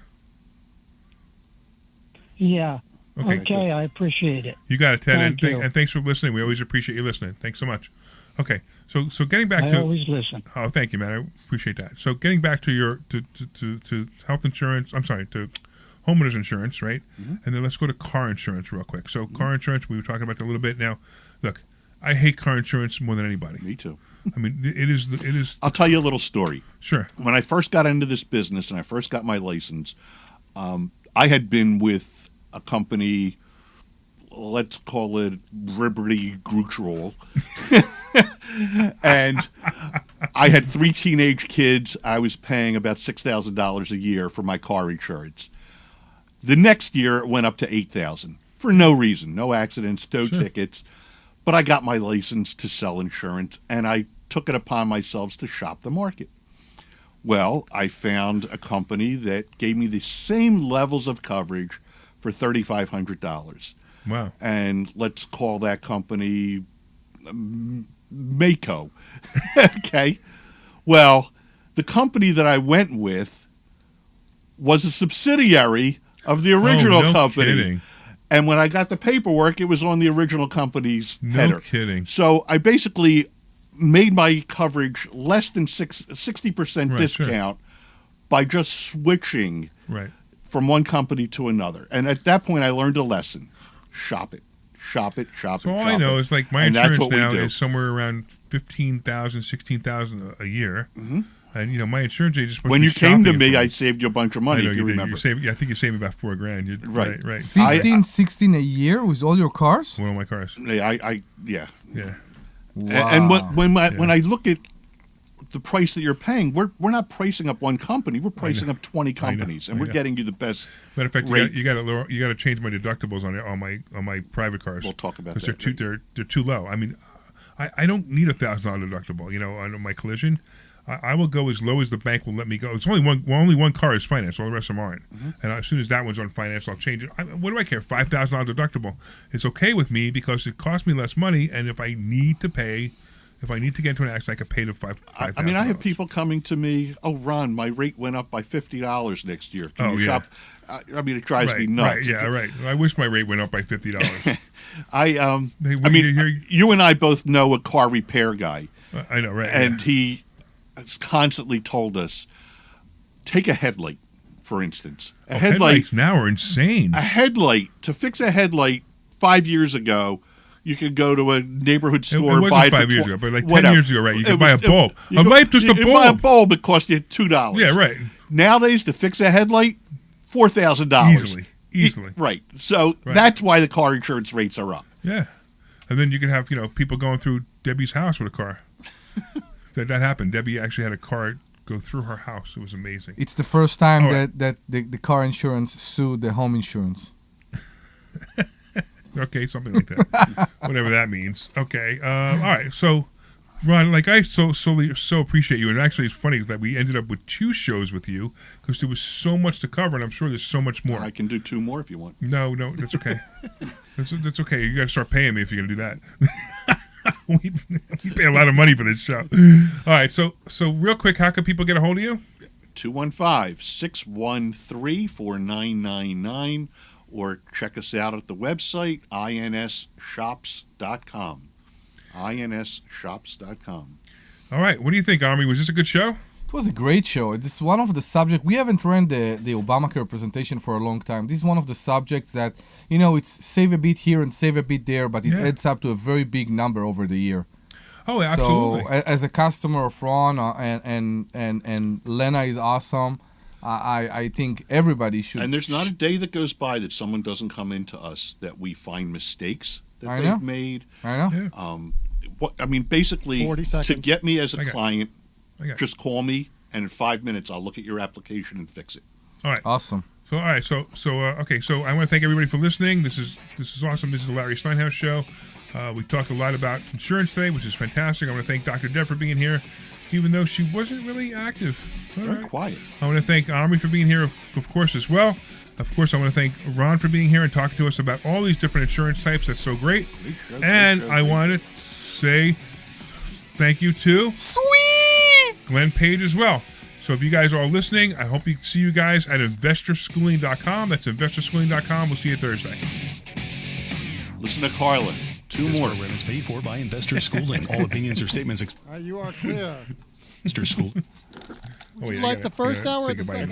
Yeah. Okay. Okay, I appreciate it. You got it, Ted, Thank you. and thanks for listening. We always appreciate you listening. Thanks so much. Okay, so getting back I to always listen. Oh, thank you, man. I appreciate that. So getting back to your to health insurance. I'm sorry, to homeowners insurance, right? Mm-hmm. And then let's go to car insurance real quick. So car insurance, we were talking about that a little bit. Now, look, I hate car insurance more than anybody. Me too. I mean, it is. I'll tell you a little story. Sure. When I first got into this business and I first got my license, I had been with a company, let's call it Liberty Grutrol. And I had 3 teenage kids. I was paying about $6,000 a year for my car insurance. The next year, it went up to $8,000 for no reason, no accidents, no tickets. But I got my license to sell insurance, and I took it upon myself to shop the market. Well, I found a company that gave me the same levels of coverage for $3,500. Wow. And let's call that company Mako. Okay. Well, the company that I went with was a subsidiary of the original no company. Kidding. And when I got the paperwork, it was on the original company's header. No kidding. So I basically made my coverage less than 60% Right, discount by just switching from one company to another. And at that point, I learned a lesson: shop it. So all I know is like my insurance now is somewhere around $15,000, $16,000 a year. Mm-hmm. And my insurance agent. When you came to me, I saved you a bunch of money. If you remember, I think you saved me about $4 grand. Right. 15, 16 a year with all your cars. One of my cars. Yeah. Wow. And when I look at the price that you're paying, we're not pricing up one company. We're pricing up 20 companies, and we're getting you the best. Matter of fact, rate. you got to change my deductibles on my private cars. We'll talk about that. Because they're too low. I mean, I don't need $1,000 deductible. On my collision, I will go as low as the bank will let me go. It's only one car is financed. All the rest of them aren't. Mm-hmm. And as soon as that one's on finance, I'll change it. What do I care? $5,000 deductible. It's okay with me because it costs me less money, and if I need to get into an accident, I can pay the $5,000. I mean, I have people coming to me, "Oh, Ron, my rate went up by $50 next year. Can you shop?" I mean, it drives me nuts. Right. I wish my rate went up by $50. You and I both know a car repair guy. I know, right? And he has constantly told us, take a headlight, for instance. Headlights now are insane. A headlight, to fix a headlight 5 years ago, you could go to a neighborhood store and buy it for 5 years ago, but like 10 years ago, right? You could buy a bulb. You buy a bulb, it cost you $2. Yeah, right. Nowadays, to fix a headlight, $4,000. Easily. Right. So that's why the car insurance rates are up. Yeah. And then you can have, people going through Debbie's house with a car. that happened. Debbie actually had a car go through her house. It was amazing. It's the first time that the car insurance sued the home insurance. Okay, something like that. Whatever that means. Okay. All right. So, Ron, like I so appreciate you. And actually, it's funny that we ended up with 2 shows with you because there was so much to cover, and I'm sure there's so much more. I can do 2 more if you want. No, that's okay. that's okay. You got to start paying me if you're going to do that. we pay a lot of money for this show. All right. So real quick, how can people get a hold of you? 215-613-4999. Or check us out at the website, insshops.com. insshops.com. All right. What do you think, Omri? Was this a good show? It was a great show. This is one of the subjects. We haven't run the Obamacare presentation for a long time. This is one of the subjects that, it's save a bit here and save a bit there, but it adds up to a very big number over the year. Oh, absolutely. So, as a customer of Ron and Lena is awesome. I think everybody should. And there's not a day that goes by that someone doesn't come into us that we find mistakes that they've made. I know. Yeah. Basically, 40 seconds. To get me as a client, just call me, and in 5 minutes, I'll look at your application and fix it. All right. Awesome. So, all right. So I want to thank everybody for listening. This is awesome. This is the Larry Steinhouse Show. We talked a lot about insurance today, which is fantastic. I want to thank Dr. Deb for being here, even though she wasn't really active. Very quiet. I want to thank Omri for being here, of course, as well. Of course, I want to thank Ron for being here and talking to us about all these different insurance types. That's so great. And I want to say thank you to Glenn Page as well. So if you guys are all listening, I hope you see you guys at investorschooling.com. That's investorschooling.com. We'll see you Thursday. Listen to Carla. 2 more. This program is paid for by Investor Schooling. All opinions or statements You are clear. Investor School. Would you like the first hour or the second?